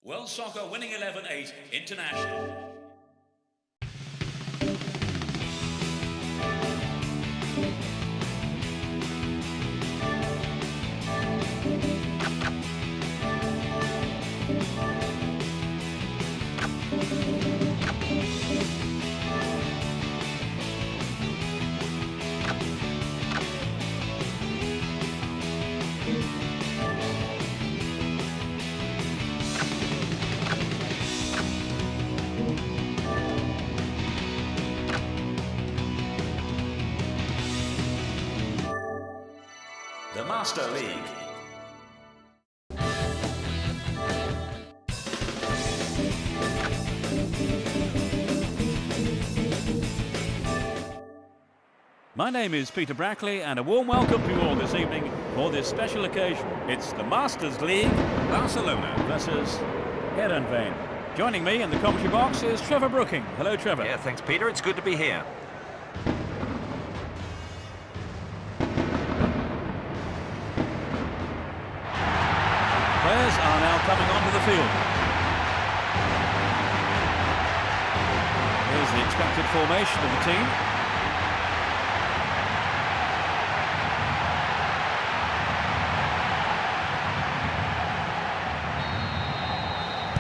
World Soccer Winning 11-8 International. The Master League. My name is Peter Brackley and a warm welcome to you all this evening for this special occasion. It's the Masters League, Barcelona versus Heerenveen. Joining me in the commentary box is Trevor Brooking. Hello, Trevor. Yeah, thanks, Peter. It's good to be here. Players are now coming onto the field. Here's the expected formation of the team.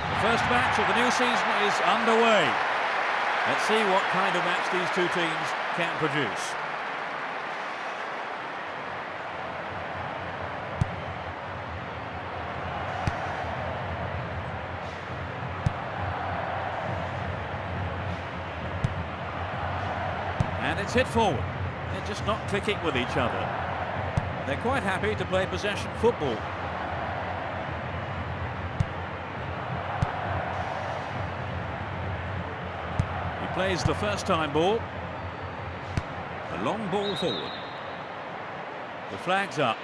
The first match of the new season is underway. Let's see what kind of match these two teams can produce. And it's hit forward. They're just not clicking with each other. They're quite happy to play possession football. He plays the first time ball. A long ball forward. The flag's up.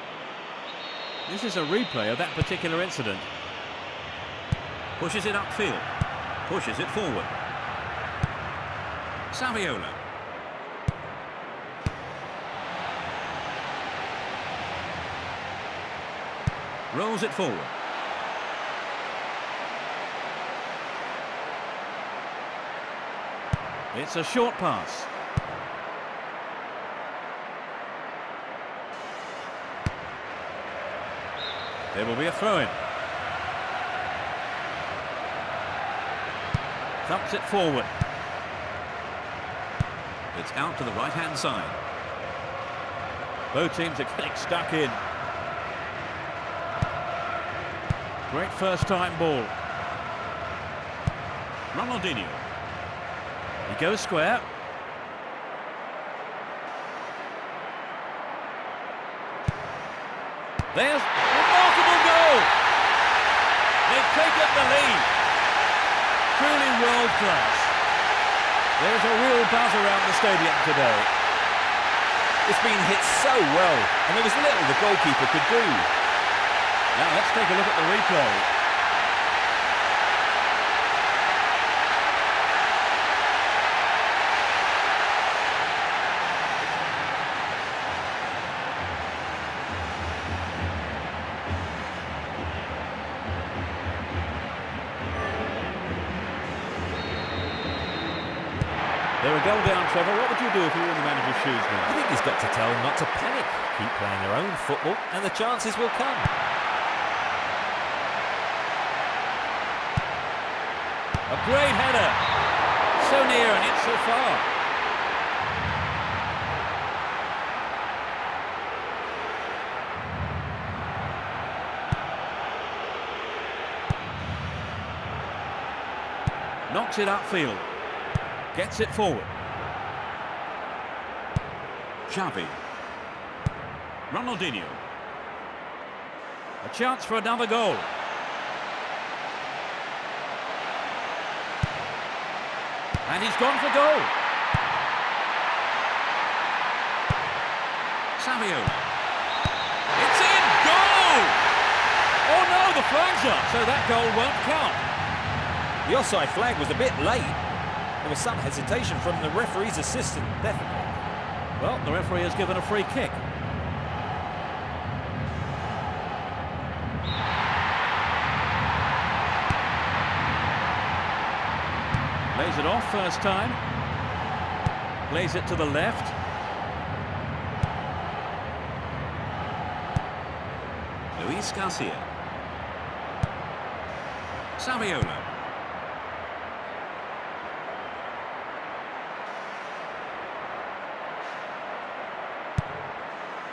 This is a replay of that particular incident. Pushes it upfield. Pushes it forward. Saviola. Rolls it forward. It's a short pass. There will be a throw-in. Thumps it forward. It's out to the right-hand side. Both teams are getting stuck in. Great first-time ball. Ronaldinho. He goes square. There's remarkable goal. They've taken the lead. Truly world class. There's a real buzz around the stadium today. It's been hit so well, and there was little the goalkeeper could do. Now let's take a look at the replay. They're a goal down, Trevor. What would you do if you were in the manager's shoes now? I think he's got to tell them not to panic. Keep playing their own football, and the chances will come. A great header. So near and yet so far. Knocks it upfield. Gets it forward. Xavi. Ronaldinho. A chance for another goal. And he's gone for goal. Saviola. It's in! Goal! Oh no, the flag's up, so that goal won't count. The offside flag was a bit late. There was some hesitation from the referee's assistant, definitely. Well, the referee has given a free kick. Lays it off first time. Plays it to the left. Luis Garcia. Saviola.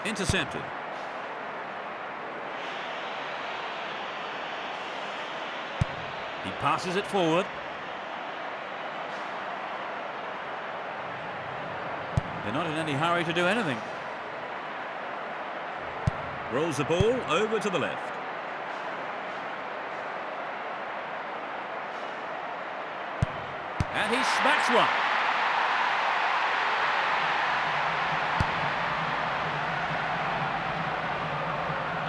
Intercepted. He passes it forward. They're not in any hurry to do anything. Rolls the ball over to the left. And he smacks one.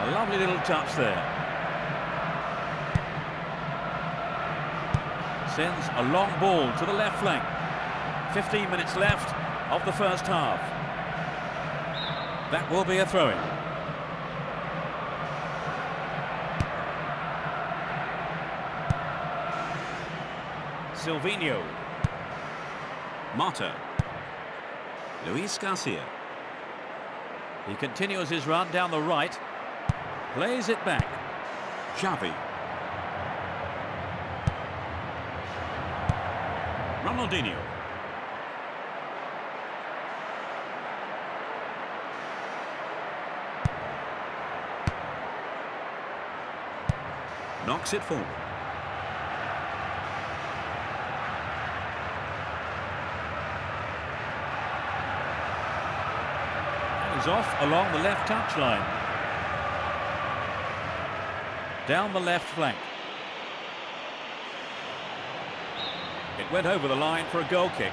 A lovely little touch there. Sends a long ball to the left flank. 15 minutes left of the first half. That will be a throw-in. Silvinho. Mata. Luis Garcia. He continues his run down the right. Plays it back. Xavi. Ronaldinho. Knocks it forward. And he's off along the left touchline. Down the left flank. It went over the line for a goal kick.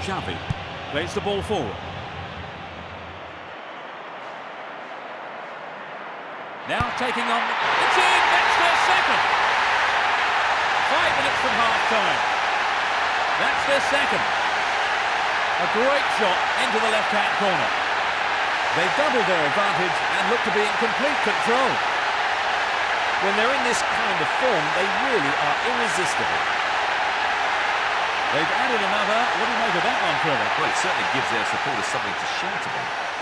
Xavi. Plays the ball forward. Now taking on... It's in! That's their second! 5 minutes from half-time. That's their second. A great shot into the left-hand corner. They've doubled their advantage and look to be in complete control. When they're in this kind of form, they really are irresistible. They've added another. What do you make of that one, Trevor? Well, it certainly gives their supporters something to shout about.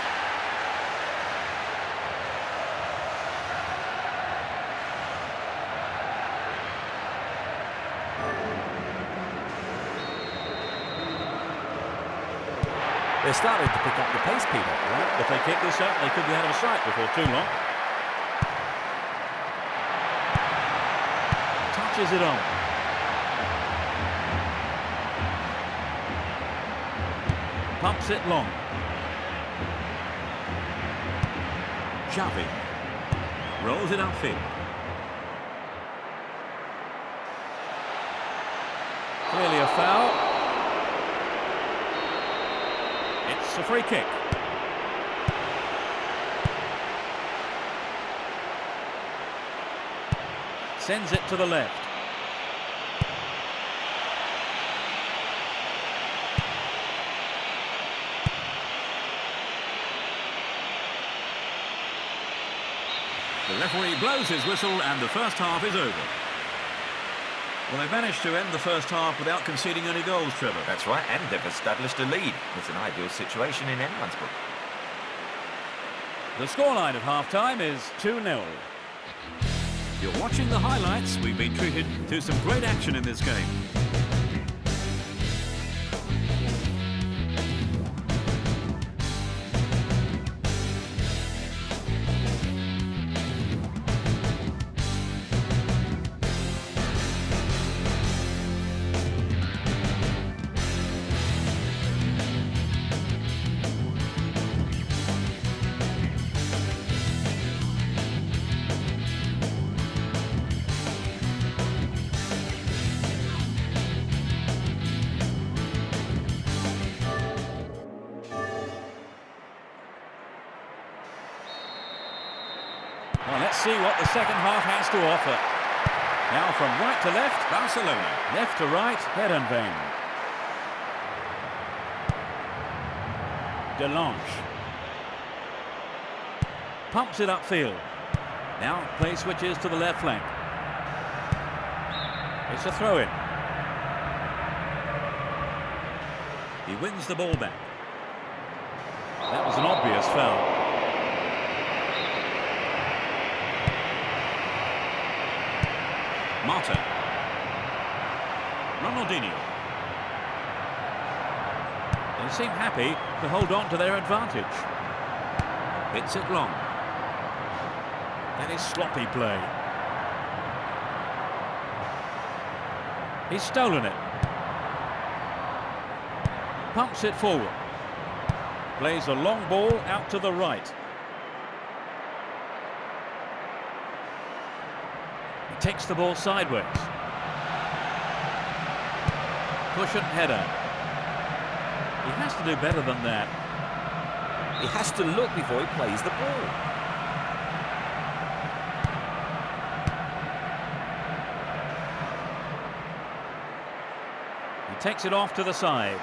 They're starting to pick up the pace, Peter. Right, if they kick this up, they could be out of sight before too long. Touches it on. Pumps it long. Xavi. Rolls it upfield. Clearly a foul. It's a free kick. Sends it to the left. The referee blows his whistle and the first half is over. Well, they've managed to end the first half without conceding any goals, Trevor. That's right, and they've established a lead. It's an ideal situation in anyone's book. The scoreline at half-time is 2-0. You're watching the highlights. We've been treated to some great action in this game. Well, let's see what the second half has to offer. Now from right to left, Barcelona. left to right, Herenveen. Delange. Pumps it upfield. Now play switches to the left flank. It's a throw-in. He wins the ball back. That was an obvious foul. Marta. Ronaldinho. They seem happy to hold on to their advantage. Hits it long. That is sloppy play. He's stolen it. Pumps it forward. Plays a long ball out to the right. He takes the ball sideways. Cushion header. He has to do better than that. He has to look before he plays the ball. He takes it off to the side.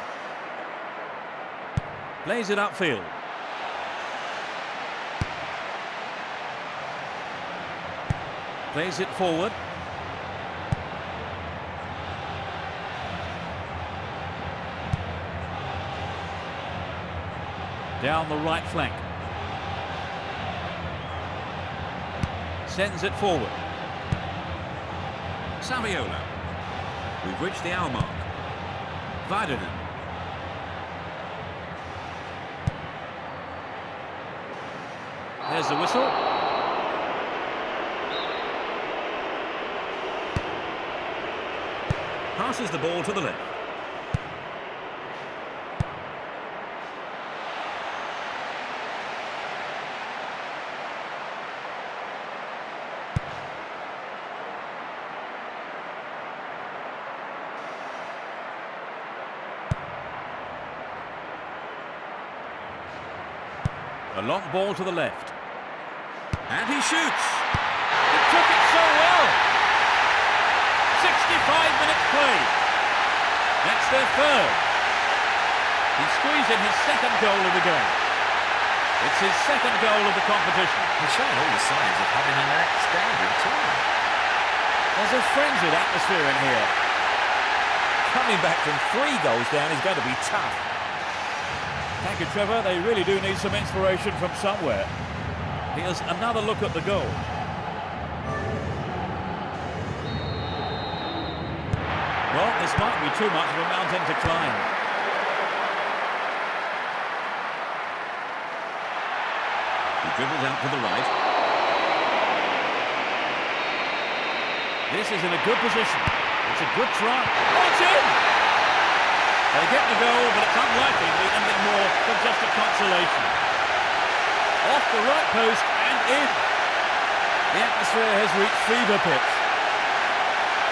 Plays it upfield. Plays it forward. Down the right flank. Sends it forward. Saviola. We've reached the hour mark. Vardinen. There's the whistle. Passes the ball to the left. A long ball to the left. And he shoots. He took it so well. 65 minutes play. That's their third. He squeezed in his second goal of the game. It's his second goal of the competition. He's showing all the signs of having an outstanding tournament. There's a frenzied atmosphere in here. Coming back from 3 goals down is going to be tough. Thank you, Trevor. They really do need some inspiration from somewhere. Here's another look at the goal. Well, this might be too much of a mountain to climb. He dribbles out to the right. This is in a good position. It's a good try. Oh, it's in! They get the goal, but it's unlikely to be anything more than just a consolation. Off the right post and in. The atmosphere has reached fever pitch.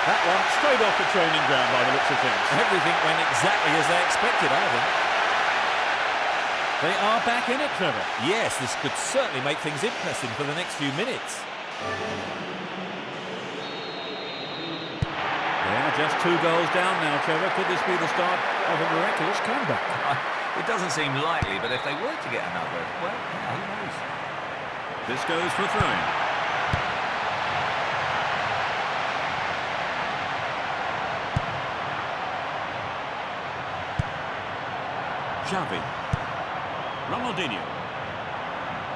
That one straight off the training ground by the looks of things. Everything went exactly as they expected, I think. They are back in it, Trevor. Yes, this could certainly make things interesting for the next few minutes. They are just 2 goals down now, Trevor. Could this be the start of a miraculous comeback? It doesn't seem likely, but if they were to get another, well, yeah, who knows? This goes for a throw-in. Xavi. Ronaldinho.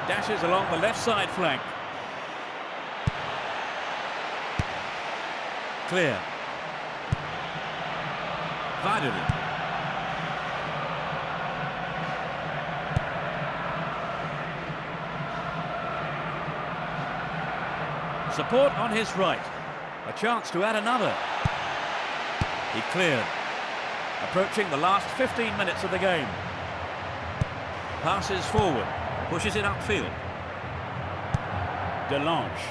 Dashes along the left side flank. Clear. Vardinen. Support on his right. A chance to add another. He cleared. Approaching the last 15 minutes of the game. Passes forward. Pushes it upfield. Delange.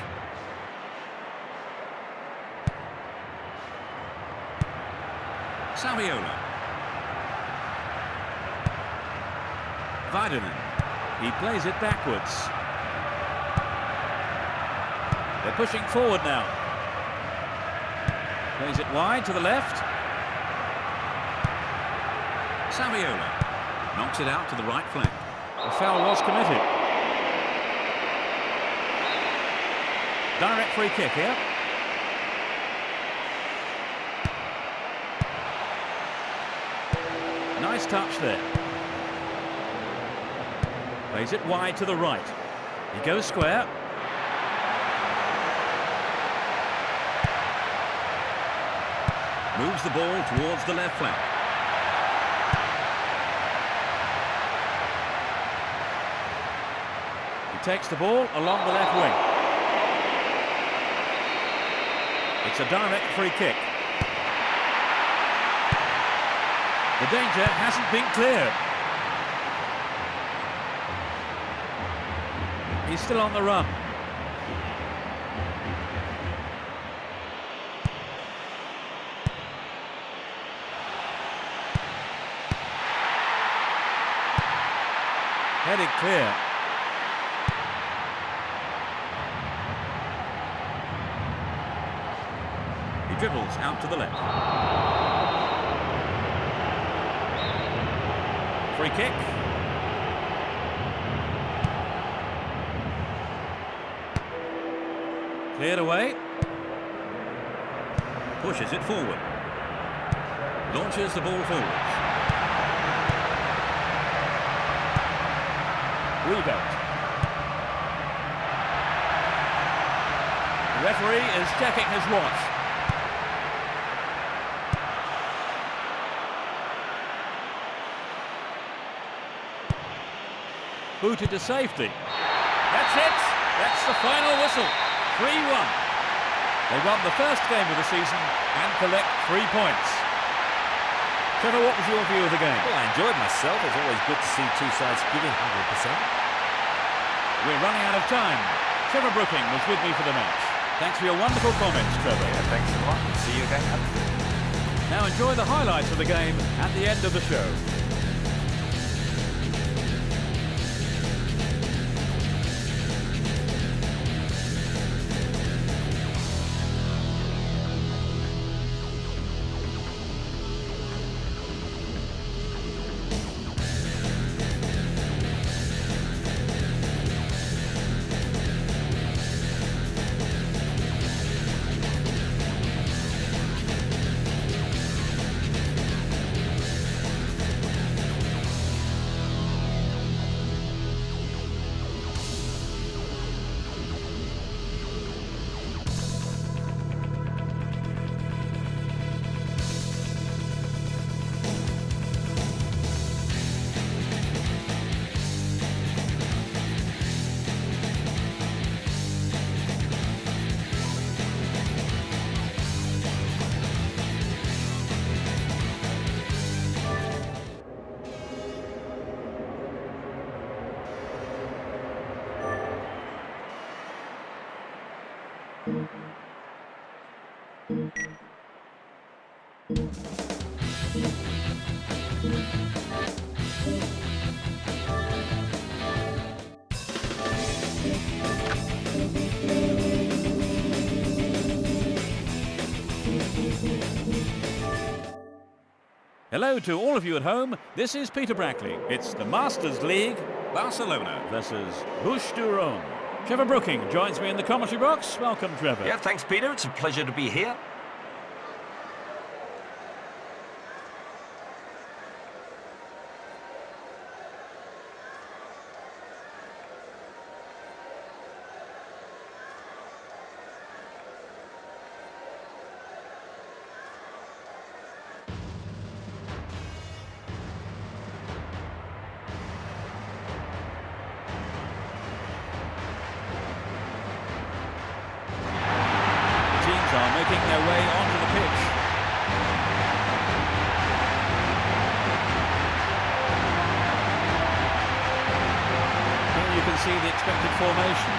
Saviola. Vardinen. He plays it backwards. They're pushing forward now. Plays it wide to the left. Saviola. Knocks it out to the right flank. The foul was committed. Direct free kick here. Nice touch there. Plays it wide to the right. He goes square. Moves the ball towards the left flank. He takes the ball along the left wing. It's a direct free kick. The danger hasn't been cleared. He's still on the run. Headed clear. He dribbles out to the left. Free kick. Cleared away. Pushes it forward. Launches the ball forwards. Rebound. The referee is checking his watch. Booted to safety. That's it. That's the final whistle. 3-1. They won the first game of the season and collect 3 points. Trevor, what was your view of the game? Well, I enjoyed myself. It's always good to see two sides giving 100%. We're running out of time. Trevor Brooking was with me for the match. Thanks for your wonderful comments, Trevor. Yeah, thanks a lot. See you again. Now enjoy the highlights of the game at the end of the show. Hello to all of you at home. This is Peter Brackley. It's the Masters League, Barcelona versus Bush du Rhône. Trevor Brooking joins me in the commentary box. Welcome, Trevor. Yeah, thanks, Peter. It's a pleasure to be here. Are making their way onto the pitch. Here you can see the expected formation.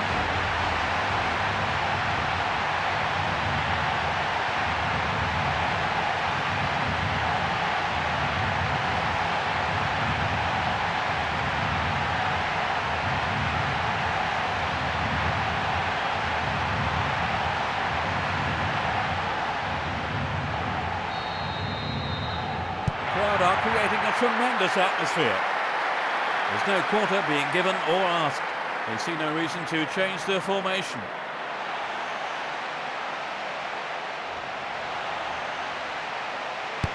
Are creating a tremendous atmosphere. There's no quarter being given or asked. They see no reason to change their formation.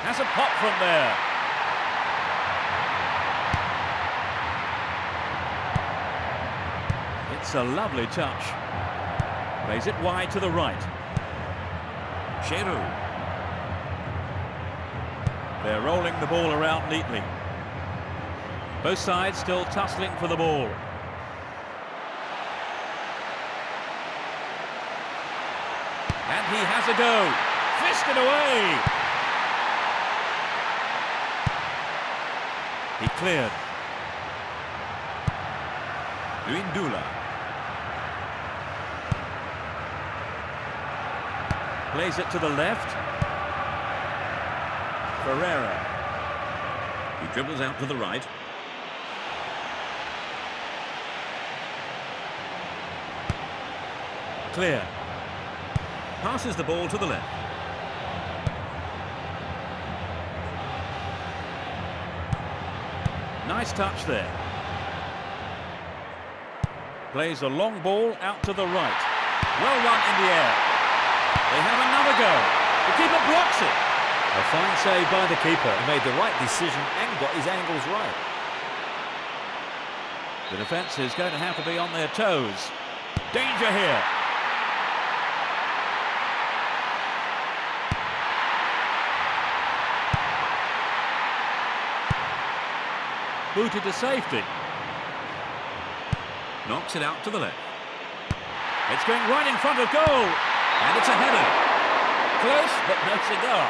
Has a pop from there. It's a lovely touch. Plays it wide to the right. Giroud. They're rolling the ball around neatly. Both sides still tussling for the ball. And he has a go. Fisted away. He cleared. Duindula. Plays it to the left. Ferreira. He dribbles out to the right. Clear. Passes the ball to the left. Nice touch there. Plays a long ball out to the right. Well run in the air. They have another go. The keeper blocks it. A fine save by the keeper. He made the right decision and got his angles right. The defence is going to have to be on their toes. Danger here. Booted to safety. Knocks it out to the left. It's going right in front of goal. And it's a header. Close, but no cigar.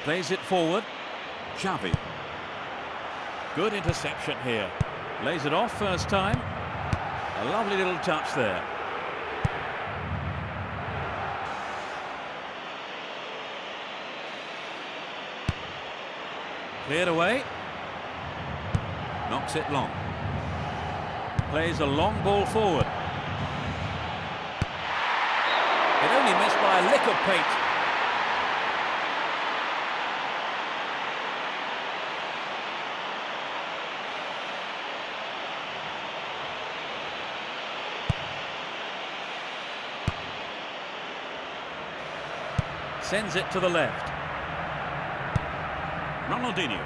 Plays it forward. Xavi. Good interception here. Lays it off first time. A lovely little touch there. Cleared away. Knocks it long. Plays a long ball forward. It only missed by a lick of paint. Sends it to the left. Ronaldinho.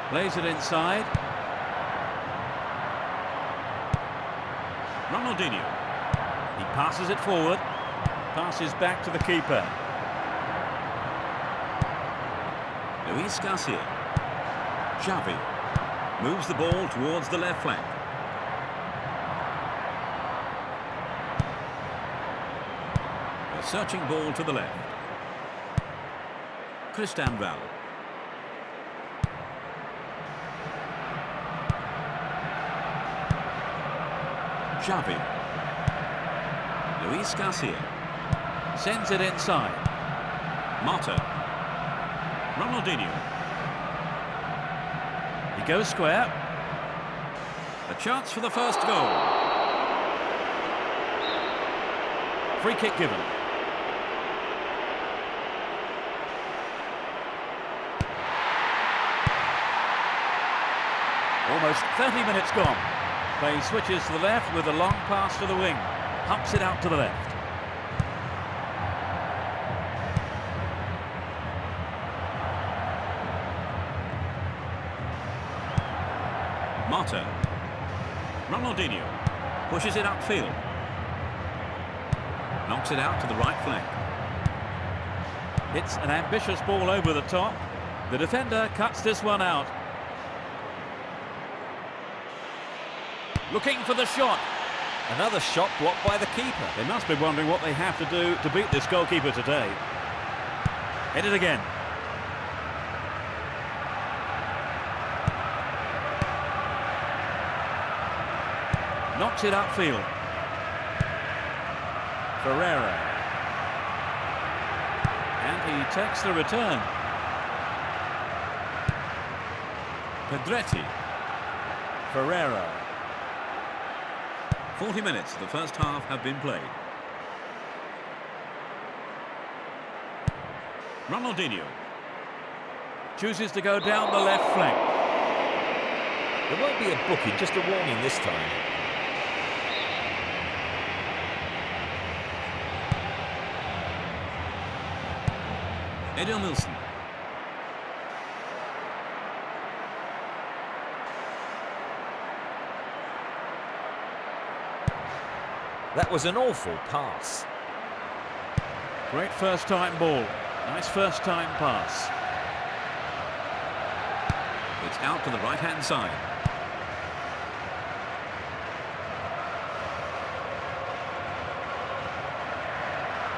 Plays it inside. Ronaldinho. He passes it forward. Passes back to the keeper. Luis Garcia. Xavi. Moves the ball towards the left flank. A searching ball to the left. Christian Val. Xavi. Luis Garcia. Sends it inside. Mata. Ronaldinho. He goes square. A chance for the first goal. Free kick given. Almost 30 minutes gone. Play switches to the left with a long pass to the wing. Humps it out to the left. Mata. Ronaldinho. Pushes it upfield. Knocks it out to the right flank. It's an ambitious ball over the top. The defender cuts this one out. Looking for the shot. Another shot blocked by the keeper. They must be wondering what they have to do to beat this goalkeeper today. Hit it again. Knocks it upfield. Ferreira. And he takes the return. Pedretti. Ferreira. 40 minutes of the first half have been played. Ronaldinho. Chooses to go down the left flank. There won't be a booking, just a warning this time. Edelmilson. That was an awful pass. Great first-time ball. Nice first-time pass. It's out to the right-hand side.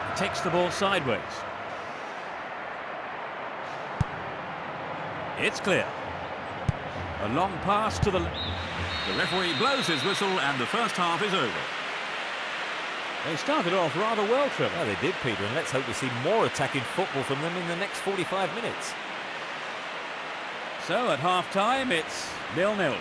He takes the ball sideways. It's clear. A long pass to the... The referee blows his whistle and the first half is over. They started off rather well, Trevor. Yeah, they did, Peter, and let's hope we see more attacking football from them in the next 45 minutes. So at half-time, it's 0-0.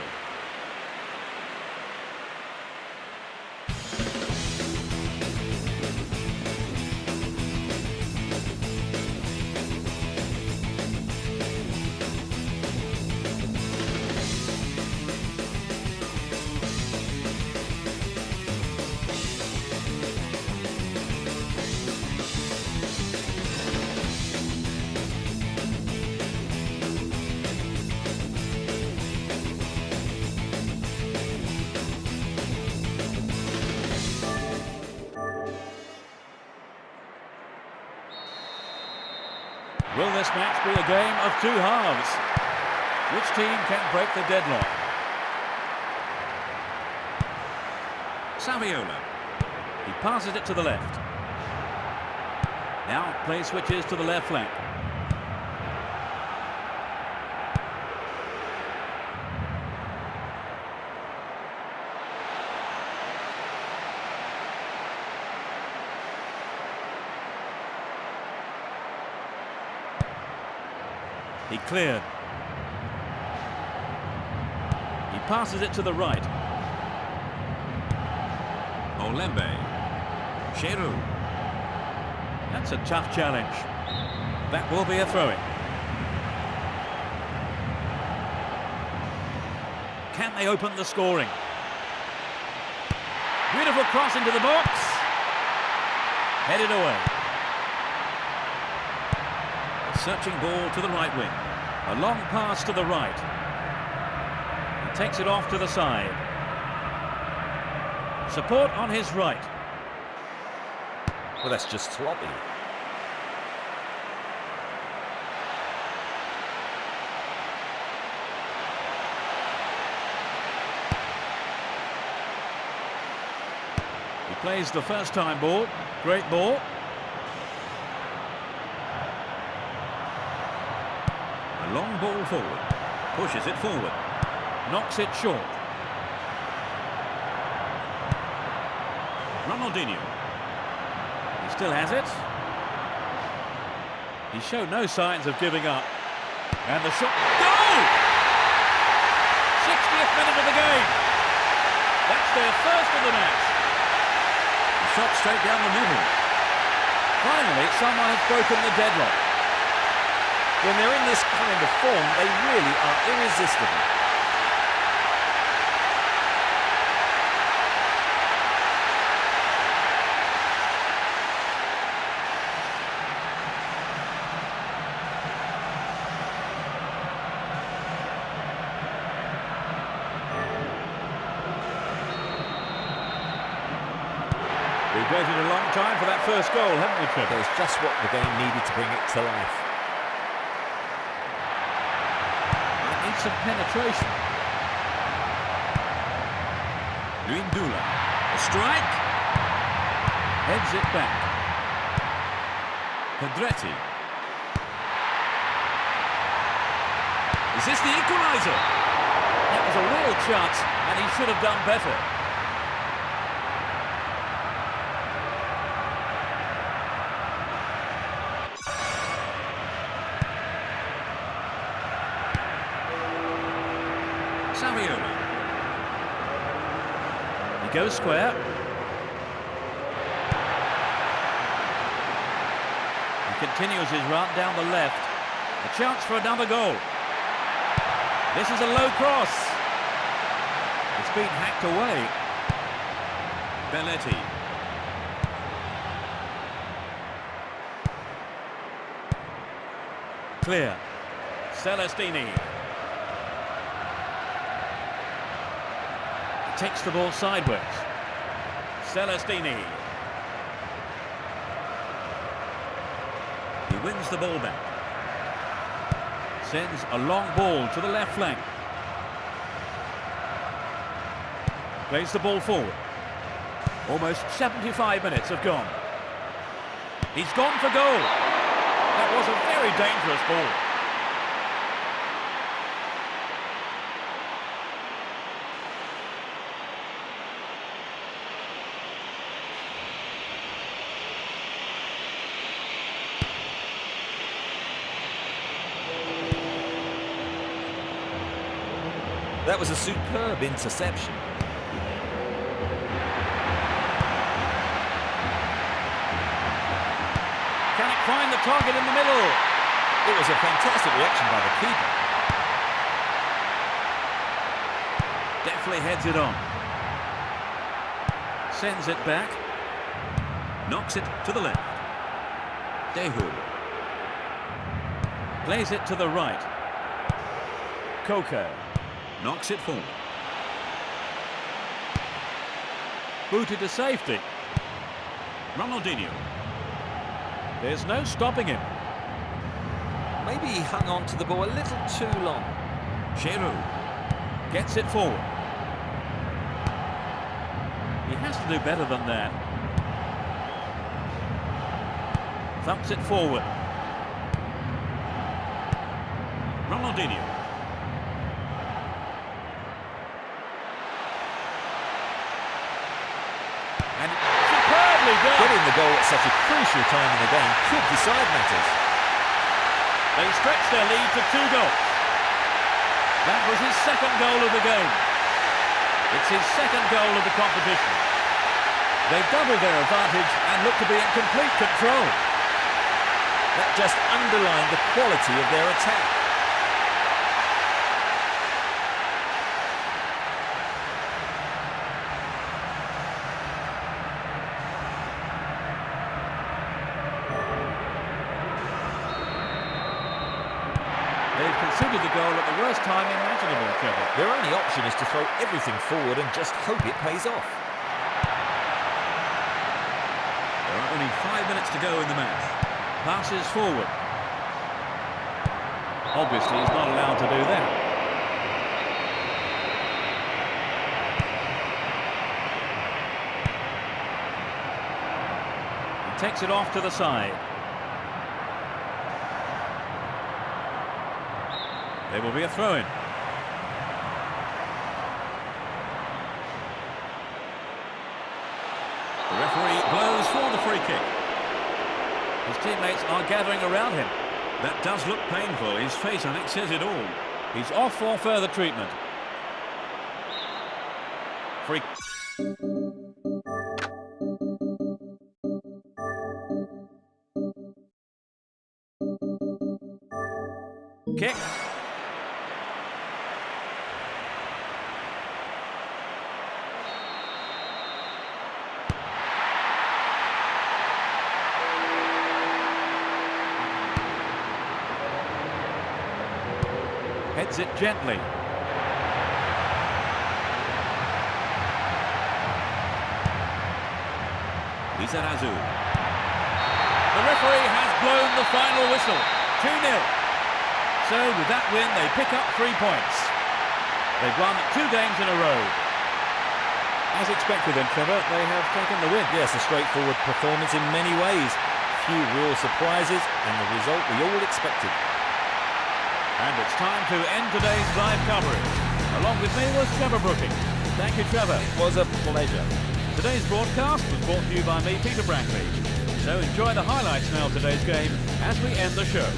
Will this match be a game of two halves? Which team can break the deadlock? Saviola. He passes it to the left. Now play switches to the left flank. He cleared. He passes it to the right. Olembe. Cheru. That's a tough challenge. That will be a throw-in. Can they open the scoring? Beautiful cross into the box. Headed away. Searching ball to the right wing. A long pass to the right. He takes it off to the side. Support on his right. Well, that's just sloppy. He plays the first time ball. Great ball. A long ball forward. Pushes it forward. Knocks it short. Ronaldinho. He still has it. He showed no signs of giving up. And the shot... Goal! 60th minute of the game. That's their first of the match. Shot straight down the middle. Finally, someone has broken the deadlock. When they're in this kind of form, they really are irresistible. We've waited a long time for that first goal, haven't we, Trevor? It's just what the game needed to bring it to life. Needs some penetration. Luindula. A strike. Heads it back. Pedretti. Is this the equaliser? That was a real chance, and he should have done better. Saviola. He goes square. He continues his run down the left. A chance for another goal. This is a low cross. It's been hacked away. Belletti. Clear. Celestini. He takes the ball sideways. Celestini. He wins the ball back. Sends a long ball to the left flank. Plays the ball forward. Almost 75 minutes have gone. He's gone for goal. That was a very dangerous ball. That was a superb interception. Can it find the target in the middle? It was a fantastic reaction by the keeper. Definitely heads it on. Sends it back. Knocks it to the left. Dehu. Plays it to the right. Coco. Knocks it forward. Booted to safety. Ronaldinho. There's no stopping him. Maybe he hung on to the ball a little too long. Giroud. Gets it forward. He has to do better than that. Thumps it forward. Ronaldinho. And superbly done. Getting the goal at such a crucial time in the game could decide matters. They stretch their lead to 2 goals. That was his second goal of the game. It's his second goal of the competition. They've doubled their advantage and look to be in complete control. That just underlined the quality of their attack. They've conceded the goal at the worst time imaginable, Trevor. Their only option is to throw everything forward and just hope it pays off. There are only 5 minutes to go in the match. Passes forward. Obviously, he's not allowed to do that. He takes it off to the side. There will be a throw-in. The referee blows for the free kick. His teammates are gathering around him. That does look painful. His face, I think, says it all. He's off for further treatment. Free kick. Heads it gently. Lizarazu. The referee has blown the final whistle. 2-0. So with that win, they pick up 3 points. They've won 2 games in a row. As expected then, Trevor, they have taken the win. Yes, a straightforward performance in many ways. Few real surprises and the result we all expected. And it's time to end today's live coverage. Along with me was Trevor Brooking. Thank you, Trevor. It was a pleasure. Today's broadcast was brought to you by me, Peter Brackley. So enjoy the highlights now of today's game as we end the show.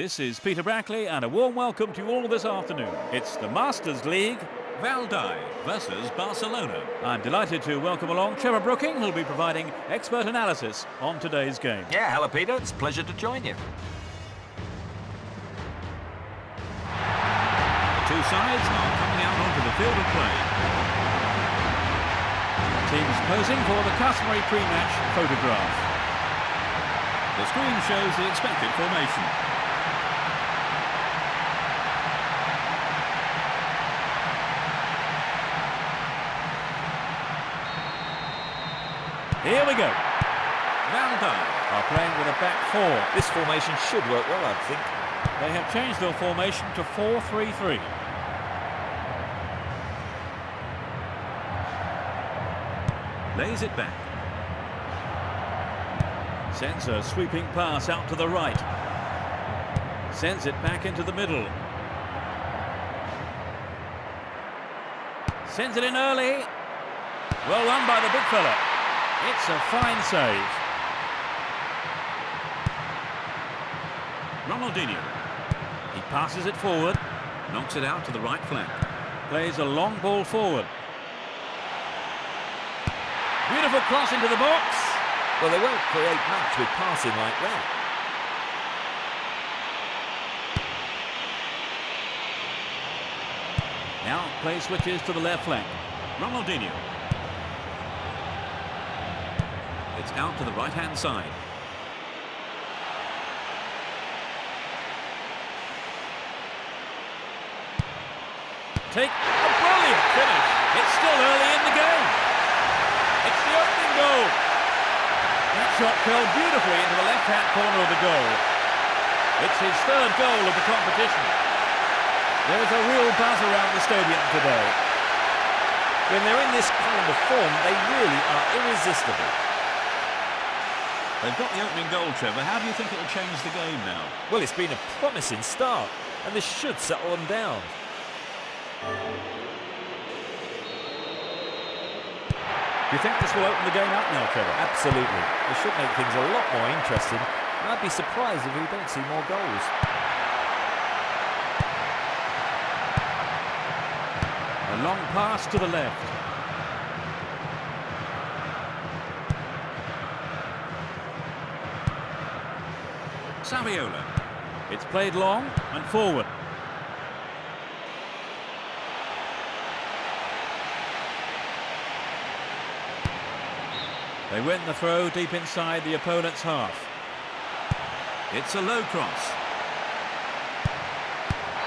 This is Peter Brackley and a warm welcome to you all this afternoon. It's the Masters League. Valdai versus Barcelona. I'm delighted to welcome along Trevor Brooking, who'll be providing expert analysis on today's game. Yeah, hello Peter, it's a pleasure to join you. The two sides are coming out onto the field of play. Teams posing for the customary pre-match photograph. The screen shows the expected formation. Here we go. Valdai Are playing with a back four. This formation should work well, I think. They have changed their formation to 4-3-3. lays it back. Sends a sweeping pass out to the right. Sends it back into the middle. Sends it in early. Well run by the big fella. It's a fine save. Ronaldinho He passes it forward. knocks it out to the right flank. Plays a long ball forward. Beautiful cross into the box. Well, they won't create much with passing like that. Now play switches to the left flank. Ronaldinho. It's out to the right-hand side. Take a brilliant finish. It's still early in the game. It's the opening goal. That shot fell beautifully into the left-hand corner of the goal. It's his third goal of the competition. There's a real buzz around the stadium today. When they're in this kind of form, they really are irresistible. They've got the opening goal, Trevor. How do you think it will change the game now? Well, it's been a promising start, and this should settle them down. Do you think this will open the game up now, Trevor? Absolutely. It should make things a lot more interesting, and I'd be surprised if we don't see more goals. A long pass to the left. Saviola. It's played long and forward. They win the throw deep inside the opponent's half. It's a low cross.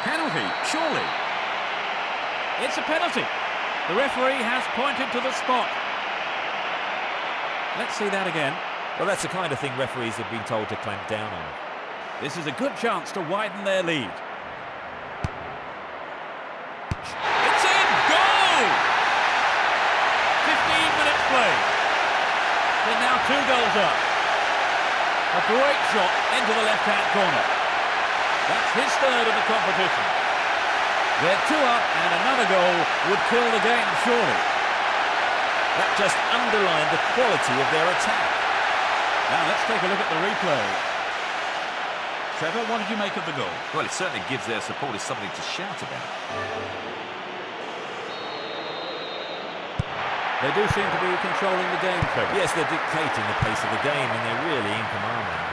Penalty, surely. It's a penalty. The referee has pointed to the spot. Let's see that again. Well, that's the kind of thing referees have been told to clamp down on. This is a good chance to widen their lead. It's in! Goal! 15 minutes played. They're now 2 goals up. A great shot into the left-hand corner. That's his third of the competition. They're 2 up and another goal would kill the game, surely. That just underlined the quality of their attack. Now let's take a look at the replay. Trevor, what did you make of the goal? Well, it certainly gives their supporters something to shout about. They do seem to be controlling the game, Trevor. Yes, they're dictating the pace of the game and they're really in command now.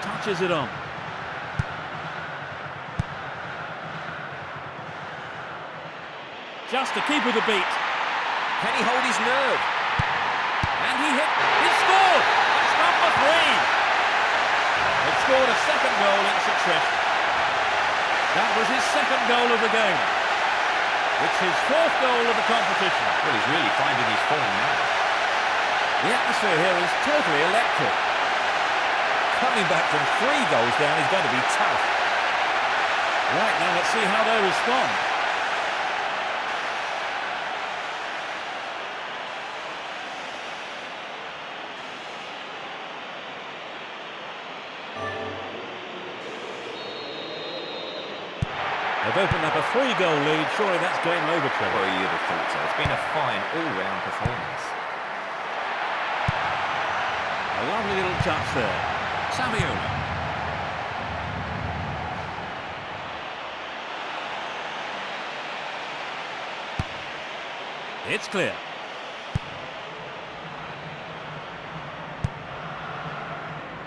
Touches it on. Just to keep with the beat. Can he hold his nerve? And he scored! It's number 3! They've scored a second goal in succession. That was his second goal of the game. It's his 4th goal of the competition. Well, he's really finding his form now. The atmosphere here is totally electric. Coming back from 3 goals down is going to be tough. Right, now let's see how they respond. They've opened up a 3-goal lead. Surely that's game over, Trevor. Well, you'd have thought so. It's been a fine all-round performance. A lovely little touch there. Saviola. It's clear.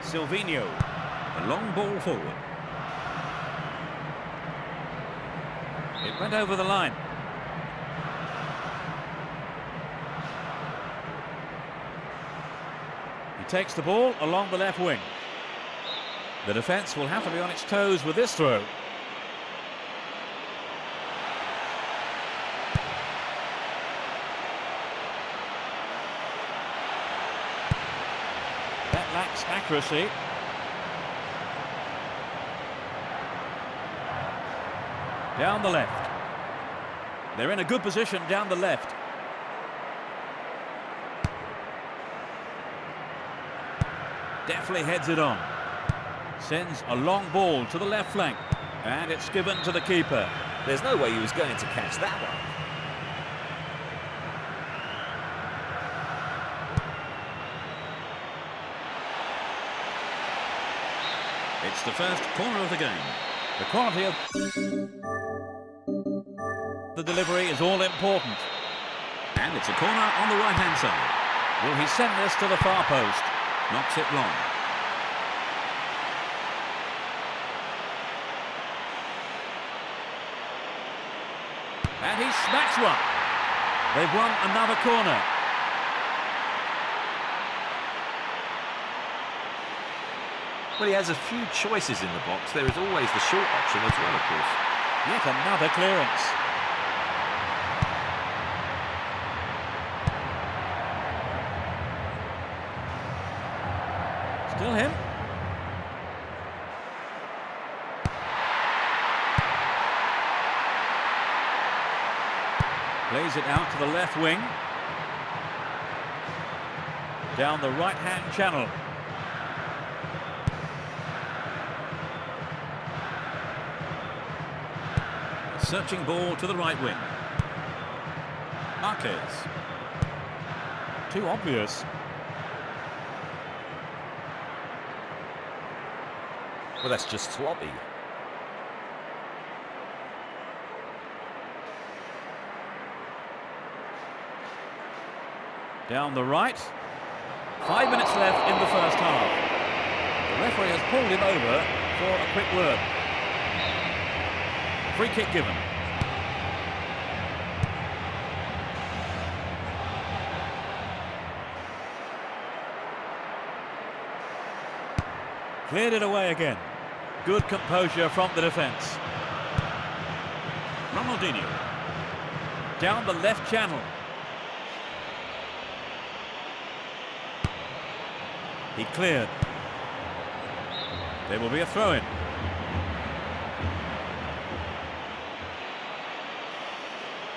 Silvinho. A long ball forward. It went over the line. He takes the ball along the left wing. The defence will have to be on its toes with this throw. That lacks accuracy. Down the left. They're in a good position down the left. Definitely heads it on. Sends a long ball to the left flank. And it's given to the keeper. There's no way he was going to catch that one. It's the first corner of the game. The quality of the delivery is all important. And it's a corner on the right-hand side. Will he send this to the far post? Knocks it long. And he smacks one. They've won another corner. Well, he has a few choices in the box. There is always the short option as well, of course. Yet another clearance. Still him. Plays it out to the left wing. Down the right-hand channel. Searching ball to the right wing. Marquez. Too obvious. Well, that's just sloppy. Down the right. 5 minutes left in the first half. The referee has pulled him over for a quick word. Free kick given. Cleared it away again. Good composure from the defence. Ronaldinho. Down the left channel. He cleared. There will be a throw-in.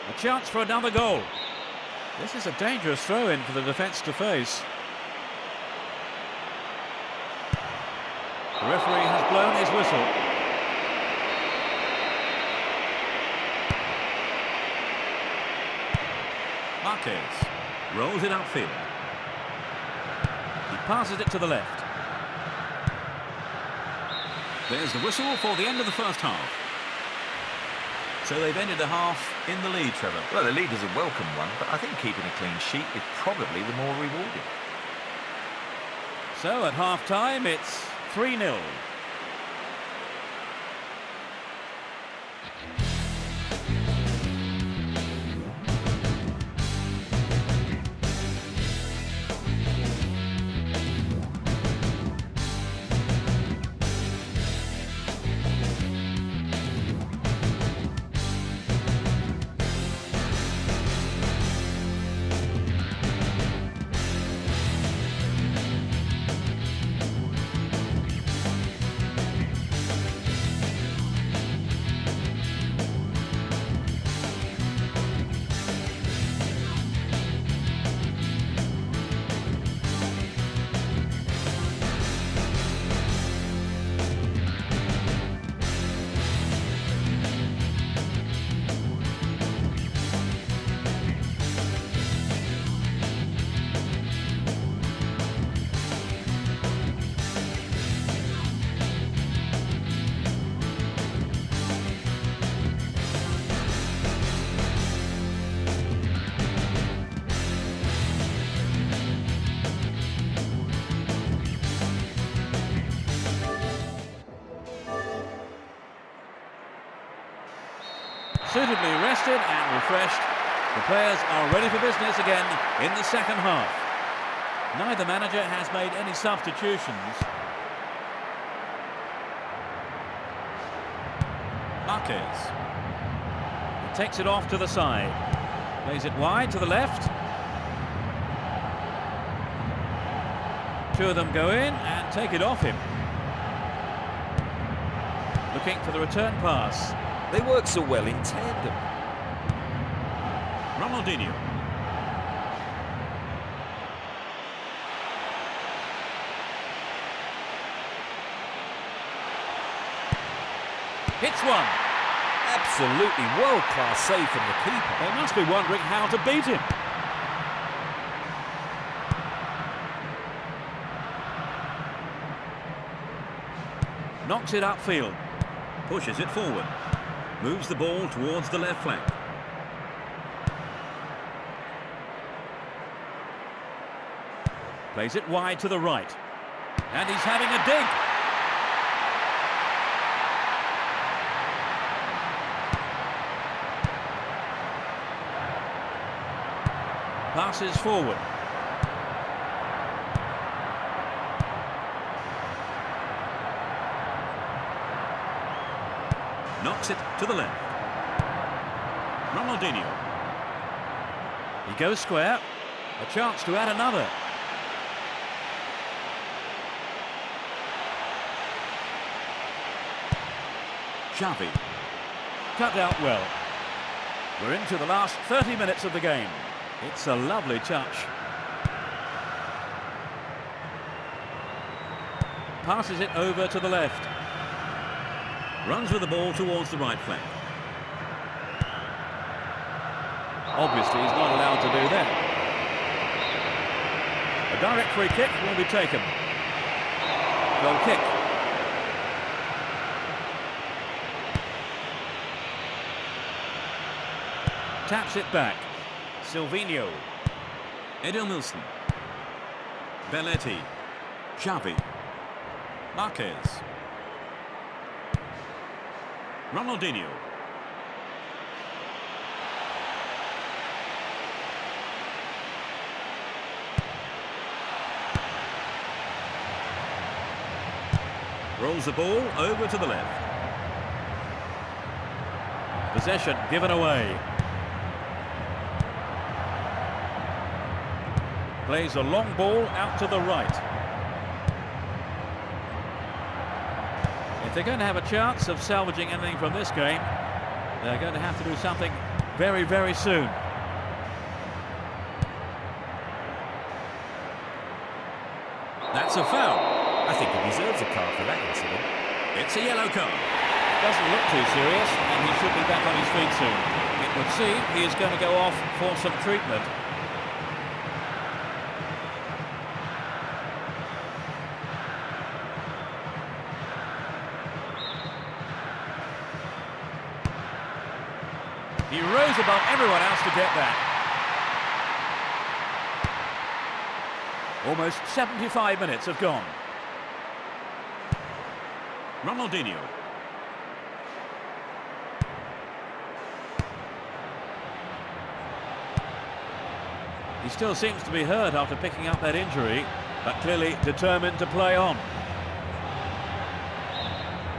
A chance for another goal. This is a dangerous throw-in for the defence to face. The referee has blown his whistle. Marquez rolls it upfield. He passes it to the left. There's the whistle for the end of the first half. So they've ended the half in the lead, Trevor. Well, the lead is a welcome one, but I think keeping a clean sheet is probably the more rewarding. So at half-time, it's 3-0. Suitably rested and refreshed, the players are ready for business again in the second half. Neither manager has made any substitutions. Marquez. He takes it off to the side. Plays it wide to the left. Two of them go in and take it off him. Looking for the return pass. They work so well in tandem. Ronaldinho. Hits one. Absolutely world-class save from the keeper. They must be wondering how to beat him. Knocks it upfield. Pushes it forward. Moves the ball towards the left flank. Plays it wide to the right. And he's having a dig. Passes forward. Knocks it to the left. Ronaldinho. He goes square. A chance to add another. Xavi. Cut out well. We're into the last 30 minutes of the game. It's a lovely touch. Passes it over to the left. Runs with the ball towards the right flank. Obviously, he's not allowed to do that. A direct free kick will be taken. Goal kick. Taps it back. Silvinho. Edelmilson. Belletti. Xavi. Marquez. Ronaldinho. Rolls the ball over to the left. Possession given away. Plays a long ball out to the right. If they're going to have a chance of salvaging anything from this game, they're going to have to do something very, very soon. That's a foul. I think he deserves a card for that incident. It's a yellow card. Doesn't look too serious, and he should be back on his feet soon. It would seem he is going to go off for some treatment. He rose above everyone else to get that. Almost 75 minutes have gone. Ronaldinho. He still seems to be hurt after picking up that injury, but clearly determined to play on.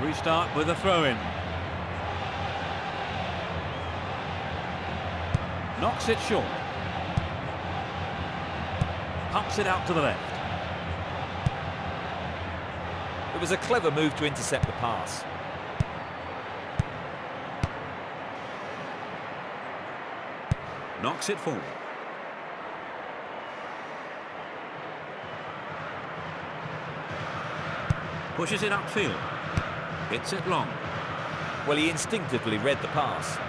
Restart with a throw-in. Knocks it short. Pumps it out to the left. It was a clever move to intercept the pass. Knocks it forward. Pushes it upfield. Hits it long. Well, he instinctively read the pass.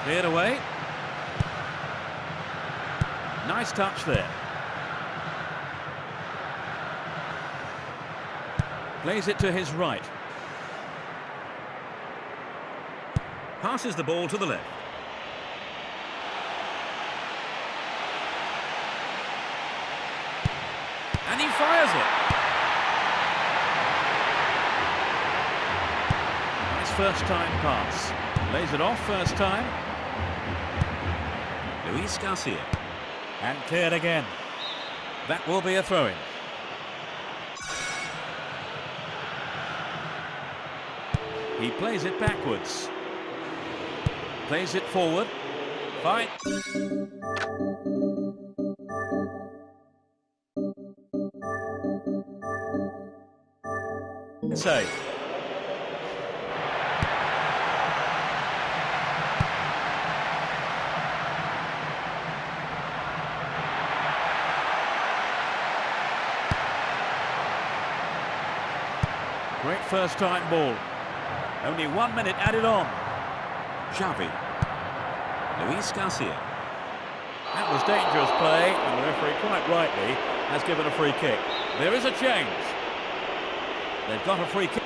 Cleared away. Nice touch there. Plays it to his right. Passes the ball to the left. And he fires it. Nice first time pass. Lays it off first time. Luis Garcia. And cleared again. That will be a throw-in. He plays it backwards. Plays it forward. Fine. Save. Great first time ball. Only 1 minute added on. Xavi. Luis Garcia. That was dangerous play, and the referee quite rightly has given a free kick. There is a change. They've got a free kick.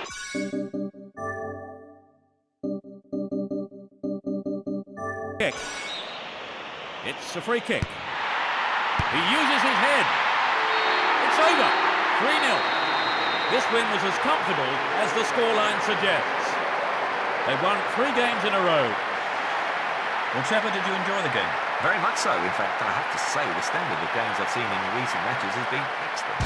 It's a free kick. He uses his head. It's over. 3-0. This win was as comfortable as the scoreline suggests. They've won 3 games in a row. Well, Trevor, did you enjoy the game? Very much so. In fact, I have to say the standard of games I've seen in recent matches has been excellent.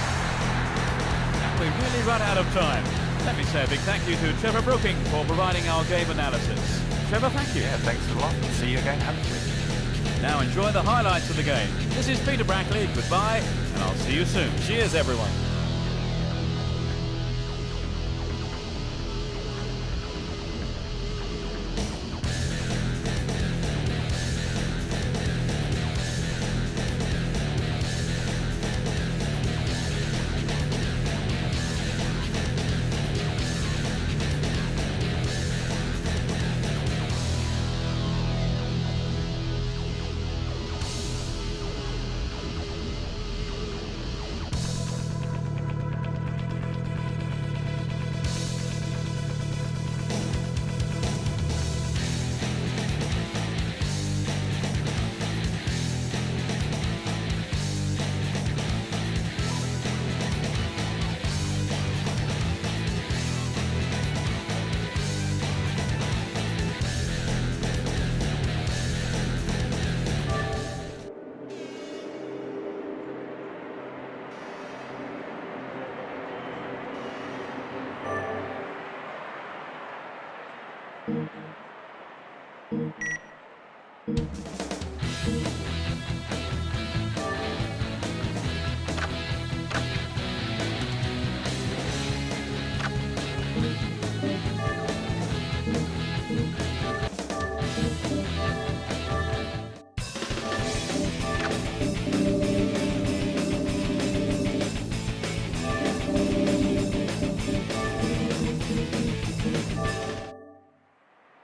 And we've really run out of time. Let me say a big thank you to Trevor Brooking for providing our game analysis. Trevor, thank you. Yeah, thanks a lot. See you again, hopefully. Now enjoy the highlights of the game. This is Peter Brackley. Goodbye, and I'll see you soon. Cheers, everyone.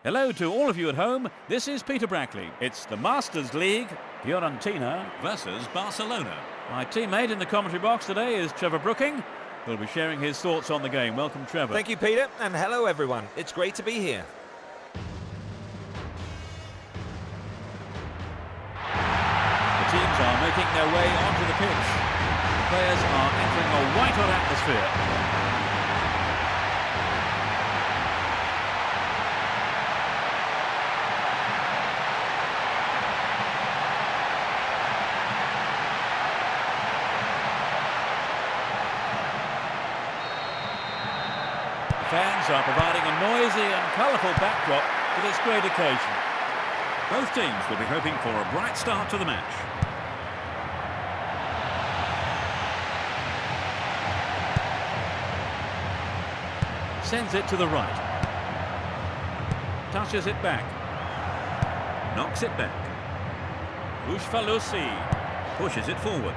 Hello to all of you at home. This is Peter Brackley. It's the Masters League, Fiorentina versus Barcelona. My teammate in the commentary box today is Trevor Brooking, who'll be sharing his thoughts on the game. Welcome, Trevor. Thank you, Peter, and hello, everyone. It's great to be here. The teams are making their way onto the pitch. The players are entering a white-hot atmosphere. Fans are providing a noisy and colourful backdrop to this great occasion. Both teams will be hoping for a bright start to the match. Sends it to the right. Touches it back. Knocks it back. Ushfalusi. Pushes it forward.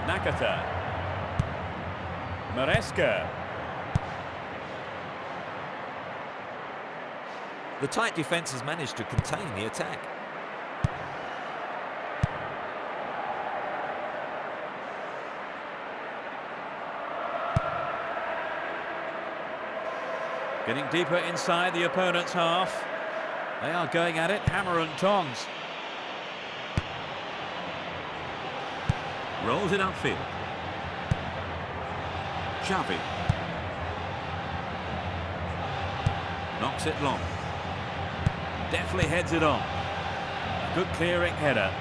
Nakata. Maresca. The tight defence has managed to contain the attack. Getting deeper inside the opponent's half. They are going at it, hammer and tongs. Rolls it upfield. Xavi. Knocks it long. Deftly heads it on. A good clearing header.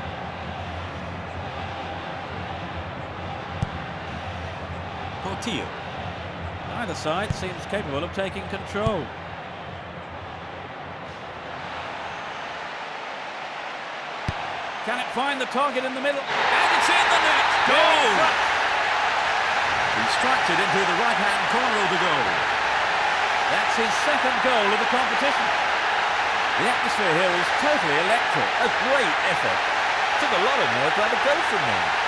Portillo. Neither side seems capable of taking control. Can it find the target in the middle? And it's in the net! Goal! He strikes it into the right-hand corner of the goal. That's his second goal of the competition. The atmosphere here is totally electric. A great effort. Took a lot of nerve to have a go from there.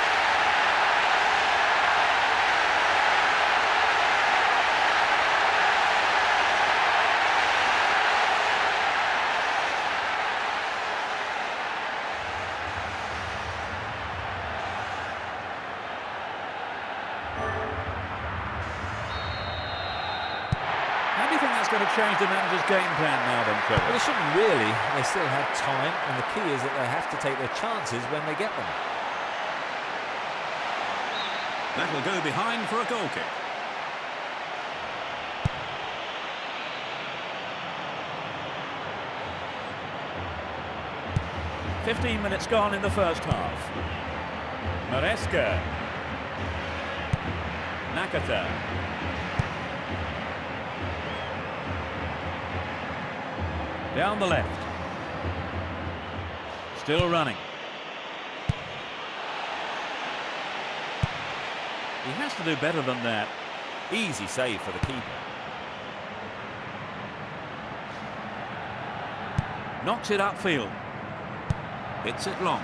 How do you think that's going to change the manager's game plan now then, Trevor? Well, it shouldn't really. They still have time, and the key is that they have to take their chances when they get them. That will go behind for a goal kick. .15 minutes gone in the first half. Maresca. Nakata. Down the left. Still running. He has to do better than that. Easy save for the keeper. Knocks it upfield. Hits it long.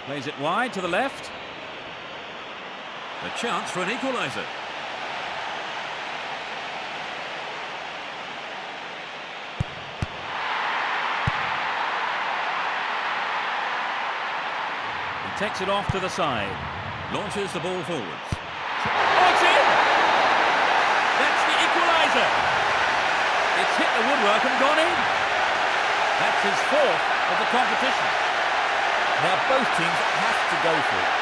Plays it wide to the left. A chance for an equaliser. He takes it off to the side. Launches the ball forwards. Oh, it's in! That's the equaliser. It's hit the woodwork and gone in. That's his fourth of the competition. Now both teams have to go for it.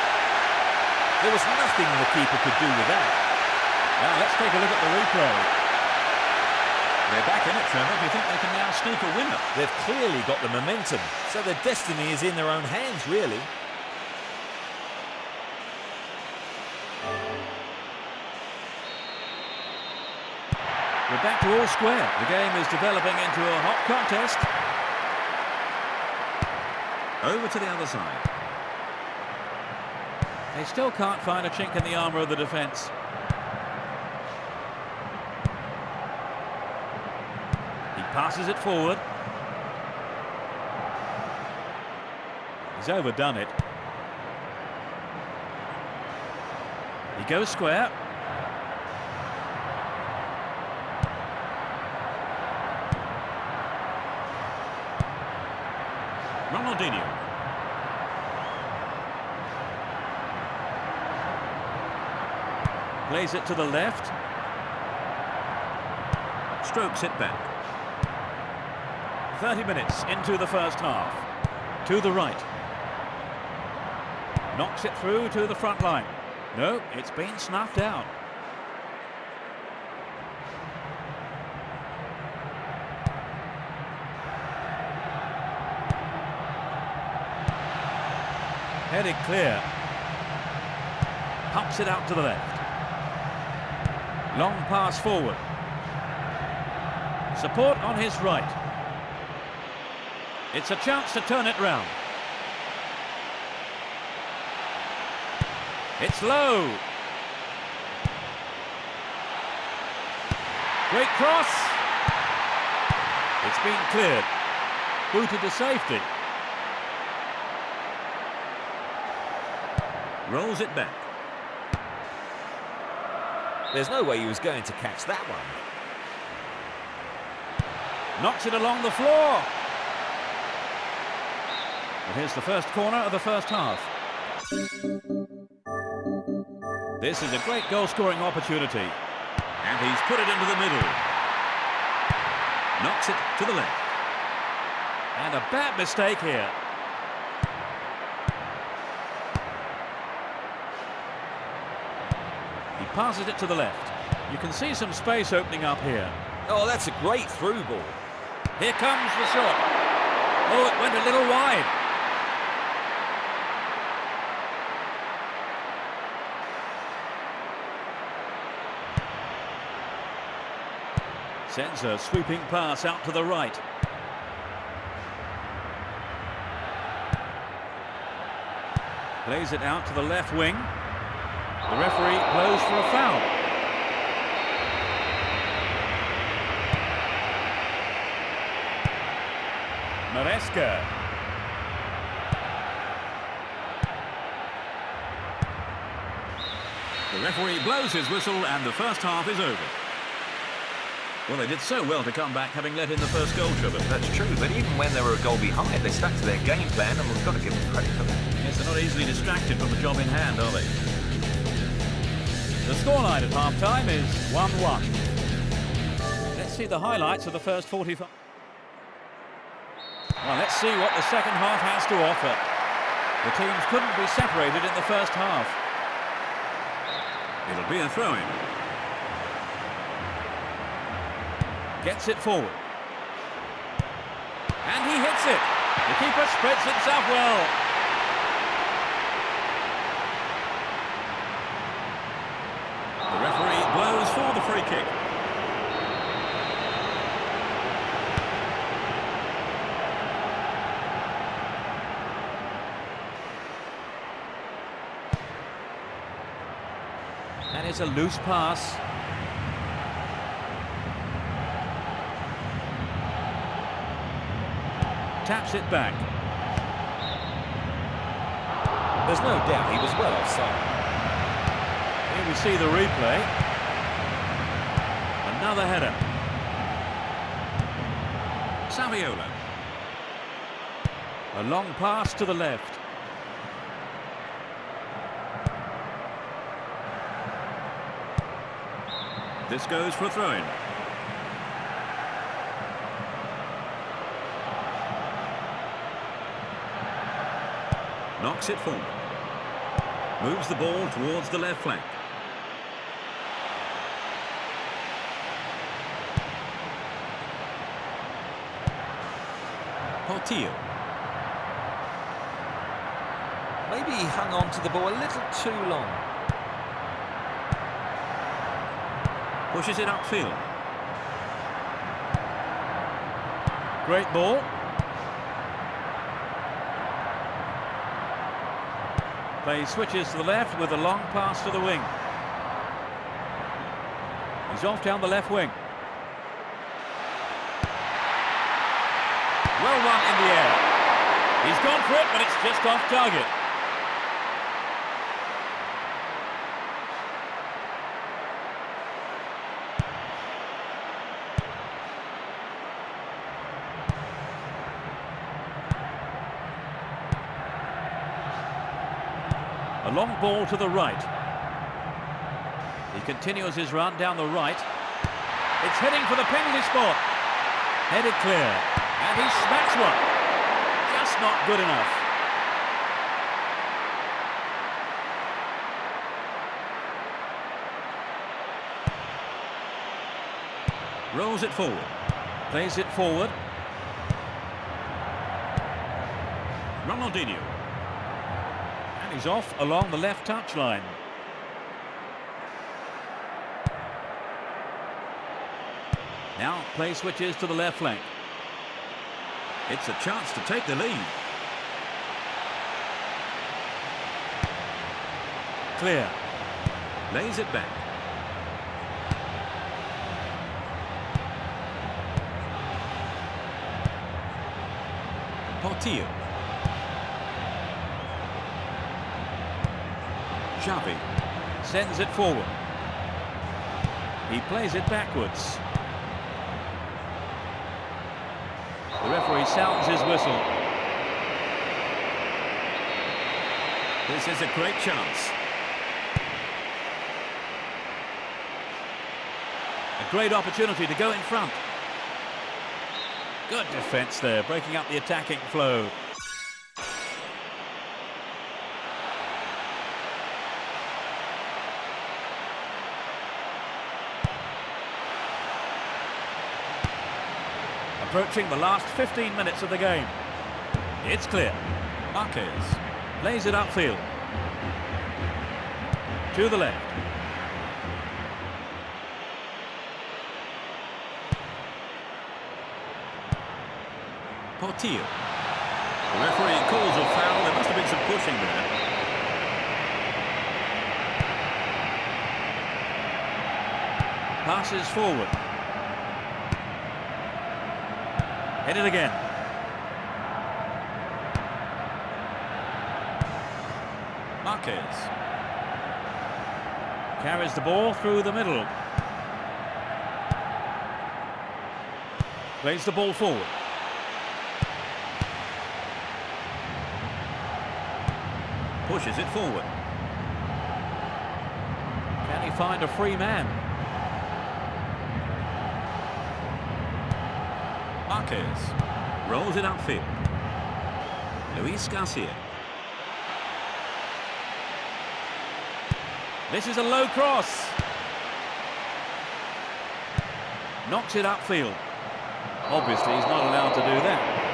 There was nothing the keeper could do with that. Now let's take a look at the replay. They're back in it, Trevor. Do you think they can now sneak a winner? They've clearly got the momentum, so their destiny is in their own hands, really. We're back to all square. The game is developing into a hot contest. Over to the other side. They still can't find a chink in the armour of the defence. He passes it forward. He's overdone it. He goes square. Ronaldinho. Plays it to the left. Strokes it back. 30 minutes into the first half. To the right. Knocks it through to the front line. No, it's been snuffed out. Headed clear. Pumps it out to the left. Long pass forward. Support on his right. It's a chance to turn it round. It's low. Great cross. It's been cleared. Booted to safety. Rolls it back. There's no way he was going to catch that one. Knocks it along the floor. And here's the first corner of the first half. This is a great goal-scoring opportunity. And he's put it into the middle. Knocks it to the left. And a bad mistake here. He passes it to the left. You can see some space opening up here. Oh, that's a great through ball. Here comes the shot. Oh, it went a little wide. Sends a sweeping pass out to the right. Plays it out to the left wing. The referee blows for a foul. Maresca. The referee blows his whistle and the first half is over. Well, they did so well to come back, having let in the first goal, Trevor. That's true, but even when they were a goal behind, they stuck to their game plan, and we've got to give them credit for that. Yes, they're not easily distracted from the job in hand, are they? The scoreline at half-time is 1-1. Let's see the highlights of the first 45. Well, let's see what the second half has to offer. The teams couldn't be separated in the first half. It'll be a throw-in. Gets it forward. And he hits it. The keeper spreads himself well. The referee blows for the free kick. And it's a loose pass. Taps it back. There's no doubt he was well offside. Here we see the replay. Another header. Saviola. A long pass to the left. This goes for a throw-in. Knocks it forward. Moves the ball towards the left flank. Portillo. Maybe he hung on to the ball a little too long. Pushes it upfield. Great ball. Play switches to the left with a long pass to the wing. He's off down the left wing. Well run in the air. He's gone for it, but it's just off target. A long ball to the right. He continues his run down the right. It's heading for the penalty spot. Headed clear. And he smacks one. Just not good enough. Rolls it forward. Plays it forward. Ronaldinho. And he's off along the left touchline. Now play switches to the left flank. It's a chance to take the lead. Clear. Lays it back. Portillo. Xavi. Sends it forward. He plays it backwards. The referee sounds his whistle. This is a great chance. A great opportunity to go in front. Good defence there, breaking up the attacking flow. Approaching the last 15 minutes of the game. It's clear. Marquez. Lays it upfield. To the left. Portillo. The referee calls a foul. There must have been some pushing there. Passes forward. Headed again. Marquez. Carries the ball through the middle. Plays the ball forward. Pushes it forward. Can he find a free man? Marquez. Rolls it upfield. Luis Garcia. This is a low cross. Knocks it upfield. Obviously, he's not allowed to do that.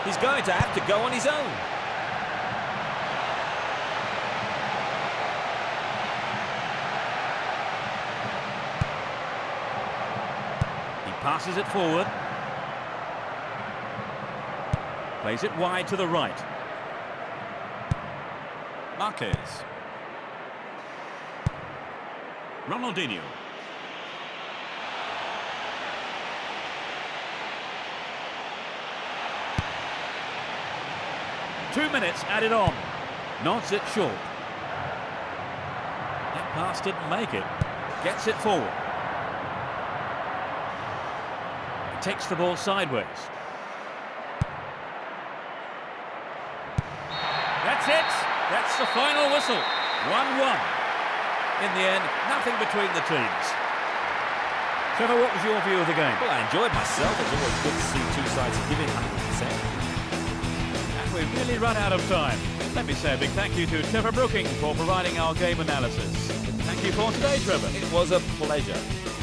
He's going to have to go on his own. He passes it forward. Plays it wide to the right. Marquez. Ronaldinho. 2 minutes added on. Nods it short. That pass didn't make it. Gets it forward. He takes the ball sideways. That's it. That's the final whistle. 1-1. In the end, nothing between the teams. Trevor, what was your view of the game? Well, I enjoyed myself. It's always good to see two sides giving 100%. We've nearly run out of time. Let me say a big thank you to Trevor Brooking for providing our game analysis. Thank Thank you for today, Trevor. It was a pleasure.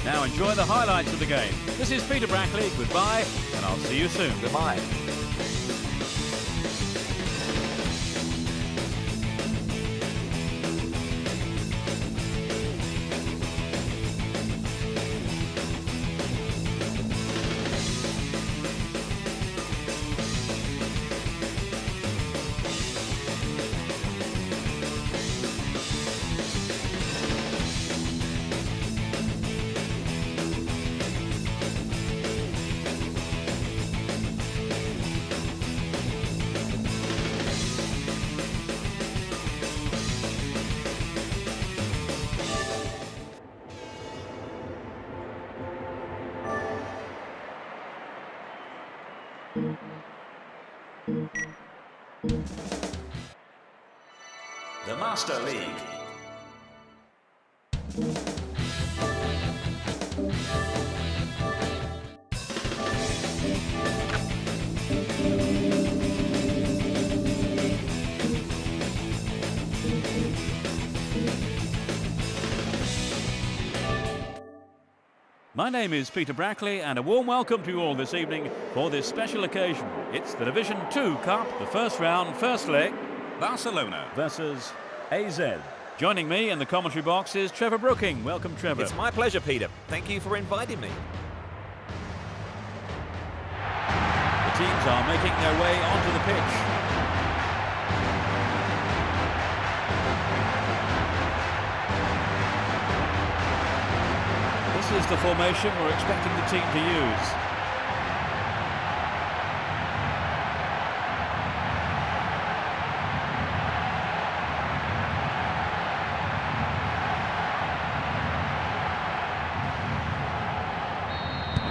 Now enjoy the highlights of the game. This is Peter Brackley. Goodbye, and I'll see you soon. Goodbye. The Master League. My name is Peter Brackley, and a warm welcome to you all this evening for this special occasion. It's the Division 2 Cup, the first round, first leg, Barcelona versus AZ. Joining me in the commentary box is Trevor Brooking. Welcome, Trevor. It's my pleasure, Peter. Thank you for inviting me. The teams are making their way onto the pitch. This is the formation we're expecting the team to use.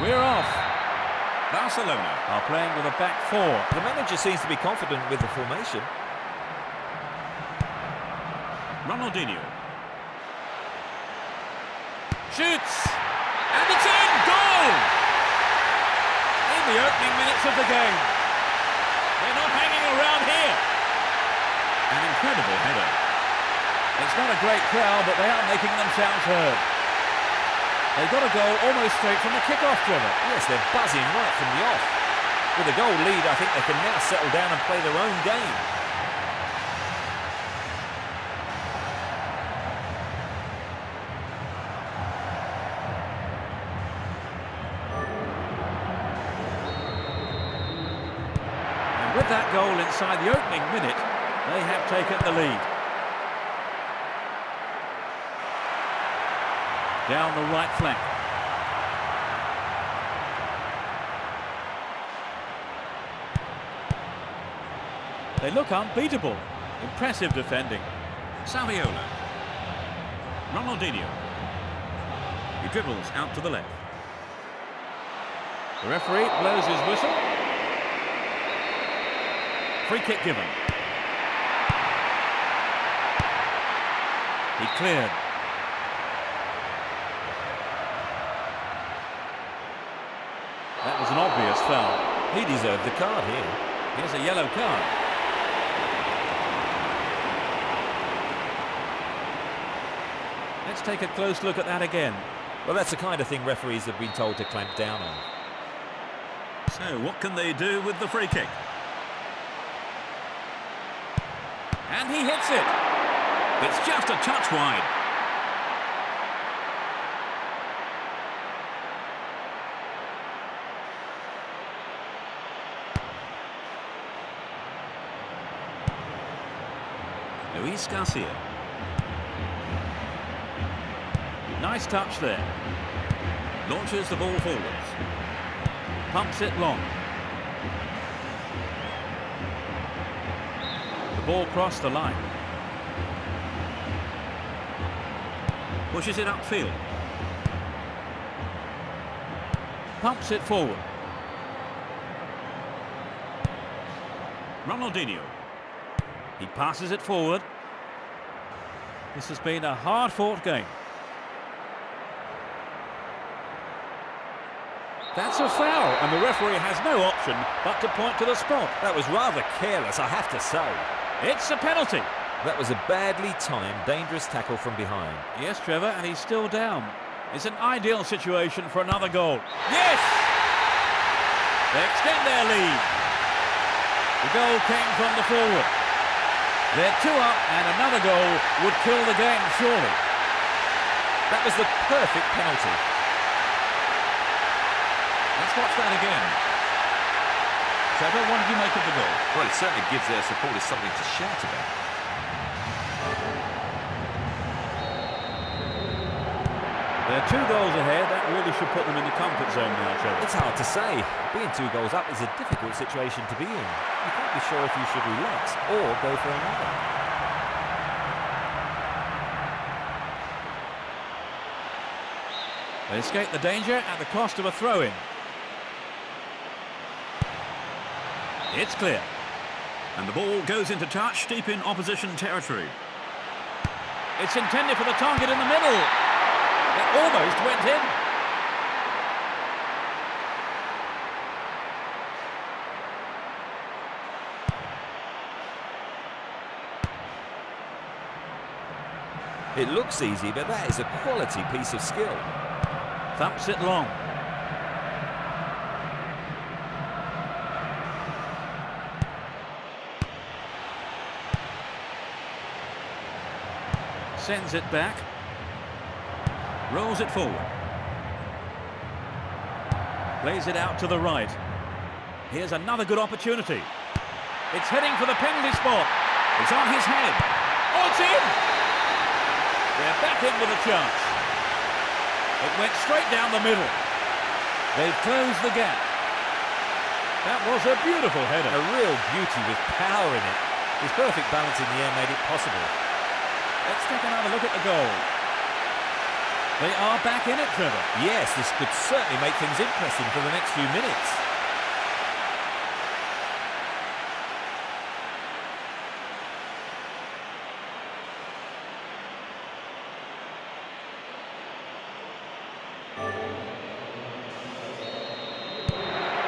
We're off. Barcelona Are playing with a back four. The manager seems to be confident with the formation. Ronaldinho. Shoots! And it's in! Goal! In the opening minutes of the game. They're not hanging around here. An incredible header. It's not a great crowd, but they are making themselves heard. They got a goal almost straight from the kick-off, Trevor. Yes, they're buzzing right from the off. With a goal lead, I think they can now settle down and play their own game. And with that goal inside the opening minute, they have taken the lead. Down the right flank. They look unbeatable. Impressive defending. Saviola. Ronaldinho. He dribbles out to the left. The referee blows his whistle. Free kick given. He cleared. That was an obvious foul. He deserved the card here. Here's a yellow card. Let's take a close look at that again. Well, that's the kind of thing referees have been told to clamp down on. So what can they do with the free kick? And he hits it. It's just a touch wide. Luis Garcia. Nice touch there. Launches the ball forwards. Pumps it long. The ball crossed the line. Pushes it upfield. Pumps it forward. Ronaldinho. He passes it forward. This has been a hard-fought game. That's a foul, and the referee has no option but to point to the spot. That was rather careless, I have to say. It's a penalty. That was a badly timed, dangerous tackle from behind. Yes, Trevor, and he's still down. It's an ideal situation for another goal. Yes! They extend their lead. The goal came from the forward. They're 2 up, and another goal would kill the game, surely. That was the perfect penalty. Let's watch that again. Trevor, what did you make of the goal? Well, it certainly gives their supporters something to shout about. They're 2 goals ahead. That really should put them in the comfort zone now, Trevor. It's hard to say. Being 2 goals up is a difficult situation to be in. You can't be sure if you should relax or go for another. They escape the danger at the cost of a throw-in. It's clear. And the ball goes into touch deep in opposition territory. It's intended for the target in the middle. It almost went in. It looks easy, but that is a quality piece of skill. Thumps it long. Sends it back. Rolls it forward. Plays it out to the right. Here's another good opportunity. It's heading for the penalty spot. It's on his head. Oh, it's in! They're back in with a chance. It went straight down the middle. They've closed the gap. That was a beautiful header. A real beauty with power in it. His perfect balance in the air made it possible. Let's take another look at the goal. They are back in it, Trevor. Yes, this could certainly make things interesting for the next few minutes.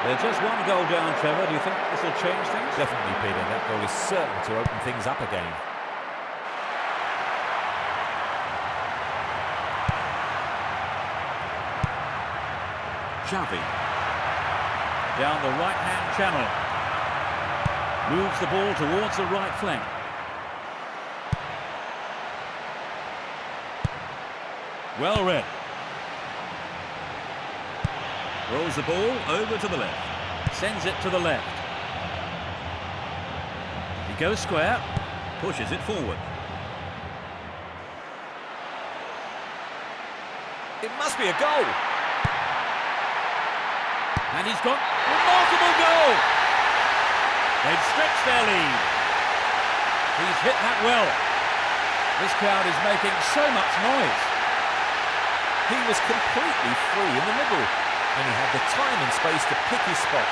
They're just 1 goal down, Trevor. Do you think this will change things? Definitely, Peter. That goal is certain to open things up again. Xavi. Down the right-hand channel. Moves the ball towards the right flank. Well read. Rolls the ball over to the left. Sends it to the left. He goes square. Pushes it forward. It must be a goal. And he's got remarkable goal. They've stretched their lead. He's hit that well. This crowd is making so much noise. He was completely free in the middle, and he had the time and space to pick his spot.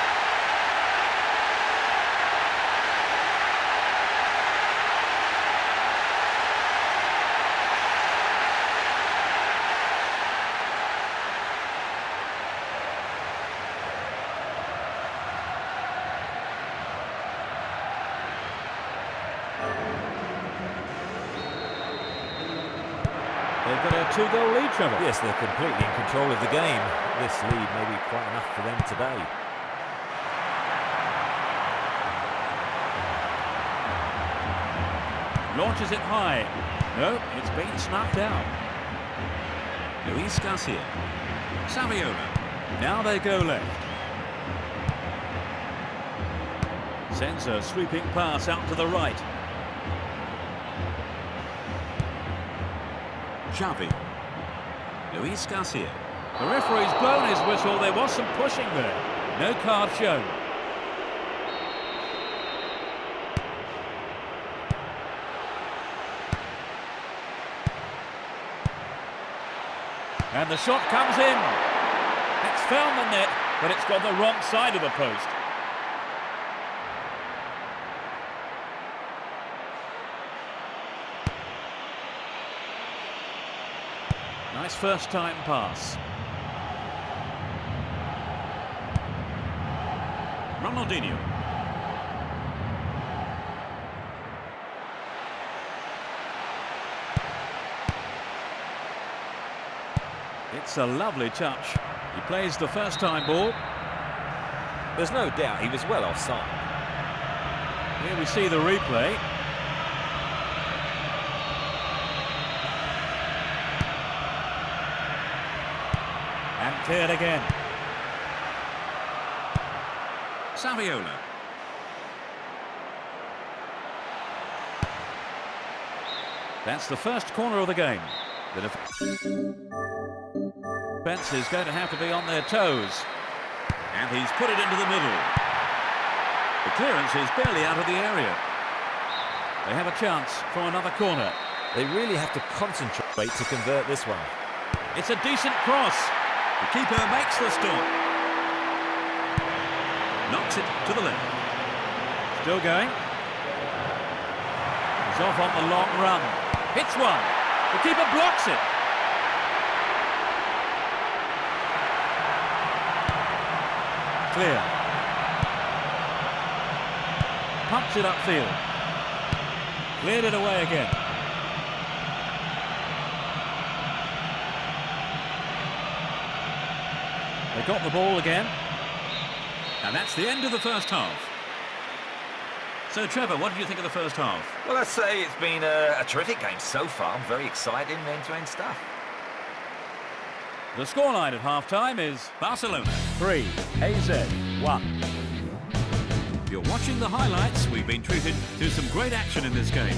They've got a 2-goal lead, Trevor. Yes, they're completely in control of the game. This lead may be quite enough for them today. Launches it high. No, it's been snuffed out. Luis Garcia. Saviola. Now they go left. Sends a sweeping pass out to the right. Xavi. Luis Garcia. The referee's blown his whistle. There was some pushing there. No card shown. And the shot comes in. It's found the net, but it's got the wrong side of the post. Nice first-time pass. Ronaldinho. It's a lovely touch. He plays the first-time ball. There's no doubt he was well offside. Here we see the replay. And cleared again. Saviola. That's the first corner of the game. The defence is going to have to be on their toes. And he's put it into the middle. The clearance is barely out of the area. They have a chance for another corner. They really have to concentrate to convert this one. It's a decent cross. The keeper makes the stop. Knocks it to the left. Still going. He's off on the long run. Hits one. The keeper blocks it. Clear. Pumps it upfield. Cleared it away again. They got the ball again. And that's the end of the first half. So, Trevor, what did you think of the first half? Well, I'd say it's been a terrific game so far. Very exciting end-to-end stuff. The scoreline at half-time is Barcelona 3, AZ 1. You're watching the highlights. We've been treated to some great action in this game.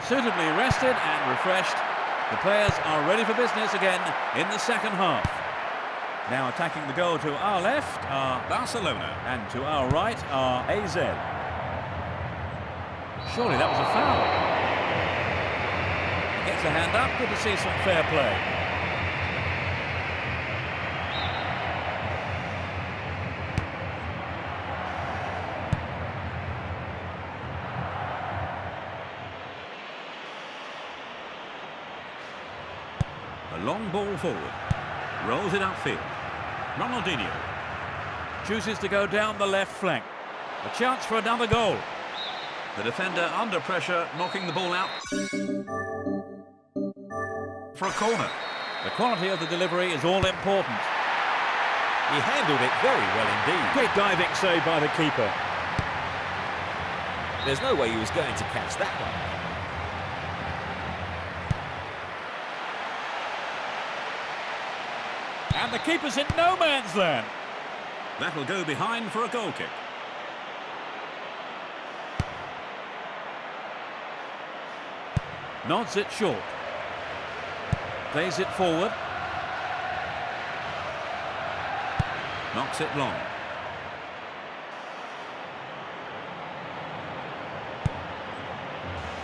Suitably rested and refreshed, the players are ready for business again in the second half. Now attacking the goal to our left are Barcelona. and to our right are AZ. Surely that was a foul. Gets a hand up, good to see some fair play. A long ball forward. Rolls it upfield. Ronaldinho. Chooses to go down the left flank. A chance for another goal. The defender under pressure, knocking the ball out for a corner. The quality of the delivery is all important. He handled it very well indeed. Great diving save by the keeper. There's no way he was going to catch that one. And the keeper's in no man's land. That will go behind for a goal kick. Nods it short. Plays it forward. Knocks it long.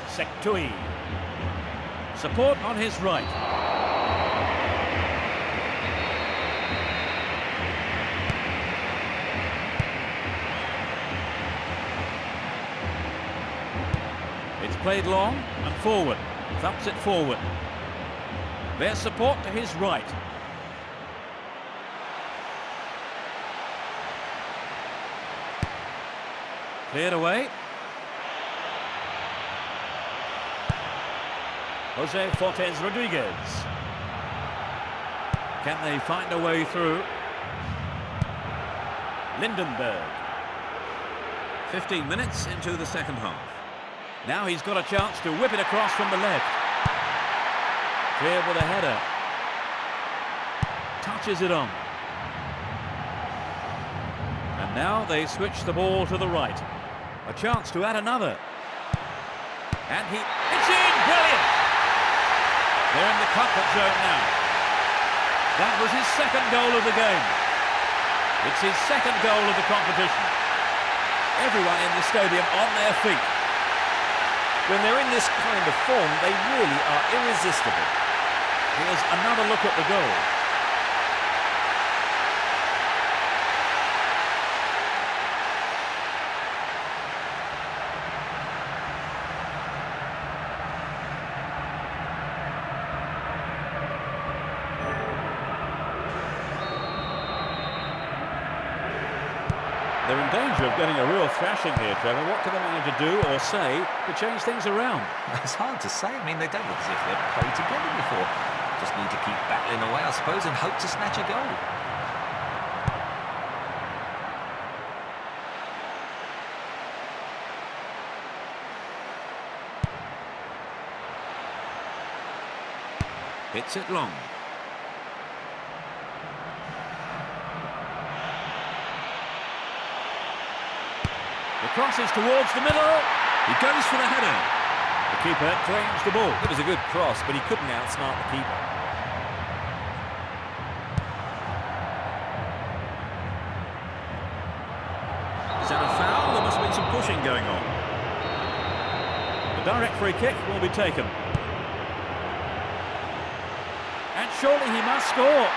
Sektui. Support on his right. It's played long and forward. Thumps it forward. There's support to his right. Cleared away. Jose Fortes Rodriguez. Can they find a way through? Lindenberg. 15 minutes into the second half. Now he's got a chance to whip it across from the left. Clear with a header. Touches it on. And now they switch the ball to the right. A chance to add another. And it's in! Brilliant! They're in the comfort zone now. That was his second goal of the game. It's his second goal of the competition. Everyone in the stadium on their feet. When they're in this kind of form, they really are irresistible. Here's another look at the goal. They're in danger of getting a real thrashing here, Trevor. What can the manager do or say to change things around? It's hard to say. I mean, they don't look as if they've played together before. Just need to keep battling away, I suppose, and hope to snatch a goal. Hits it long. The cross is towards the middle. He goes for the header. The keeper claims the ball. It was a good cross, but he couldn't outsmart the keeper. Is that a foul? There must have been some pushing going on. The direct free kick will be taken. And surely he must score.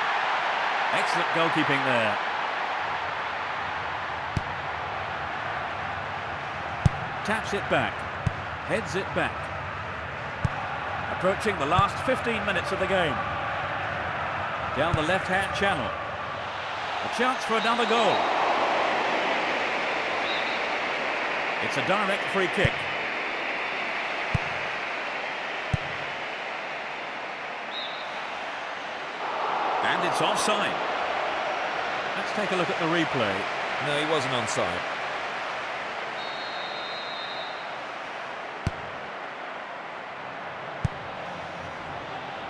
Excellent goalkeeping there. Taps it back. Heads it back. Approaching the last 15 minutes of the game. Down the left-hand channel. A chance for another goal. It's a direct free kick. And it's offside. Let's take a look at the replay. No, he wasn't onside.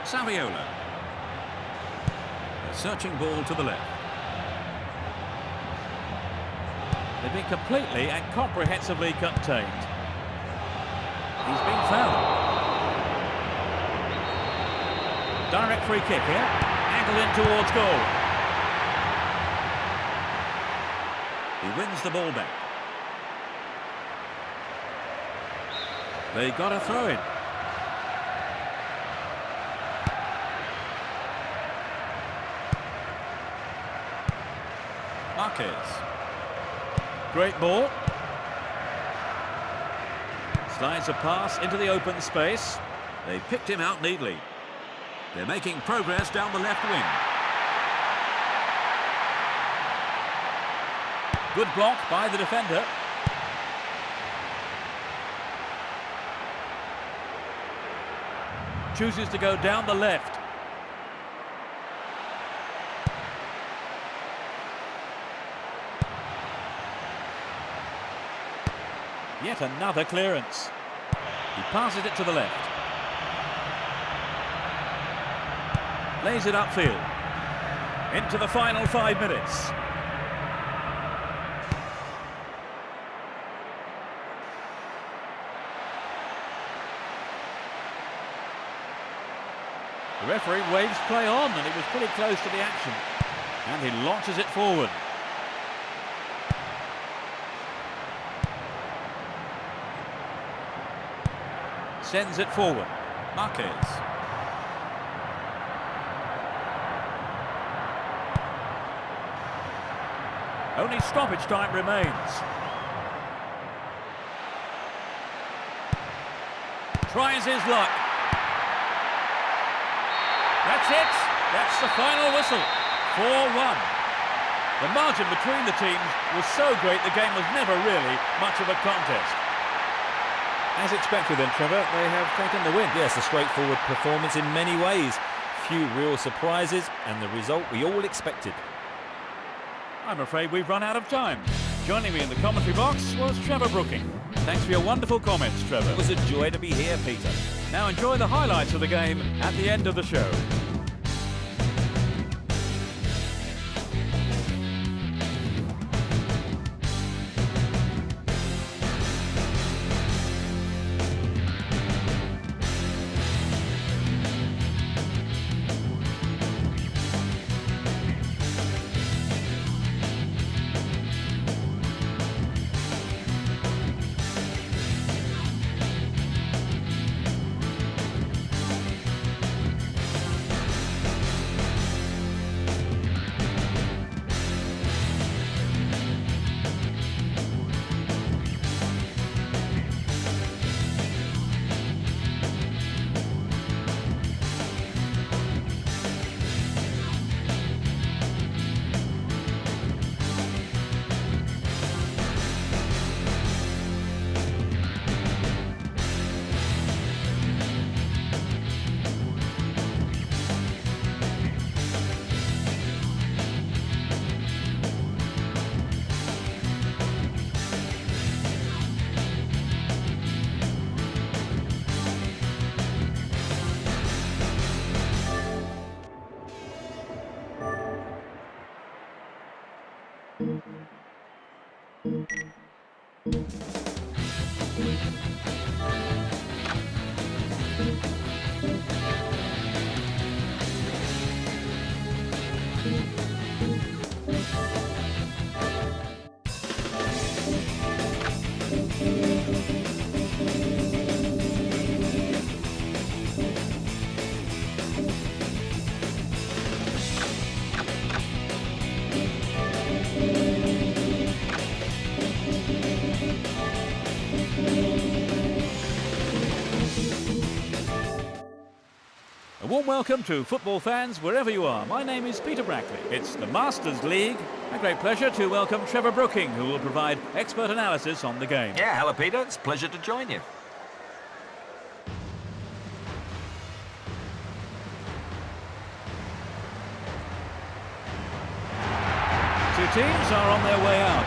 Saviola. A searching ball to the left. They've been completely and comprehensively contained. He's been fouled. Direct free kick here. Angled in towards goal. He wins the ball back. They got a throw in. Marquez. Great ball. Slides a pass into the open space. They picked him out neatly. They're making progress down the left wing. Good block by the defender. Chooses to go down the left. Yet another clearance. He passes it to the left. Lays it upfield. Into the final 5 minutes. The referee waves play on, and he was pretty close to the action. And he launches it forward. Sends it forward. Marquez. Only stoppage time remains. Tries his luck. That's it. That's the final whistle. 4-1. The margin between the teams was so great the game was never really much of a contest. As expected then, Trevor, they have taken the win. Yes, a straightforward performance in many ways. Few real surprises and the result we all expected. I'm afraid we've run out of time. Joining me in the commentary box was Trevor Brooking. Thanks for your wonderful comments, Trevor. It was a joy to be here, Peter. Now enjoy the highlights of the game at the end of the show. A warm welcome to football fans wherever you are. My name is Peter Brackley. It's the Masters League. A great pleasure to welcome Trevor Brooking, who will provide expert analysis on the game. Yeah, hello, Peter. It's a pleasure to join you. Two teams are on their way out.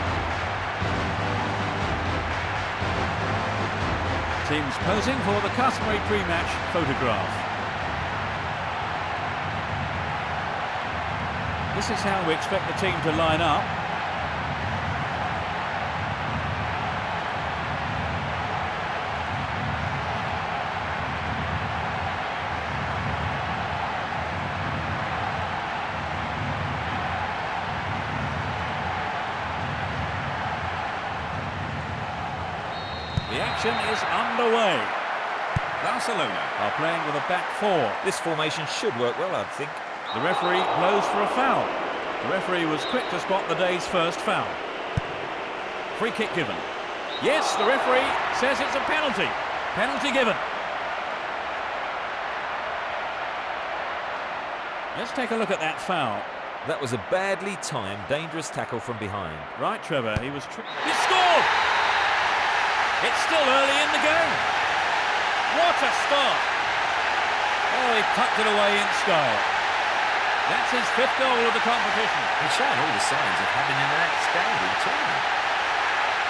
Teams posing for the customary pre-match photograph. This is how we expect the team to line up. The action is underway. Barcelona are playing with a back four. This formation should work well, I think. The referee blows for a foul. The referee was quick to spot the day's first foul. Free kick given. Yes, the referee says it's a penalty. Penalty given. Let's take a look at that foul. That was a badly timed, dangerous tackle from behind. Right, Trevor, he scored! It's still early in the game. What a start! Oh, he tucked it away in style. That's his fifth goal of the competition. He's showing all the signs of having an outstanding tournament.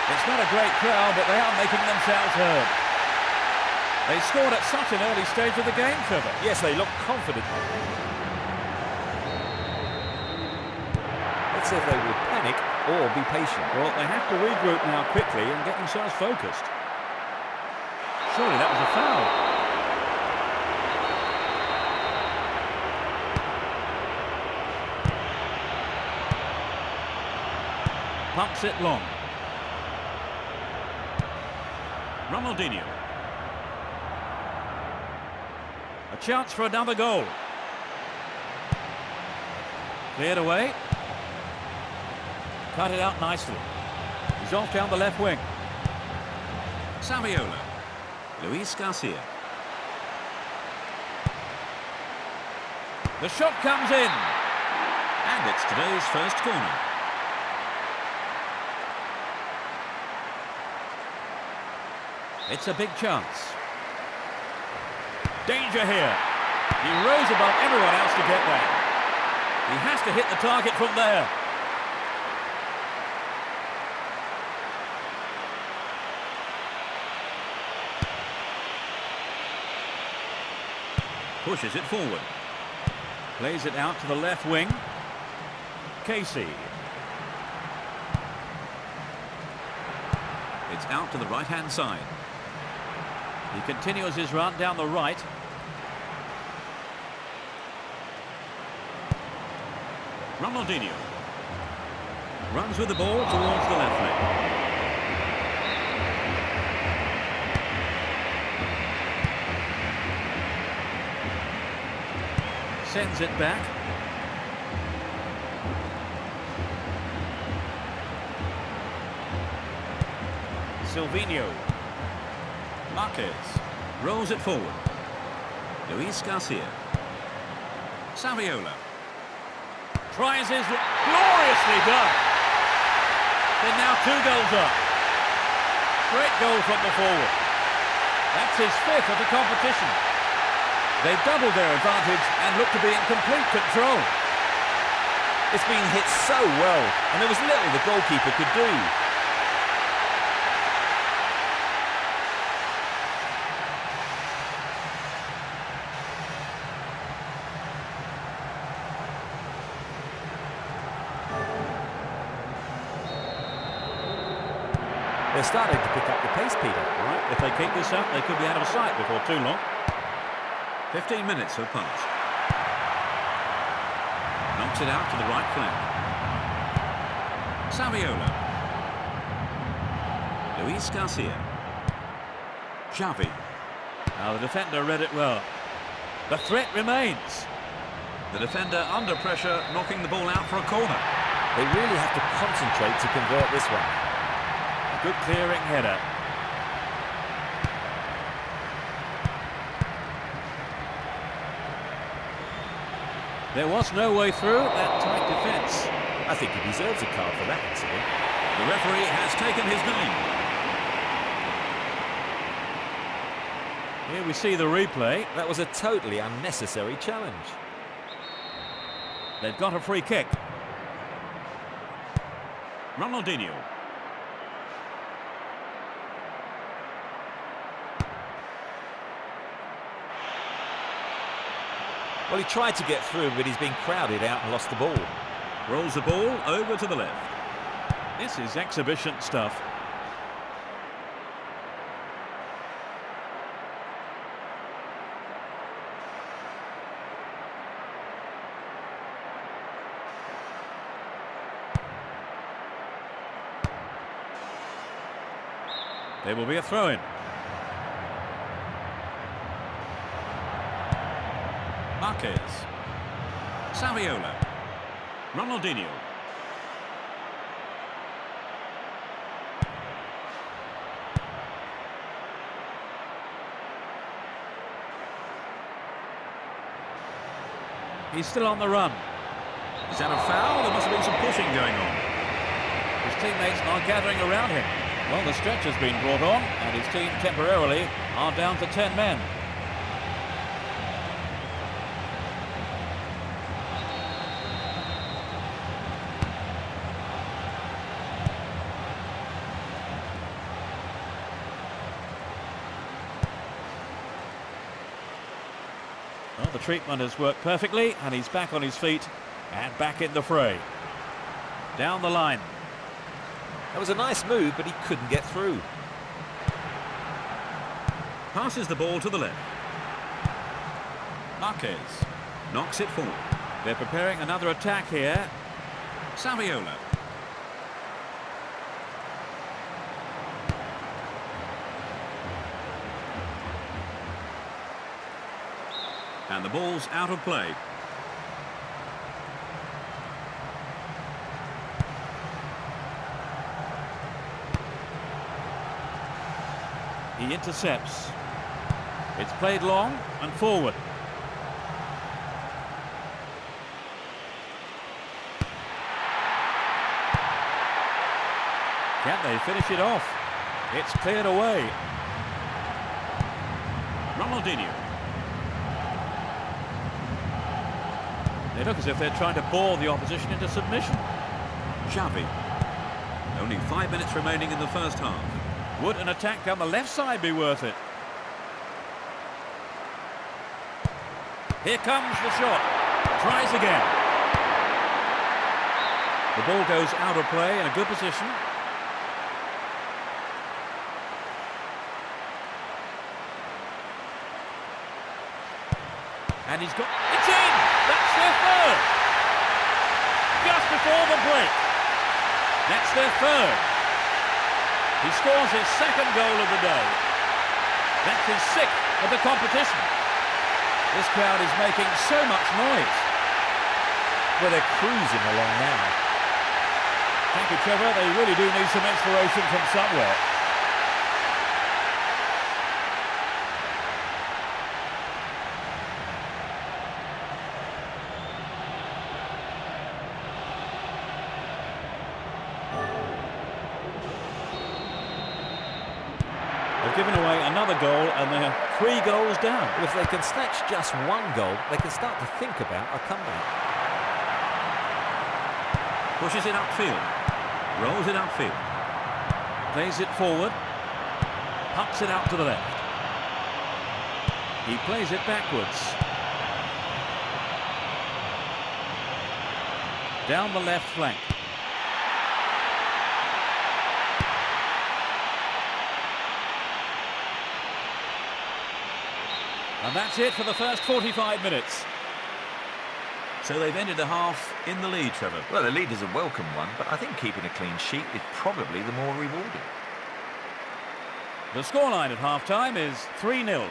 It's not a great crowd, but they are making themselves heard. They scored at such an early stage of the game, Trevor. Yes, they look confident. Let's see if they will panic or be patient. Well, they have to regroup now quickly and get themselves focused. Surely that was a foul. Pumps it long. Ronaldinho. A chance for another goal. Cleared away. Cut it out nicely. He's off down the left wing. Saviola. Luis Garcia. The shot comes in. And it's today's first corner. It's a big chance. Danger here. He rose above everyone else to get that. He has to hit the target from there. Pushes it forward. Plays it out to the left wing. Casey. It's out to the right-hand side. He continues his run down the right. Ronaldinho. Runs with the ball towards the left leg. Sends it back. Silvinho. Marquez rolls it forward. Luis Garcia. Saviola. Tries his... Gloriously done! They're now 2 goals up. Great goal from the forward. That's his 5th of the competition. They've doubled their advantage and look to be in complete control. It's been hit so well, and there was little the goalkeeper could do. They're starting to pick up the pace, Peter. Right, if they keep this up, they could be out of sight before too long. 15 minutes have passed. Knocks it out to the right flank. Saviola. Luis Garcia. Xavi. Now the defender read it well. The threat remains. The defender under pressure, knocking the ball out for a corner. They really have to concentrate to convert this one. Good clearing header. There was no way through that tight defence. I think he deserves a card for that incident. The referee has taken his name. Here we see the replay. That was a totally unnecessary challenge. They've got a free kick. Ronaldinho. Well, he tried to get through, but he's been crowded out and lost the ball. Rolls the ball over to the left. This is exhibition stuff. There will be a throw-in. Marquez. Saviola. Ronaldinho. He's still on the run. Is that a foul? There must have been some pushing going on. His teammates are gathering around him. Well, the stretch has been brought on, and his team temporarily are down to 10 men. Well, the treatment has worked perfectly, and he's back on his feet and back in the fray. Down the line. That was a nice move, but he couldn't get through. Passes the ball to the left. Marquez knocks it forward. They're preparing another attack here. Saviola. And the ball's out of play. He intercepts. It's played long and forward. Can they finish it off? It's cleared away. Ronaldinho. They look as if they're trying to bore the opposition into submission. Xavi. Only 5 minutes remaining in the first half. Would an attack down the left side be worth it? Here comes the shot. Tries again. The ball goes out of play in a good position. And he's got... It's in! That's their third! Just before the break. That's their third. He scores his second goal of the day. That's his sixth of the competition. This crowd is making so much noise. Well, they're cruising along now. Thank you, Trevor. They really do need some inspiration from somewhere. They've given away another goal and they're 3 goals down. If they can snatch just one goal, they can start to think about a comeback. Pushes it upfield. Rolls it upfield. Plays it forward. Pumps it out to the left. He plays it backwards. Down the left flank. And that's it for the first 45 minutes. So they've ended the half in the lead, Trevor. Well, the lead is a welcome one, but I think keeping a clean sheet is probably the more rewarding. The scoreline at half-time is 3-0.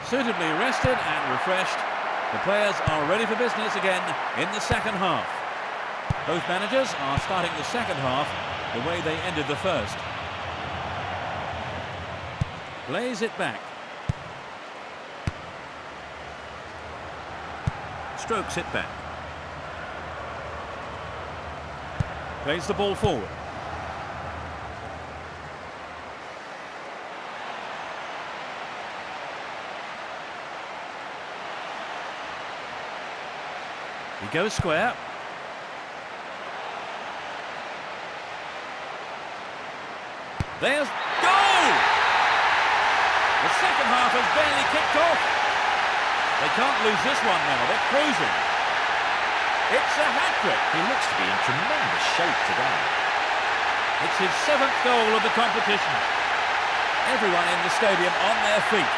Suitably rested and refreshed, the players are ready for business again in the second half. Both managers are starting the second half the way they ended the first. Plays it back. Strokes it back. Plays the ball forward. He goes square. There's goal! The second half has barely kicked off. They can't lose this one now. They're cruising. It's a hat-trick. He looks to be in tremendous shape today. It's his 7th goal of the competition. Everyone in the stadium on their feet.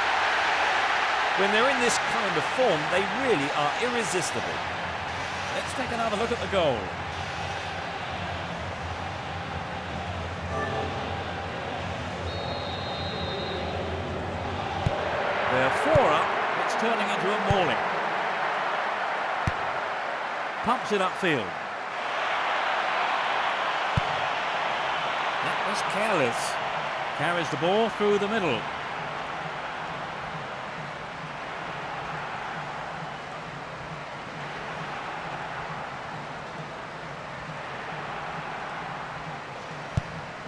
When they're in this kind of form, they really are irresistible. Let's take another look at the goal. They're 4 up. It's turning into a mauling. Pumps it upfield. That was careless. Carries the ball through the middle.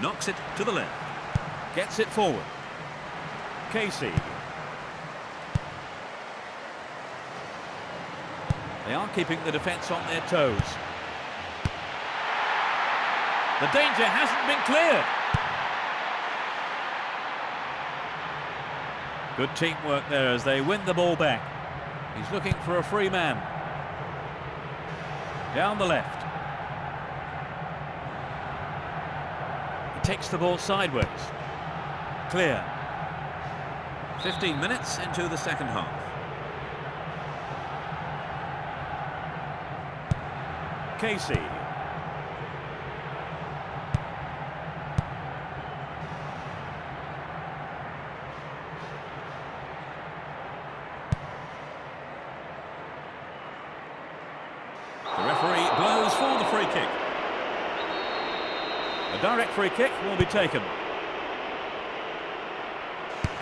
Knocks it to the left. Gets it forward. Casey. They are keeping the defence on their toes. The danger hasn't been cleared. Good teamwork there as they win the ball back. He's looking for a free man. Down the left. He takes the ball sideways. Clear. 15 minutes into the second half. Casey. The referee blows for the free kick. A direct free kick will be taken.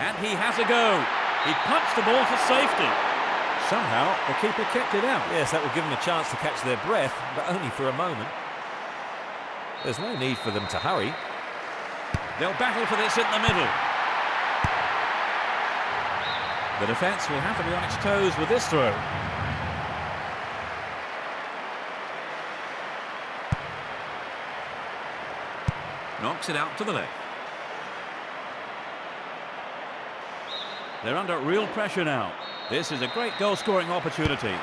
And he has a go. He punched the ball to safety. Somehow the keeper kept it out. Yes, that will give them a chance to catch their breath, but only for a moment. There's no need for them to hurry. They'll battle for this in the middle. The defence will have to be on its toes with this throw. Knocks it out to the left. They're under real pressure now. This is a great goal-scoring opportunity.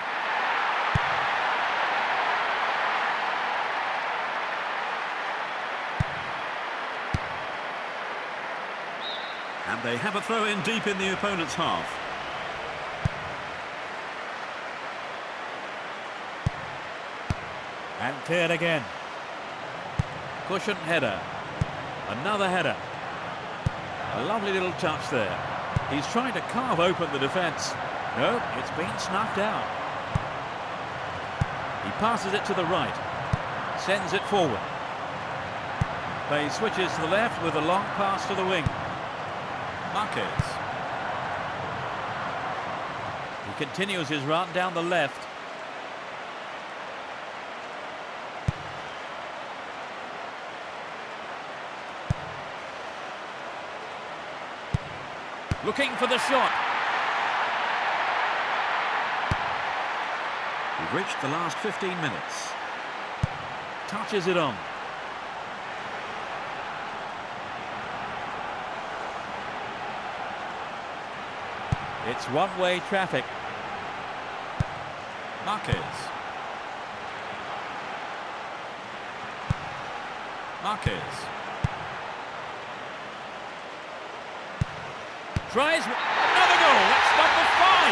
And they have a throw in deep in the opponent's half. And cleared again. Cushion header. Another header. A lovely little touch there. He's trying to carve open the defence. No, it's been snuffed out. He passes it to the right. Sends it forward. Play switches to the left with a long pass to the wing. Marquez. He continues his run down the left. Looking for the shot. We've reached the last 15 minutes. Touches it on. It's one-way traffic. Marquez. Marquez. Tries another goal. That's number 5.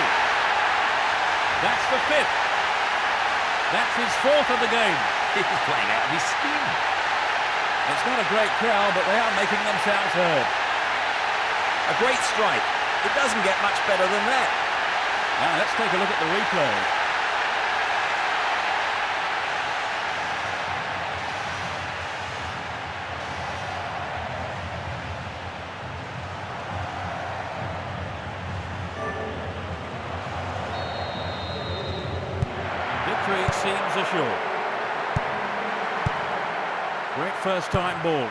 That's the 5th. That's his 4th of the game. He's playing out of his skin. It's not a great crowd, but they are making themselves heard. A great strike. It doesn't get much better than that. Now let's take a look at the replay. Victory seems assured. Great first time ball.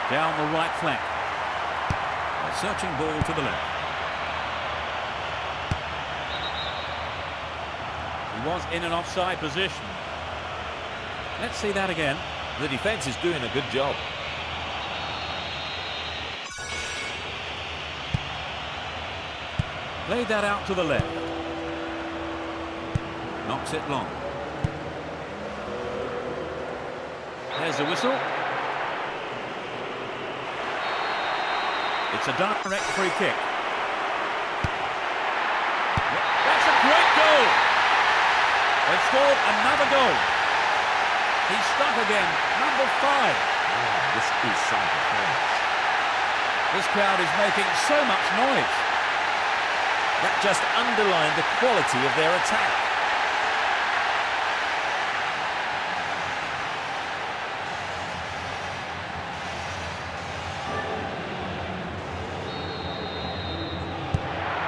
Down the right flank. A searching ball to the left. He was in an offside position. Let's see that again. The defence is doing a good job. Played that out to the left. Knocks it long. There's the whistle. It's a direct free kick. That's a great goal. They've scored another goal. He's struck again, number 5. This is some performance. This crowd is making so much noise. That just underlined the quality of their attack.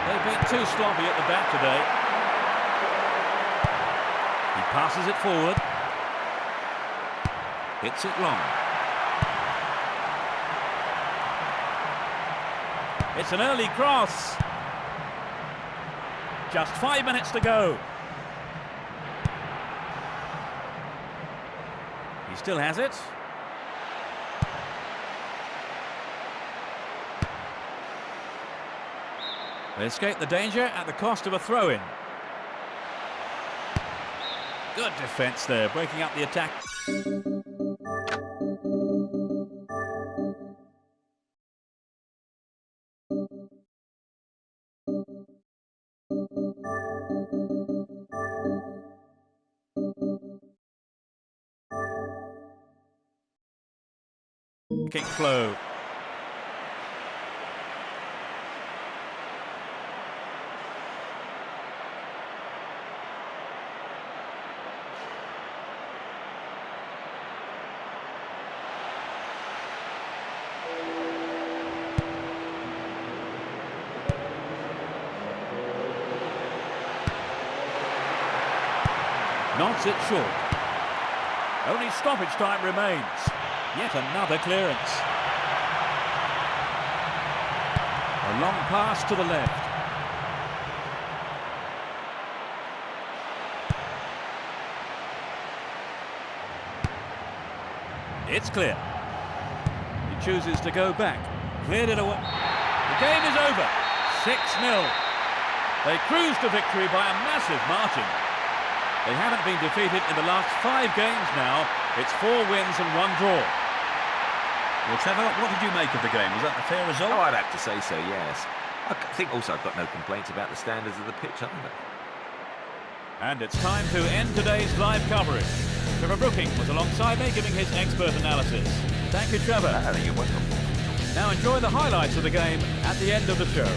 They've been too sloppy at the back today. He passes it forward. Hits it long. It's an early cross. Just 5 minutes to go. He still has it. They escape the danger at the cost of a throw-in. Good defence there, breaking up the attack. Kick flow. Nods it short. Only stoppage time remains. Yet another clearance. A long pass to the left. It's clear. He chooses to go back. Cleared it away. The game is over. 6-0. They cruise to victory by a massive margin. They haven't been defeated in the last 5 games now. It's 4 wins and 1 draw. Well, Trevor, what did you make of the game? Was that a fair result? Oh, I'd have to say so, yes. I think also I've got no complaints about the standards of the pitch either. And it's time to end today's live coverage. Trevor Brooking was alongside me giving his expert analysis. Thank you, Trevor. You're welcome. Now enjoy the highlights of the game at the end of the show.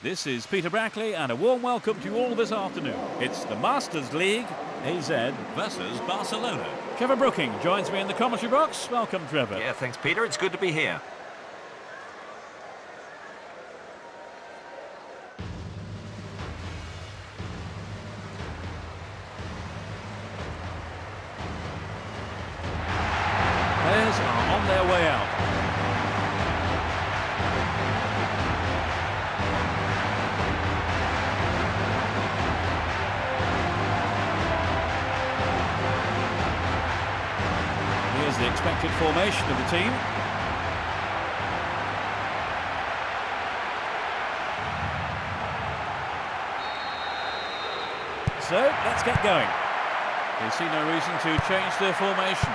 This is Peter Brackley and a warm welcome to you all this afternoon. It's the Masters League, AZ versus Barcelona. Trevor Brooking joins me in the commentary box. Welcome, Trevor. Yeah, thanks, Peter. It's good to be here. Players are on their way out. Here's the expected formation of the team. So, let's get going. They see no reason to change their formation.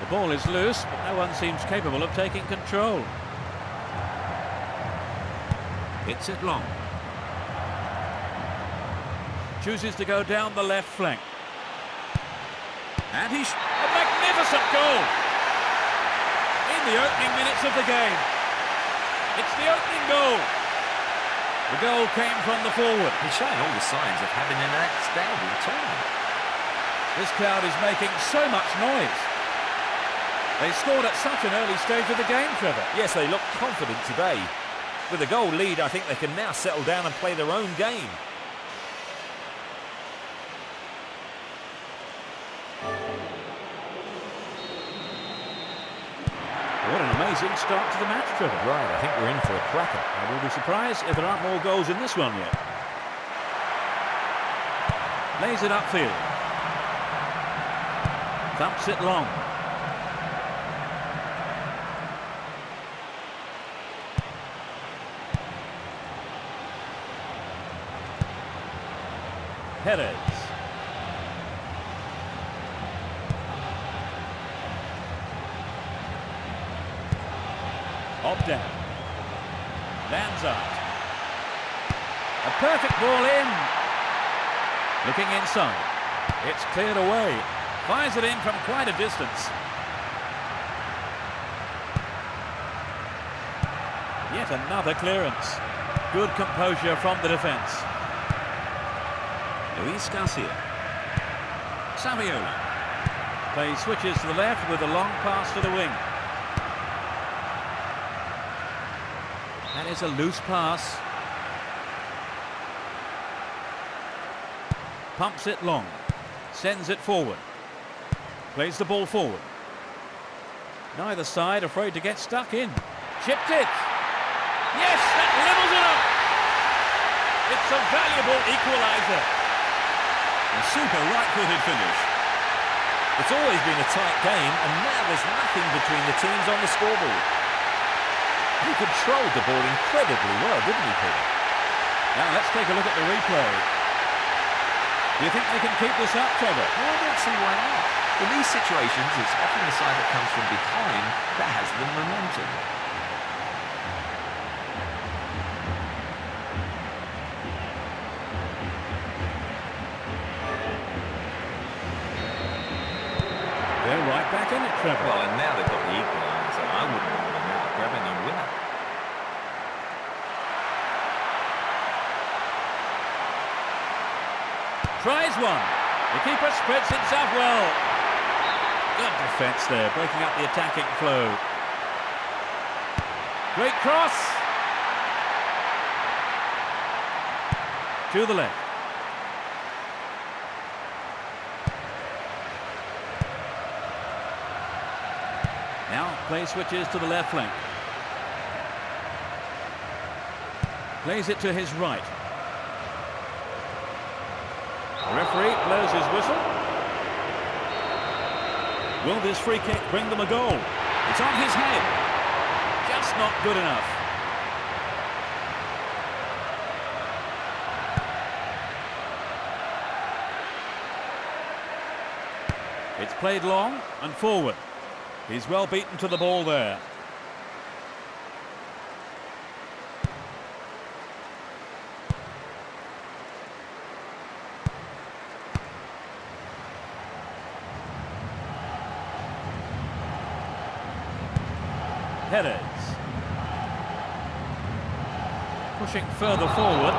The ball is loose, but no one seems capable of taking control. Hits it long. Chooses to go down the left flank. And he's... A magnificent goal! In the opening minutes of the game. It's the opening goal. The goal came from the forward. He's showing all the signs of having an outstanding tournament. This crowd is making so much noise. They scored at such an early stage of the game, Trevor. Yes, they look confident today. With a goal lead, I think they can now settle down and play their own game. What an amazing start to the match, Trevor. Right, I think we're in for a cracker. I will be surprised if there aren't more goals in this one yet. Lays it upfield. Thumps it long. Perez. Down. Lands out. A perfect ball in. Looking inside. It's cleared away. Fires it in from quite a distance. Yet another clearance. Good composure from the defence. Luis Garcia. Saviola. Play switches to the left with a long pass to the wing. That is a loose pass. Pumps it long. Sends it forward. Plays the ball forward. Neither side afraid to get stuck in. Chipped it. Yes, that levels it up. It's a valuable equaliser. A super right-footed finish. It's always been a tight game, and now there's nothing between the teams on the scoreboard. He controlled the ball incredibly well, didn't he, Peter? Now let's take a look at the replay. Do you think they can keep this up, Trevor? Well, I don't see why not. In these situations, it's often the side that comes from behind that has the momentum. They're right back in it, Trevor. Well, and now they've got the equaliser. I wouldn't want them out grabbing a winner. Tries one. The keeper spreads himself well. Good defence there, breaking up the attacking flow. Great cross. To the left. Now play switches to the left flank. Plays it to his right. The referee blows his whistle. Will this free kick bring them a goal? It's on his head. Just not good enough. It's played long and forward. He's well beaten to the ball there. Perez. Pushing further forward.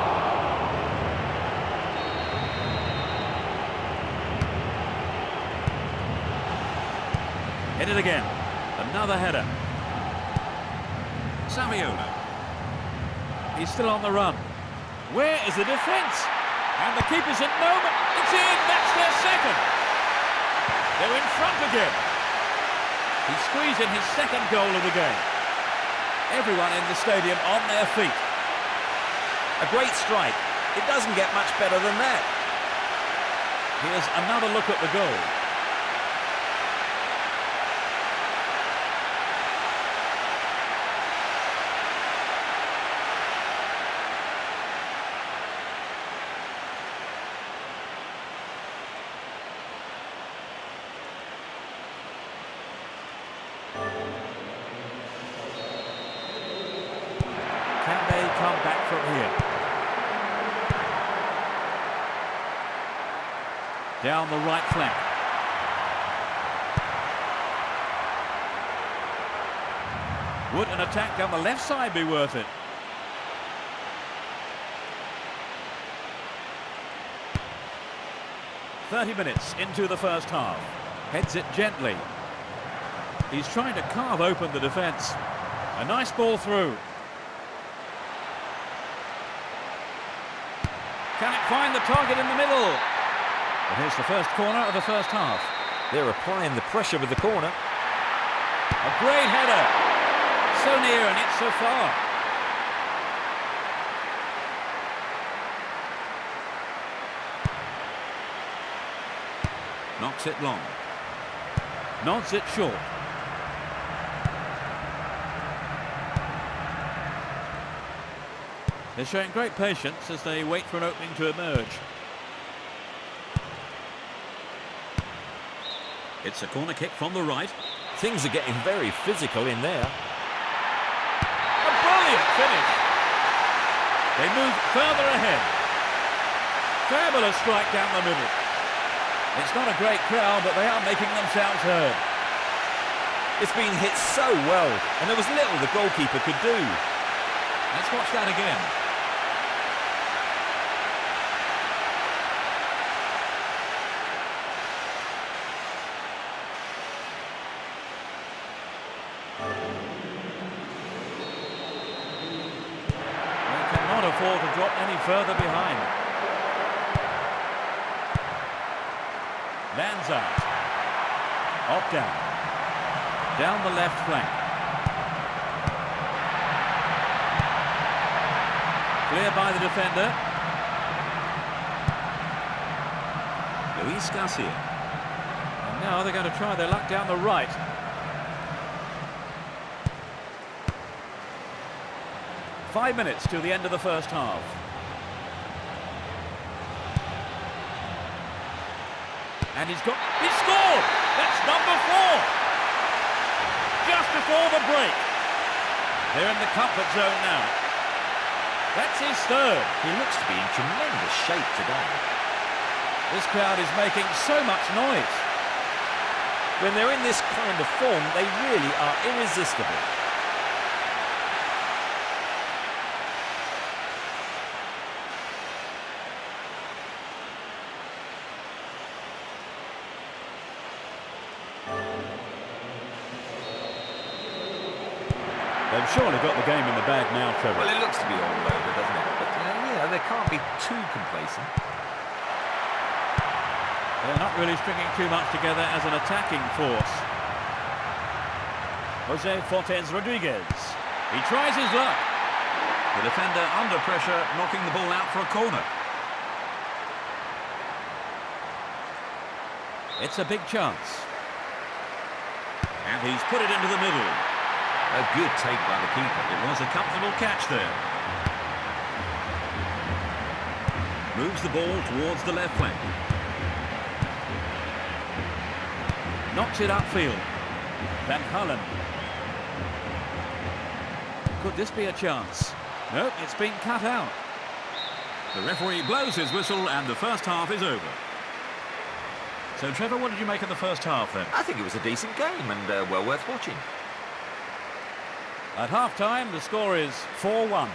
Hit it again. Another header. Saviola. He's still on the run. Where is the defence? And the keeper's in no... It's in! That's their second! They're in front again. He squeezed in his second goal of the game. Everyone in the stadium on their feet. A great strike. It doesn't get much better than that. Here's another look at the goal. Can they come back from here? Down the right flank. Would an attack down the left side be worth it? 30 minutes into the first half. Heads it gently. He's trying to carve open the defence. A nice ball through. Can it find the target in the middle? Well, here's the first corner of the first half. They're applying the pressure with the corner. A great header. So near and it's so far. Knocks it long. Nods it short. They're showing great patience as they wait for an opening to emerge. It's a corner kick from the right. Things are getting very physical in there. A brilliant finish. They move further ahead. Fabulous strike down the middle. It's not a great crowd, but they are making themselves heard. It's been hit so well, and there was little the goalkeeper could do. Let's watch that again. They cannot afford to drop any further behind. Lanza. Opt down. Down the left flank. Clear by the defender. Luis Garcia. And now they're going to try their luck down the right. Five minutes to the end of the first half. And he scored! That's number 4! Just before the break. They're in the comfort zone now. That's his third. He looks to be in tremendous shape today. This crowd is making so much noise. When they're in this kind of form, they really are irresistible. They've surely got the game in the bag now, Trevor. Well, it looks to be all over, doesn't it? But, they can't be too complacent. They're not really stringing too much together as an attacking force. Jose Fortes Rodriguez. He tries his luck. The defender under pressure, knocking the ball out for a corner. It's a big chance. And he's put it into the middle. A good take by the keeper. It was a comfortable catch there. Moves the ball towards the left flank. Knocks it upfield. Van Halen. Could this be a chance? Nope, it's been cut out. The referee blows his whistle and the first half is over. So, Trevor, what did you make of the first half then? I think it was a decent game and well worth watching. At half-time, the score is 4-1.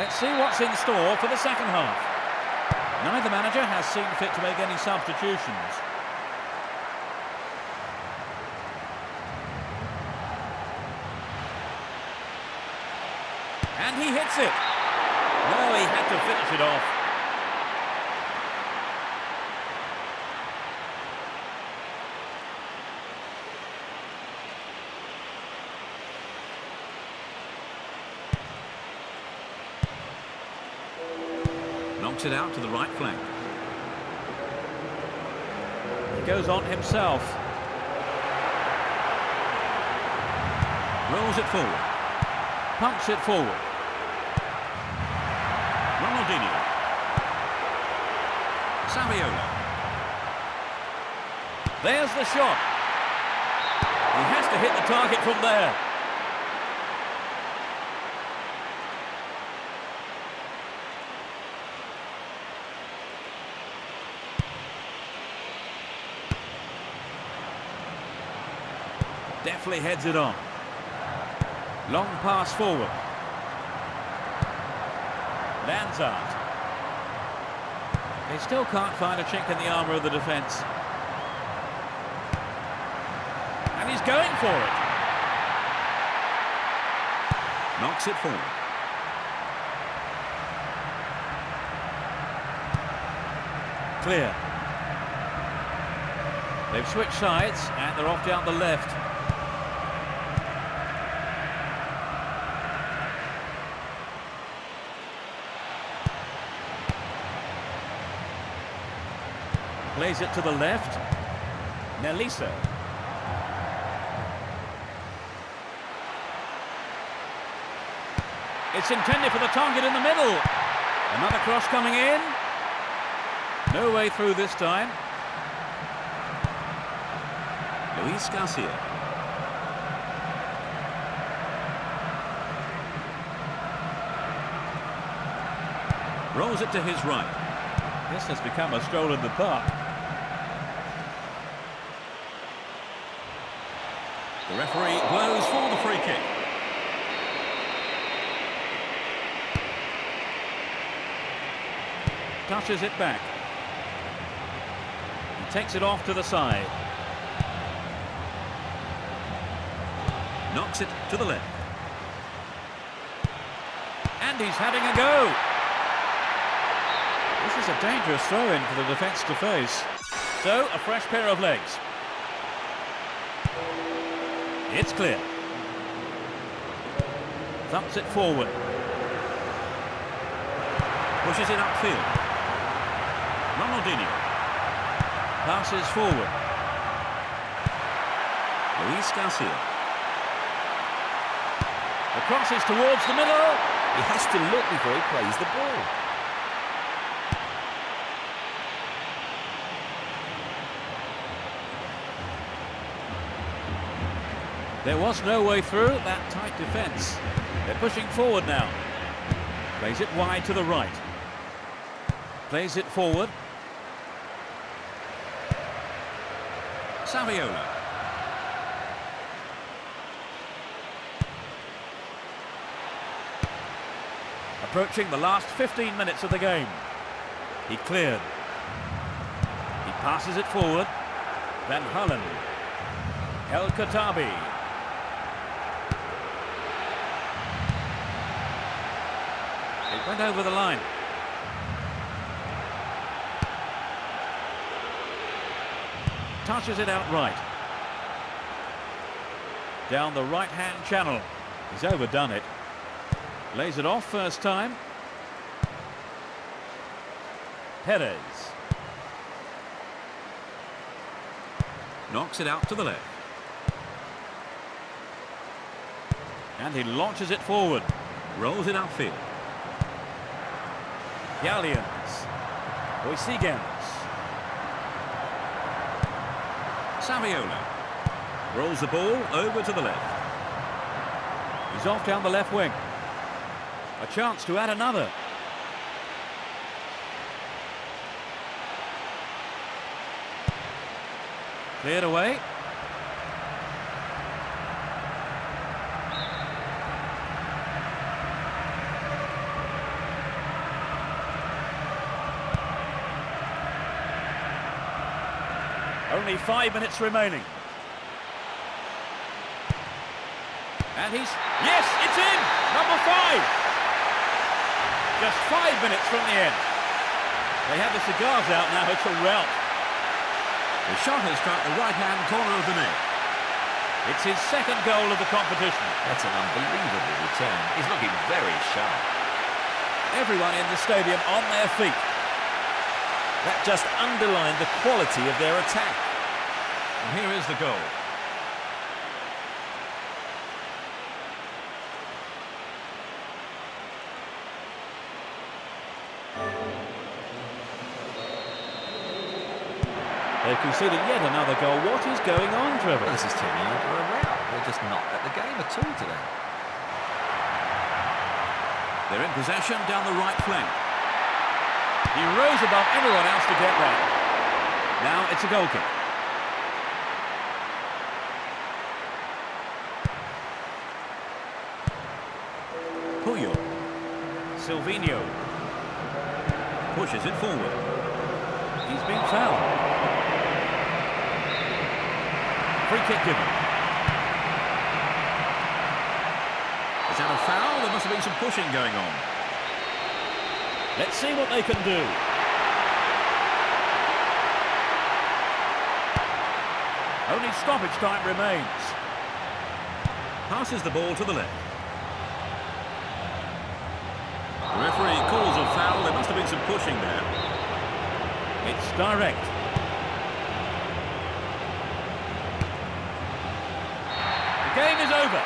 Let's see what's in store for the second half. Neither manager has seen fit to make any substitutions. And he hits it. No, he had to finish it off. Knocks it out to the right flank. He goes on himself. Rolls it forward. Pumps it forward. Ronaldinho. Saviola. There's the shot. He has to hit the target from there. Definitely heads it on. Long pass forward. Lanzard. They still can't find a chink in the armour of the defence. And he's going for it. Knocks it forward. Clear. They've switched sides and they're off down the left. Plays it to the left. Nelisa. It's intended for the target in the middle. Another cross coming in. No way through this time. Luis Garcia. Rolls it to his right. This has become a stroll in the park. The referee blows for the free kick. Touches it back. He takes it off to the side. Knocks it to the left. And he's having a go. This is a dangerous throw-in for the defence to face. So, a fresh pair of legs. It's clear. Thumps it forward. Pushes it upfield. Ronaldinho. Passes forward. Luis Garcia. The cross is towards the middle. He has to look before he plays the ball. There was no way through that tight defence. They're pushing forward now. Plays it wide to the right. Plays it forward. Saviola. Approaching the last 15 minutes of the game. He cleared. He passes it forward. Van Hullen. El Khattabi. It went over the line. Touches it outright. Down the right-hand channel. He's overdone it. Lays it off first time. Perez. Knocks it out to the left. And he launches it forward. Rolls it upfield. Gallians. Oisigans. Saviola. Rolls the ball over to the left. He's off down the left wing. A chance to add another. Cleared away. Only 5 minutes remaining. And yes, it's in! Number 5! Just 5 minutes from the end. They have the cigars out now, it's a rout. The shot has struck the right-hand corner of the net. It's his second goal of the competition. That's an unbelievable return. He's looking very sharp. Everyone in the stadium on their feet. That just underlined the quality of their attack. And here is the goal. They've conceded yet another goal. What is going on, Trevor? Well, this is turning into a rout. They're just not at the game at all today. They're in possession down the right flank. He rose above everyone else to get that. Now it's a goal kick. Puyo Silvinho. pushes it forward. He's been fouled. Free kick given. Is that a foul? There must have been some pushing going on. Let's see what they can do. Only stoppage time remains. Passes the ball to the left. The referee calls a foul. There must have been some pushing there. It's direct. The game is over.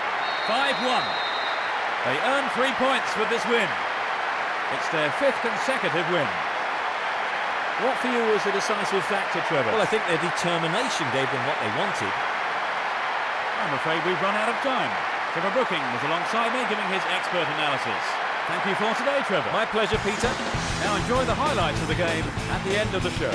5-1. They earn 3 points with this win. It's their 5th consecutive win. What for you was the decisive factor, Trevor? Well, I think their determination gave them what they wanted. I'm afraid we've run out of time. Trevor Brooking was alongside me giving his expert analysis. Thank you for today, Trevor. My pleasure, Peter. Now enjoy the highlights of the game at the end of the show.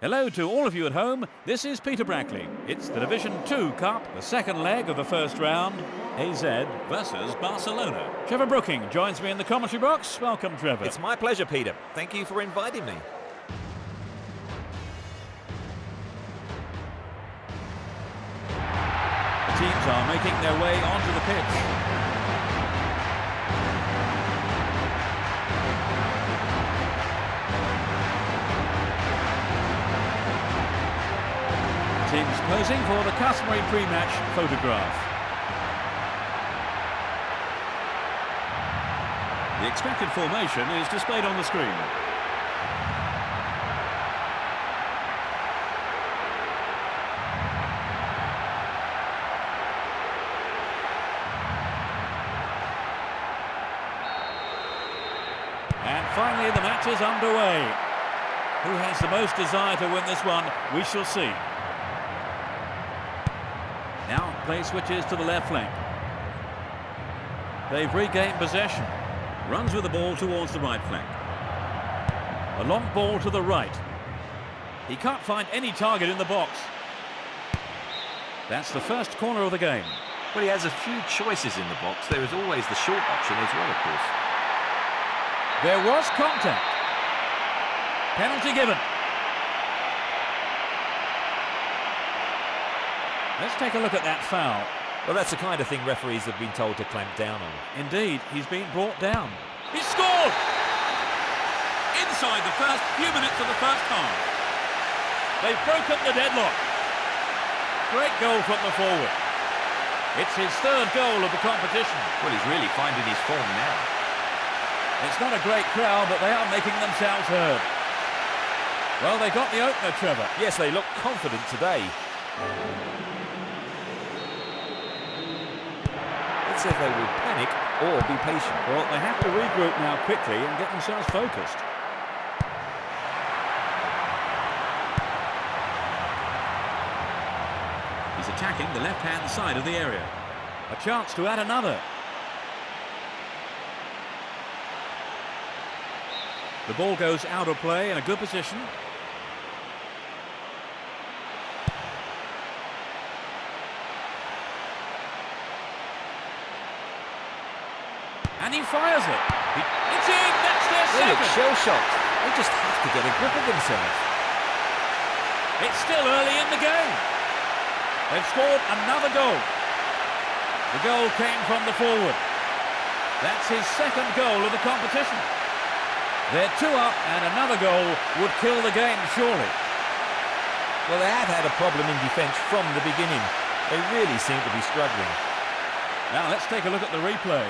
Hello to all of you at home. This is Peter Brackley. It's the Division 2 Cup, the second leg of the first round. AZ Versus Barcelona. Trevor Brooking joins me in the commentary box. Welcome, Trevor. It's my pleasure, Peter. Thank you for inviting me. Teams are making their way onto the pitch. Teams Posing for the customary pre-match photograph. The expected formation is displayed on the screen. And finally the match is underway. Who has the most desire to win this one? We shall see. Now play switches to the left flank. They've regained possession. Runs with the ball towards the right flank. A long ball to the right. He can't find any target in the box. That's the first corner of the game. Well, he has a few choices in the box. There is always the short option as well, of course. There was contact. Penalty given. Let's take a look at that foul. Well, that's the kind of thing referees have been told to clamp down on. Indeed, he's been brought down. He scored! Inside the first few minutes of the first half. They've broken the deadlock. Great goal from the forward. It's his third goal of the competition. Well, he's really finding his form now. It's not a great crowd, but they are making themselves heard. Well, they got the opener, Trevor. Yes, they look confident today. It says they will panic or be patient. Well, they have to regroup now quickly and get themselves focused. He's attacking the left-hand side of the area. A chance to add another. The ball goes out of play in a good position. And he fires it. It's in! That's their They look second! shell-shocked. They just have to get a grip of themselves. It's still early in the game. They've scored another goal. The goal came from the forward. That's his second goal of the competition. They're 2 up and another goal would kill the game, surely. Well, they have had a problem in defence from the beginning. They really seem to be struggling. Now let's take a look at the replay.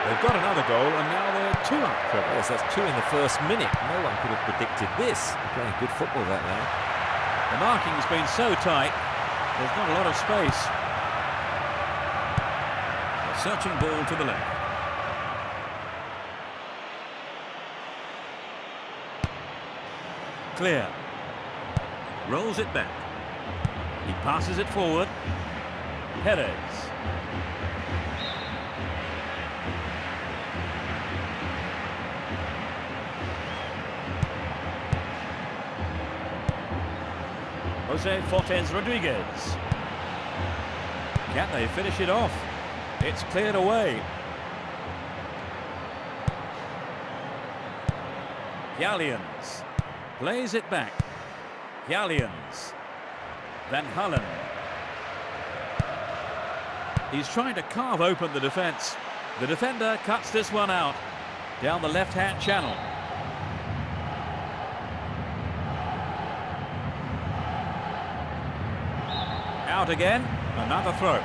They've got another goal and now they're 2 up. Yes, that's 2 in the first minute. No one could have predicted this. They're playing good football, that now. The marking's been so tight, there's not a lot of space. A searching ball to the left. Clear. Rolls it back. He passes it forward. Perez. Jose Fortes Rodriguez. Can they finish it off? It's cleared away. Gallians plays it back. Gallians. Van Hullen. He's trying to carve open the defence. The defender cuts this one out down the left-hand channel. Out again, another throw.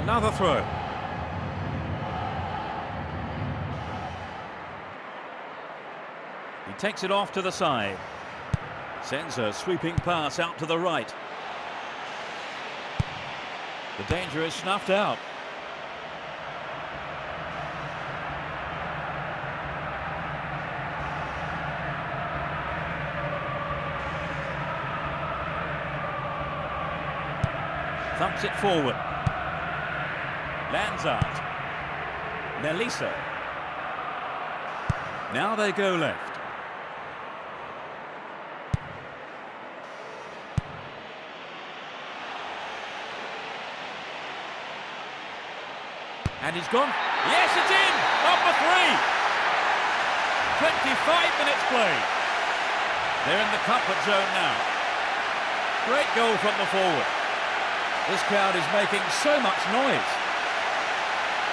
Another throw. He takes it off to the side. Sends a sweeping pass out to the right. The danger is snuffed out. Thumps it forward. Lanzard. Nelisa. Now they go left. And he's gone. Yes, it's in! Number 3! 25 minutes played. They're in the comfort zone now. Great goal from the forward. This crowd is making so much noise.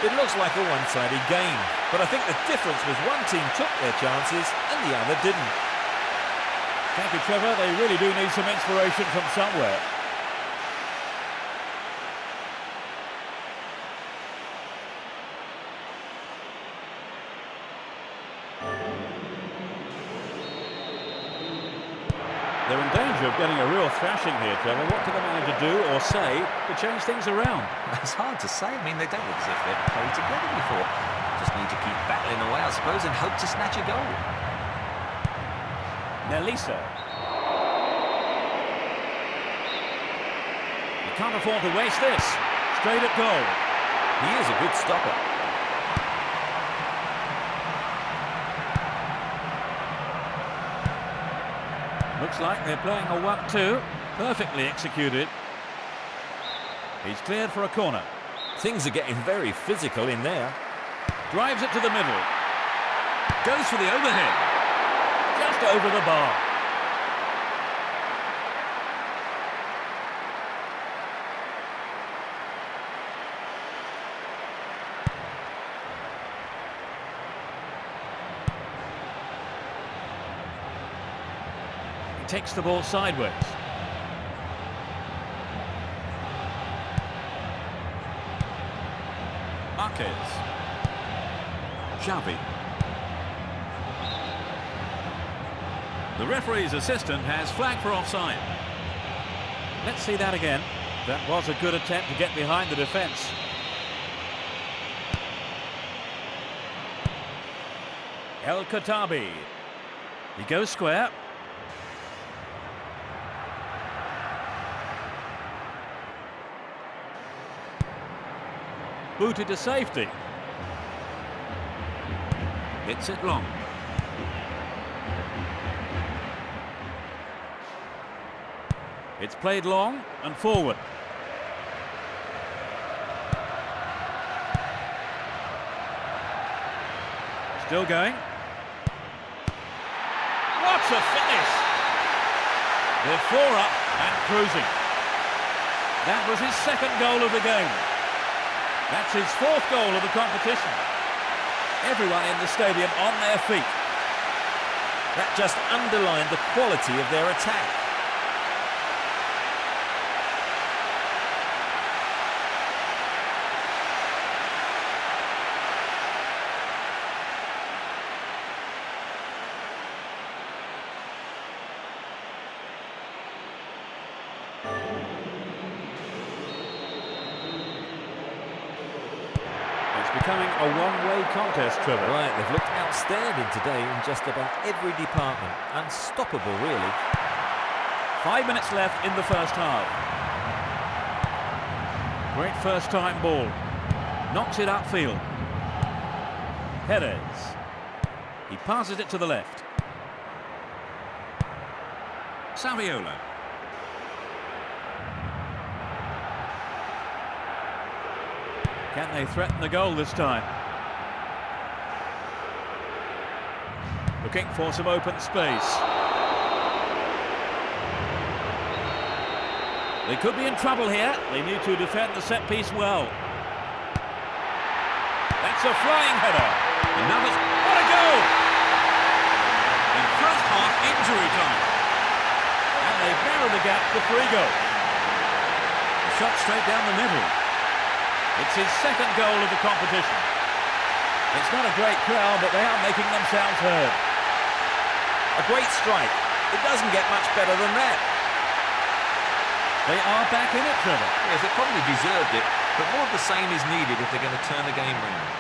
It looks like a one-sided game, but I think the difference was one team took their chances and the other didn't. Thank you, Trevor. They really do need some inspiration from somewhere. They're in danger of getting a real thrashing here, Trevor. What can the manager do or say to change things around? It's hard to say. I mean, they don't look as if they've played together before. Just need to keep battling away, I suppose, and hope to snatch a goal. Nelisa. You can't afford to waste this. Straight at goal. He is a good stopper. Looks like they're playing a 1-2. Perfectly executed. He's cleared for a corner. Things are getting very physical in there. Drives it to the middle. Goes for the overhead. Just over the bar. He takes the ball sideways. Marquez. Xavi. The referee's assistant has flagged for offside. Let's see that again. That was a good attempt to get behind the defence. El Khattabi. He goes square. Booted to safety. Hits it long. It's played long and forward. Still going. What a finish! They're 4 up and cruising. That was his second goal of the game. That's his 4th goal of the competition. Everyone in the stadium on their feet. That just underlined the quality of their attack. Becoming a one-way contest, Trevor. Right, they've looked outstanding today in just about every department. Unstoppable, really. 5 minutes left in the first half. Great first-time ball. Knocks it upfield. Perez. He passes it to the left. Saviola. Can they threaten the goal this time? Looking for some open space. They could be in trouble here. They need to defend the set piece well. That's a flying header. Another. What a goal! In first half injury time. And they narrow the gap to 3 goals. A shot straight down the middle. It's his second goal of the competition. It's not a great crowd, but they are making themselves heard. A great strike. It doesn't get much better than that. They are back in it, Trevor. Yes, they probably deserved it, but more of the same is needed if they're going to turn the game round.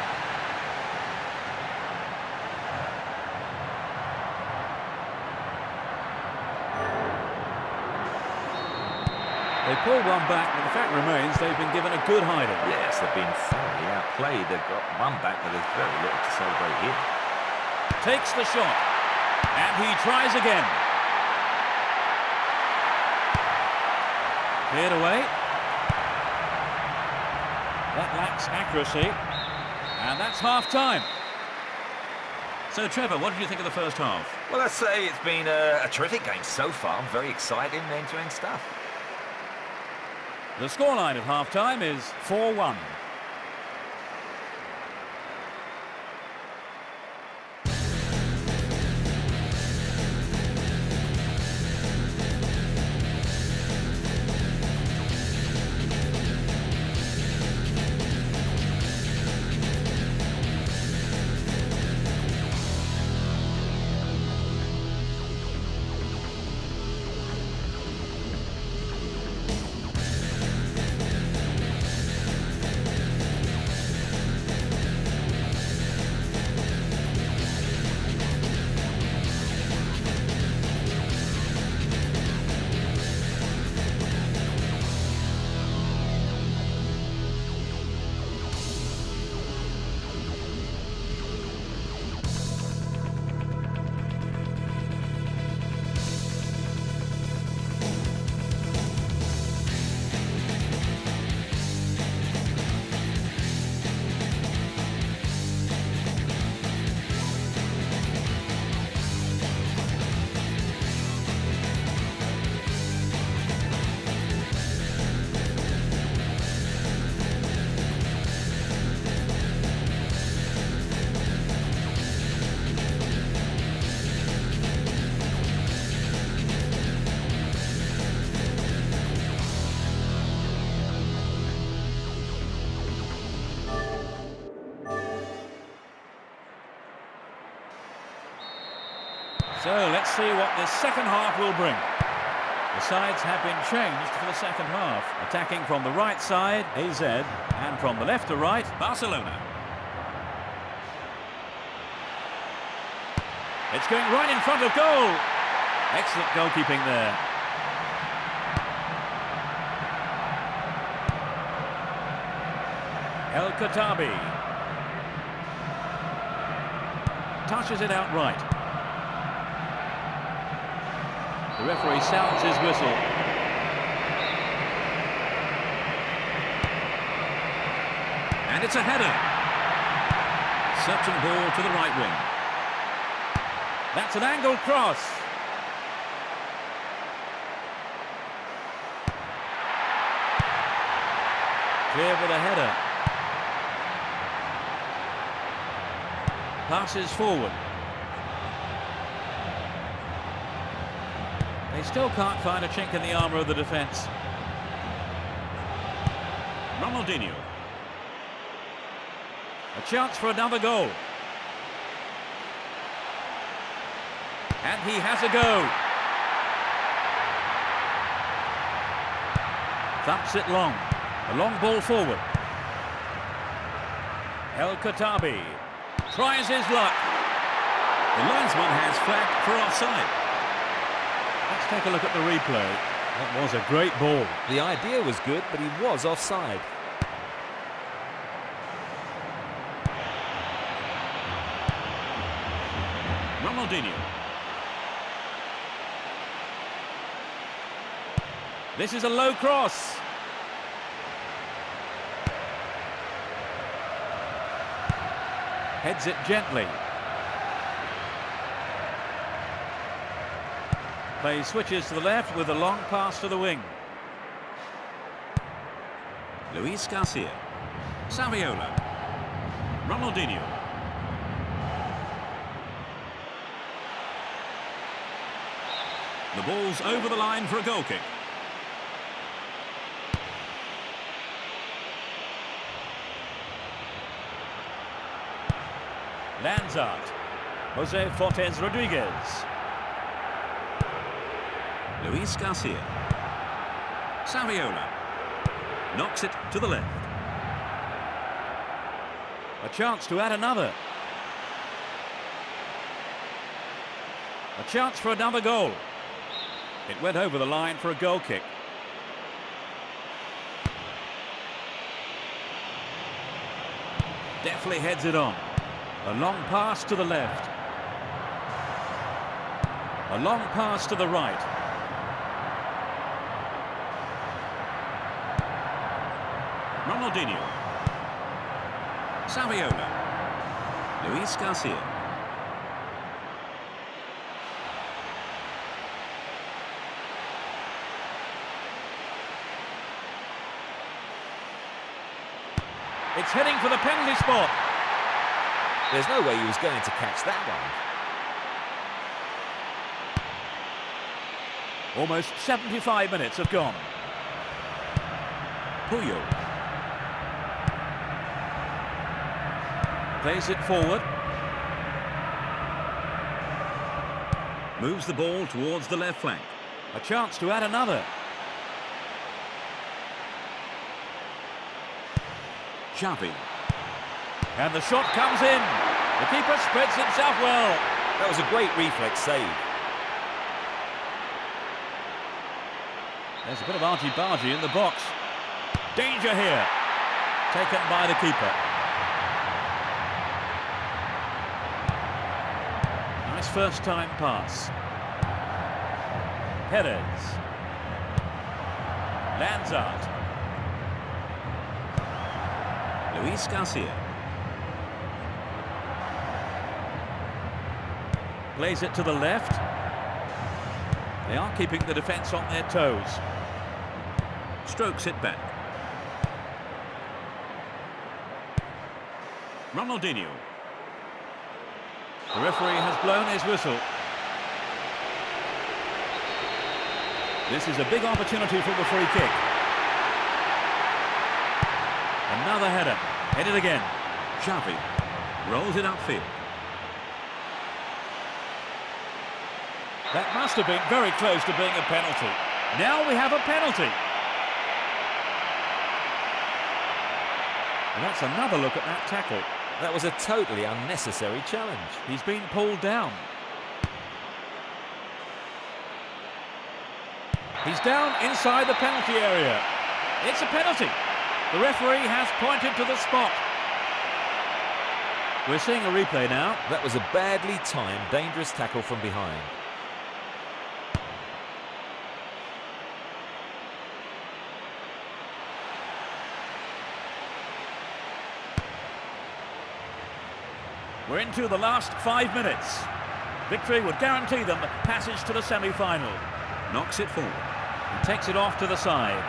They pull one back, but the fact remains they've been given a good hiding. Yes, they've been thoroughly outplayed. They've got one back, but there's very little to celebrate here. Takes the shot. And he tries again. Cleared away. That lacks accuracy. And that's half-time. So, Trevor, what did you think of the first half? Well, I'd say it's been a terrific game so far. Very exciting end-to-end stuff. The scoreline of half-time is 4-1. So let's see what this second half will bring. The sides have been changed for the second half. Attacking from the right side, AZ, and from the left to right, Barcelona. it's going right in front of goal. Excellent goalkeeping there. El Khattabi touches it out right. The referee sounds his whistle. And it's a header. Searching ball to the right wing. That's an angled cross. Clear with a header. Passes forward. They still can't find a chink in the armour of the defence. Ronaldinho. A chance for another goal. And he has a go. Thumps it long. A long ball forward. El Khattabi tries his luck. The linesman has flagged for offside. Let's take a look at the replay. That was a great ball. The idea was good, but he was offside. Ronaldinho. This is a low cross. Heads it gently. Play switches to the left with a long pass to the wing. Luis Garcia. Saviola. Ronaldinho. The ball's over the line for a goal kick. Lanzard. Jose Fortes Rodriguez. Luis Garcia. Saviola. Knocks it to the left. A chance to add another. A chance for another goal. It went over the line for a goal kick. Definitely heads it on. A long pass to the left. A long pass to the right. Ronaldinho. Saviola. Luis Garcia. It's heading for the penalty spot. There's no way he was going to catch that one. Almost 75 minutes have gone. Puyol. Plays it forward. Moves the ball towards the left flank. A chance to add another. Xavi. And the shot comes in. The keeper spreads himself well. That was a great reflex save. There's a bit of argy-bargy in the box. Danger here. Taken by the keeper. Nice first time pass. Perez. Lands out. Luis Garcia. Plays it to the left. They are keeping the defence on their toes. Strokes it back. Ronaldinho. The referee has blown his whistle. This is a big opportunity for the free kick. Another header. Headed again. Xavi rolls it upfield. That must have been very close to being a penalty. Now we have a penalty. And that's another look at that tackle. That was a totally unnecessary challenge. He's been pulled down. He's down inside the penalty area. It's a penalty. The referee has pointed to the spot. We're seeing a replay now. That was a badly timed, dangerous tackle from behind. We're into the last 5 minutes. Victory would guarantee them passage to the semi-final. Knocks it forward. He takes it off to the side.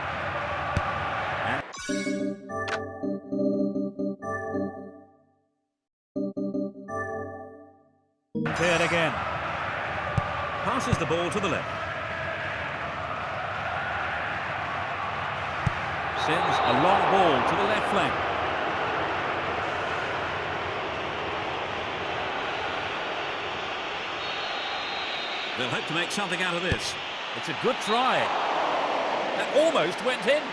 Cleared again. Passes the ball to the left. Sends a long ball to the left flank. They'll hope to make something out of this. It's a good try. That almost went in.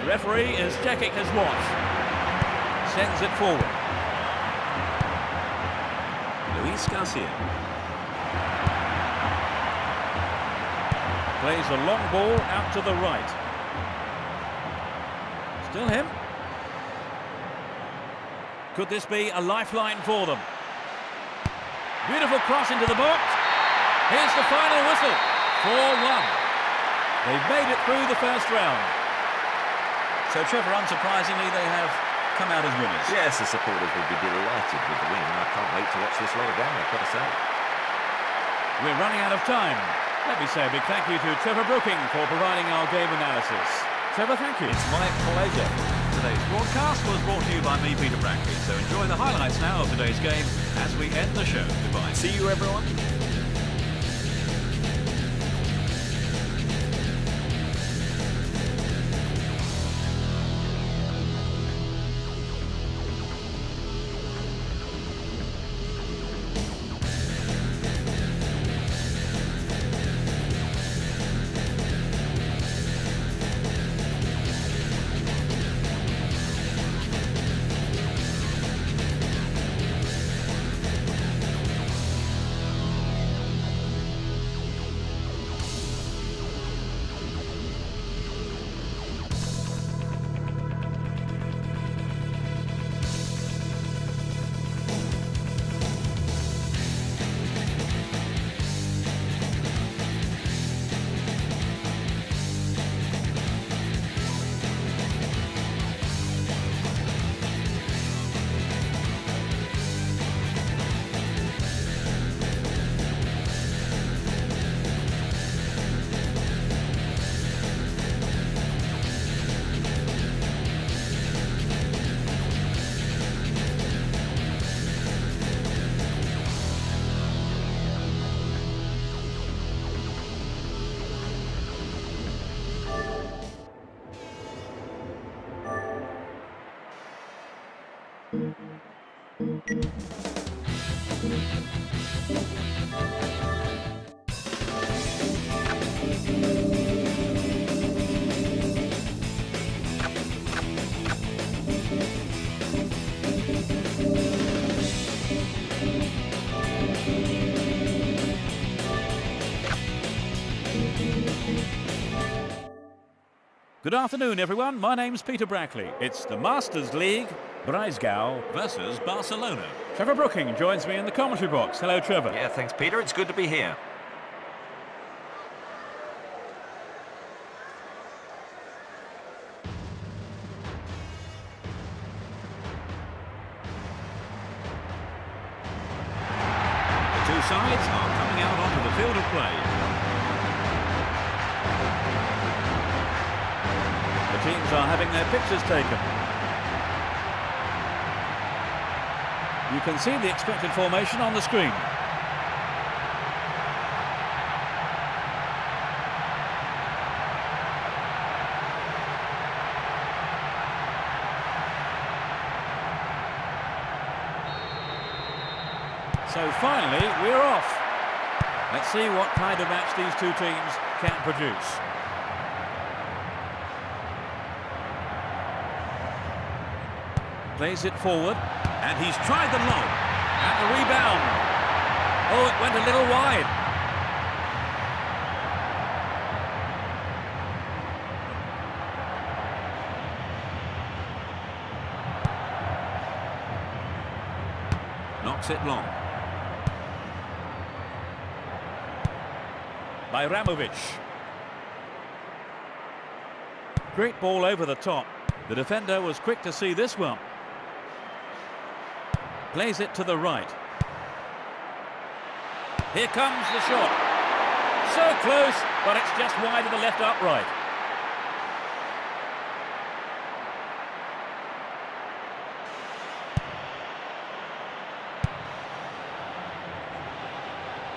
The referee is checking his watch. Sends it forward. Luis Garcia. Plays a long ball out to the right. Still him. Could this be a lifeline for them? Beautiful cross into the box. Here's the final whistle. 4-1. They've made it through the first round. So, Trevor, unsurprisingly, they have come out as winners. Yes, the supporters will be delighted with the win. I can't wait to watch this lot again, I've got to say. We're running out of time. Let me say a big thank you to Trevor Brooking for providing our game analysis. Trevor, thank you. It's my pleasure. Today's broadcast was brought to you by me, Peter Brackley. So enjoy the highlights now of today's game as we end the show. Goodbye. See you, everyone. Good afternoon, everyone. My name's Peter Brackley. It's the Masters League, Breisgau Versus Barcelona. Trevor Brooking joins me in the commentary box. Hello, Trevor. Yeah, thanks, Peter. It's good to be here. The two sides are coming out onto the field of play. The teams are having their pictures taken. You can see the expected formation on the screen. So finally, we're off. Let's see what kind of match these two teams can produce. Plays it forward. And he's tried the lob. And the rebound. Oh, it went a little wide. Knocks it long. By Ramovic. Great ball over the top. The defender was quick to see this one. Plays it to the right. Here comes the shot. So close, but it's just wide of the left upright.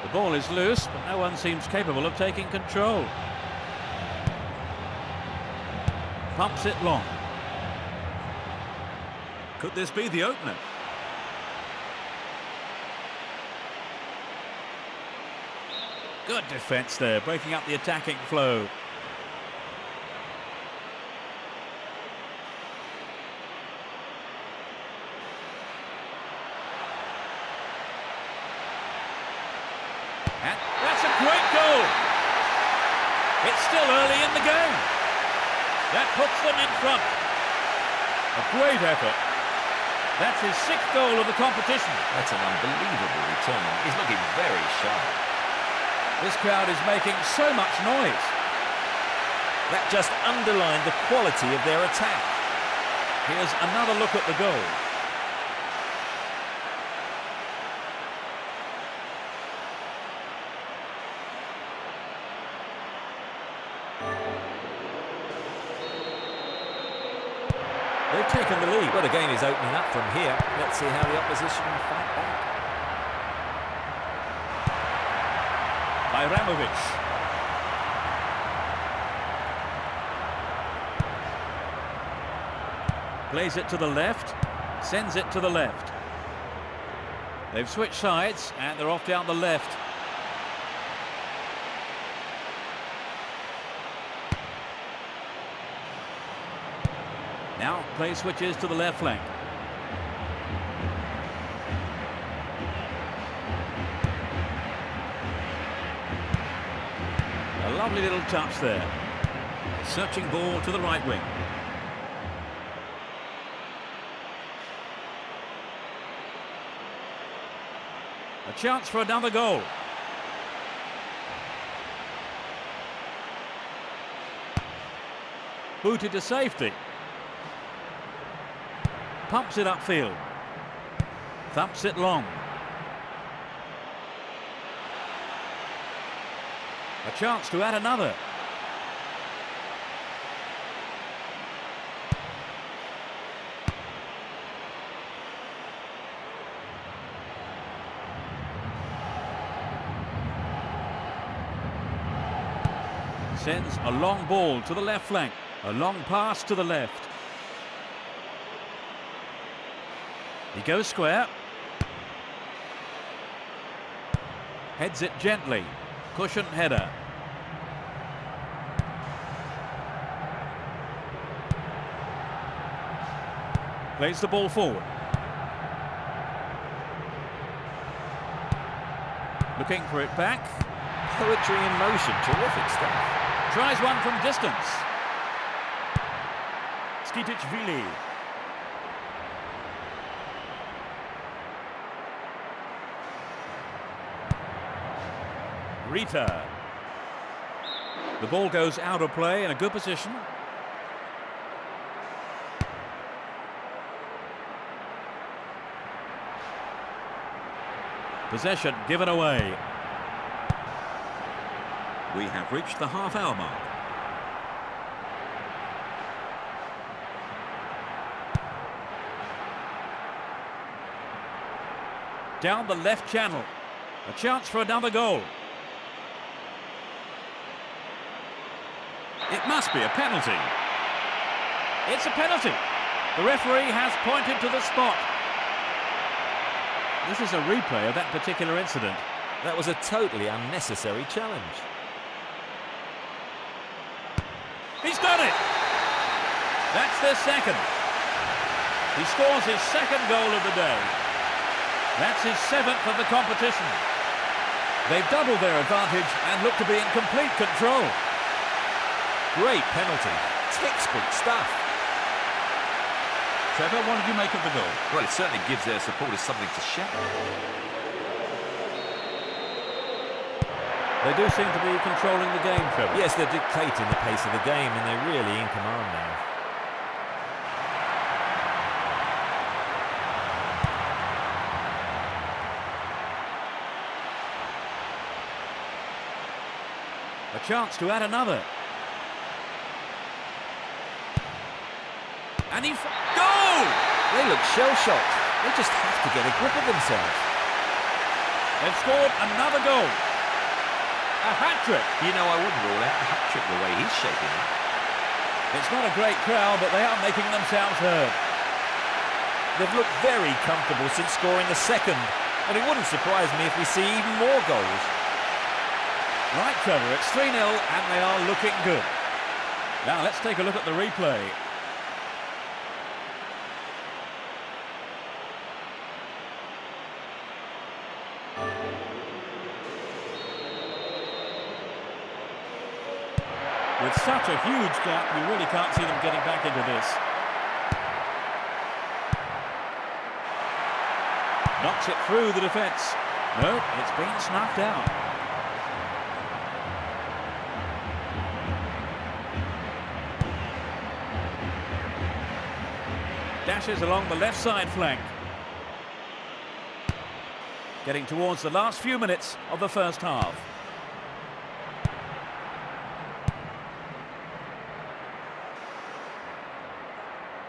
The ball is loose, but no one seems capable of taking control. Pumps it long. Could this be the opener? Good defence there, breaking up the attacking flow. And that's a great goal. It's still early in the game. That puts them in front. A great effort. That's his 6th goal of the competition. That's an unbelievable return. He's looking very sharp. This crowd is making so much noise. That just underlined the quality of their attack. Here's another look at the goal. They've taken the lead. Well, the game is opening up from here. Let's see how the opposition fight back. By Ramovic. Plays it to the left, sends it to the left. They've switched sides and they're off down the left. Now play switches to the left flank. A lovely little touch there. Searching ball to the right wing. A chance for another goal. Booted to safety. Pumps it upfield. Thumps it long. A chance to add another. Sends a long ball to the left flank. A long pass to the left. He goes square. Heads it gently. Cushioned header. Plays the ball forward. Looking for it back. Poetry in motion. Terrific stuff. Tries one from distance. Skitic-Vili. Rita. The ball goes out of play in a good position. Possession given away. We have reached the half-hour mark. Down the left channel. A chance for another goal. It must be a penalty. It's a penalty. The referee has pointed to the spot. This is a replay of that particular incident. That was a totally unnecessary challenge. He's done it! That's their second. He scores his second goal of the day. That's his 7th of the competition. They've doubled their advantage and look to be in complete control. Great penalty. Textbook stuff. Trevor, what did you make of the goal? Well, it certainly gives their supporters something to shout. They do seem to be controlling the game, Trevor. Yes, they're dictating the pace of the game, and they're really in command now. A chance to add another. And goal! They look shell-shocked. They just have to get a grip of themselves. They've scored another goal. A hat-trick. You know, I wouldn't rule out a hat-trick the way he's shaping it. It's not a great crowd, but they are making themselves heard. They've looked very comfortable since scoring the second, and it wouldn't surprise me if we see even more goals. Right, Trevor, it's 3-0 and they are looking good. Now let's take a look at the replay. With such a huge gap, you really can't see them getting back into this. Knocks it through the defence. No, it's been snuffed out. Dashes along the left side flank. Getting towards the last few minutes of the first half.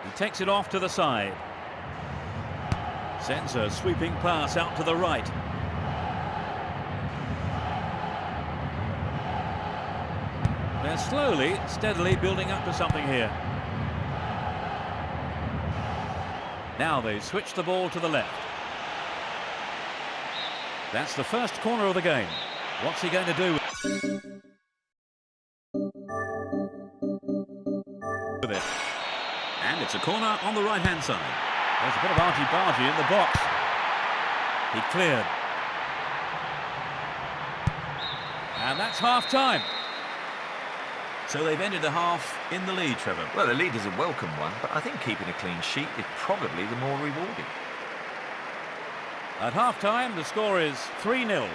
He takes it off to the side. Sends a sweeping pass out to the right. They're slowly, steadily building up to something here. Now they switch the ball to the left. That's the first corner of the game. What's he going to do with it? And it's a corner on the right-hand side. There's a bit of argy-bargy in the box. He cleared. And that's half-time. So they've ended the half in the lead, Trevor. Well, the lead is a welcome one, but I think keeping a clean sheet is probably the more rewarding. At half-time, the score is 3-0.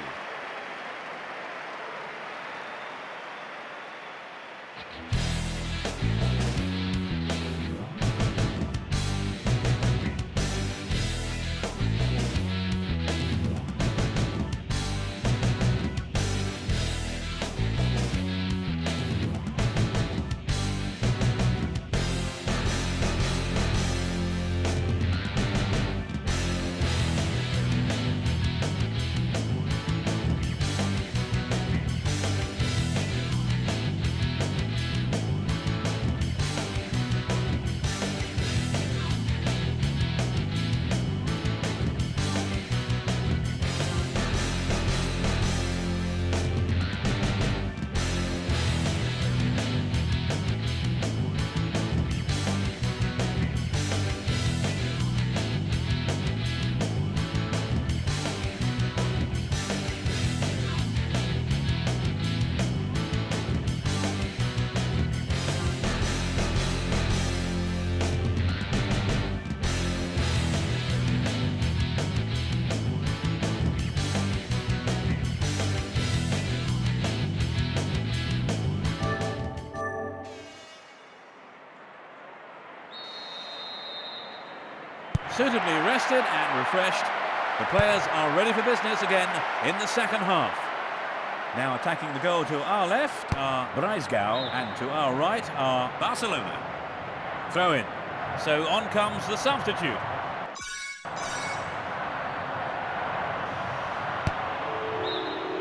Suitably rested and refreshed. The players are ready for business again in the second half. Now attacking the goal to our left are Breisgau, and to our right are Barcelona. Throw in. So on comes the substitute.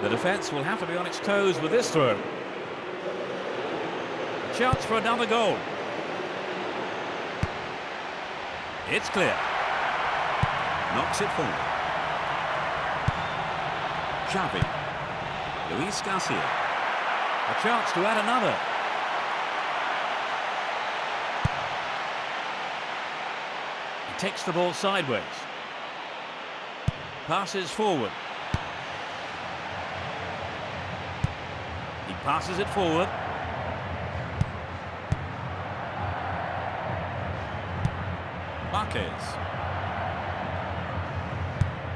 The defence will have to be on its toes with this throw. Chance for another goal. It's clear. Knocks it forward. Xavi. Luis Garcia. A chance to add another. He takes the ball sideways. Passes forward. He passes it forward. Marquez.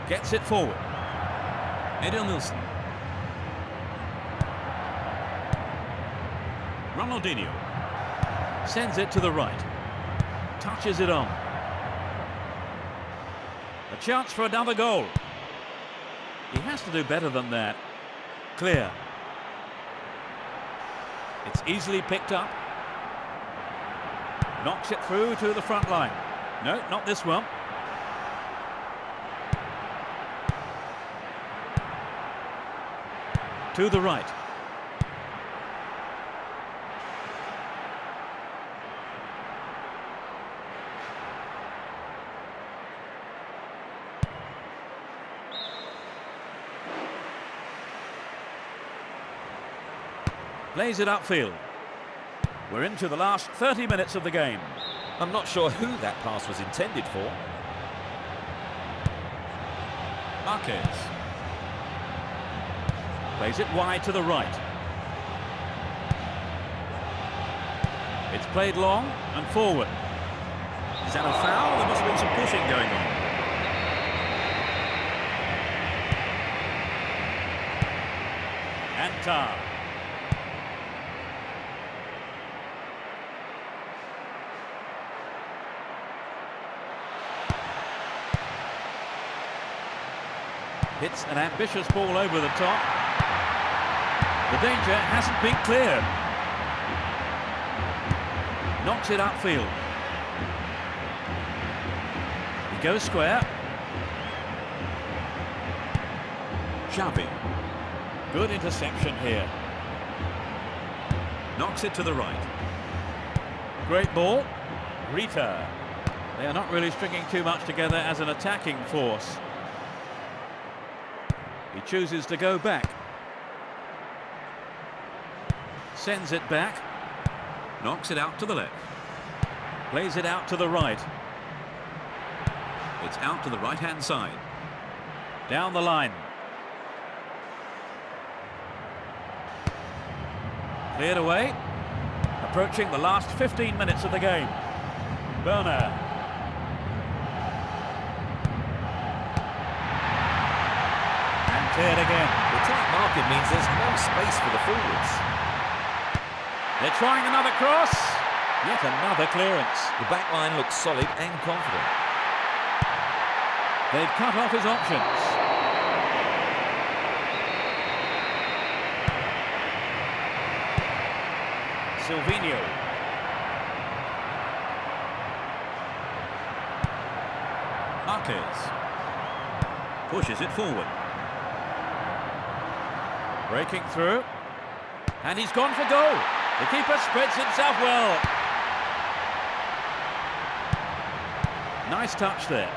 Gets it forward. Edil Nilsson. Ronaldinho. Sends it to the right. Touches it on. A chance for another goal. He has to do better than that. Clear. It's easily picked up. Knocks it through to the front line. No, not this one. To the right. Plays it upfield. We're into the last 30 minutes of the game. I'm not sure who that pass was intended for. Marquez. Plays it wide to the right. It's played long and forward. Is that a foul? There must have been some pushing going on. Antar. Hits an ambitious ball over the top. The danger hasn't been cleared. Knocks it upfield. He goes square. Xavi. Good interception here. Knocks it to the right. Great ball. Rita. They are not really stringing too much together as an attacking force. He chooses to go back. Sends it back. Knocks it out to the left. Plays it out to the right. It's out to the right-hand side. Down the line. Cleared away. Approaching the last 15 minutes of the game. Berner. And cleared again. The tight marking means there's no space for the forwards. They're trying another cross. Yet another clearance. The back line looks solid and confident. They've cut off his options. Silvinho. Marquez. Pushes it forward. Breaking through. And he's gone for goal. The keeper spreads himself well. Nice touch there.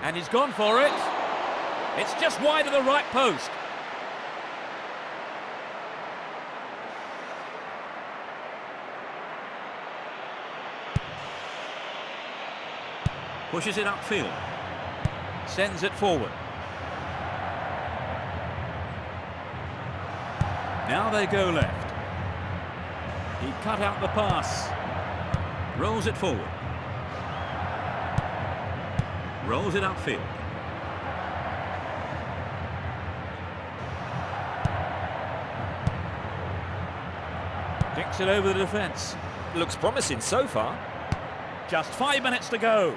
And he's gone for it. It's just wide of the right post. Pushes it upfield. Sends it forward. Now they go left. He cut out the pass. Rolls it forward. Rolls it upfield. Kicks it over the defence. looks promising so far. Just 5 minutes to go.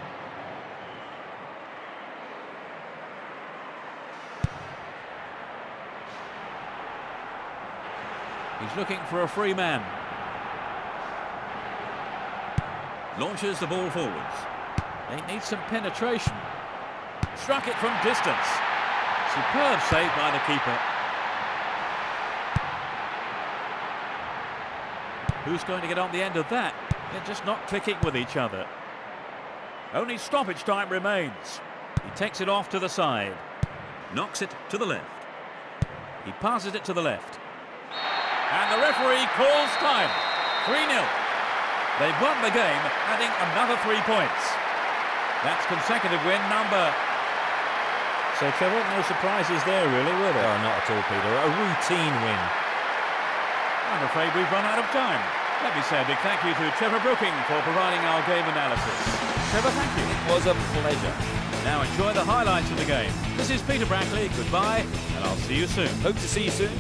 He's looking for a free man. Launches the ball forwards. They need some penetration. Struck it from distance. Superb save by the keeper. Who's going to get on the end of that? They're just not clicking with each other. Only stoppage time remains. He takes it off to the side. Knocks it to the left. He passes it to the left. And the referee calls time. 3-0. They've won the game, adding another 3 points. That's consecutive win number. So, Trevor, no surprises there, really, were there? Oh, not at all, Peter. A routine win. I'm afraid we've run out of time. Let me say a big thank you to Trevor Brooking for providing our game analysis. Trevor, thank you. It was a pleasure. Now enjoy the highlights of the game. This is Peter Brackley. Goodbye, and I'll see you soon. Hope to see you soon.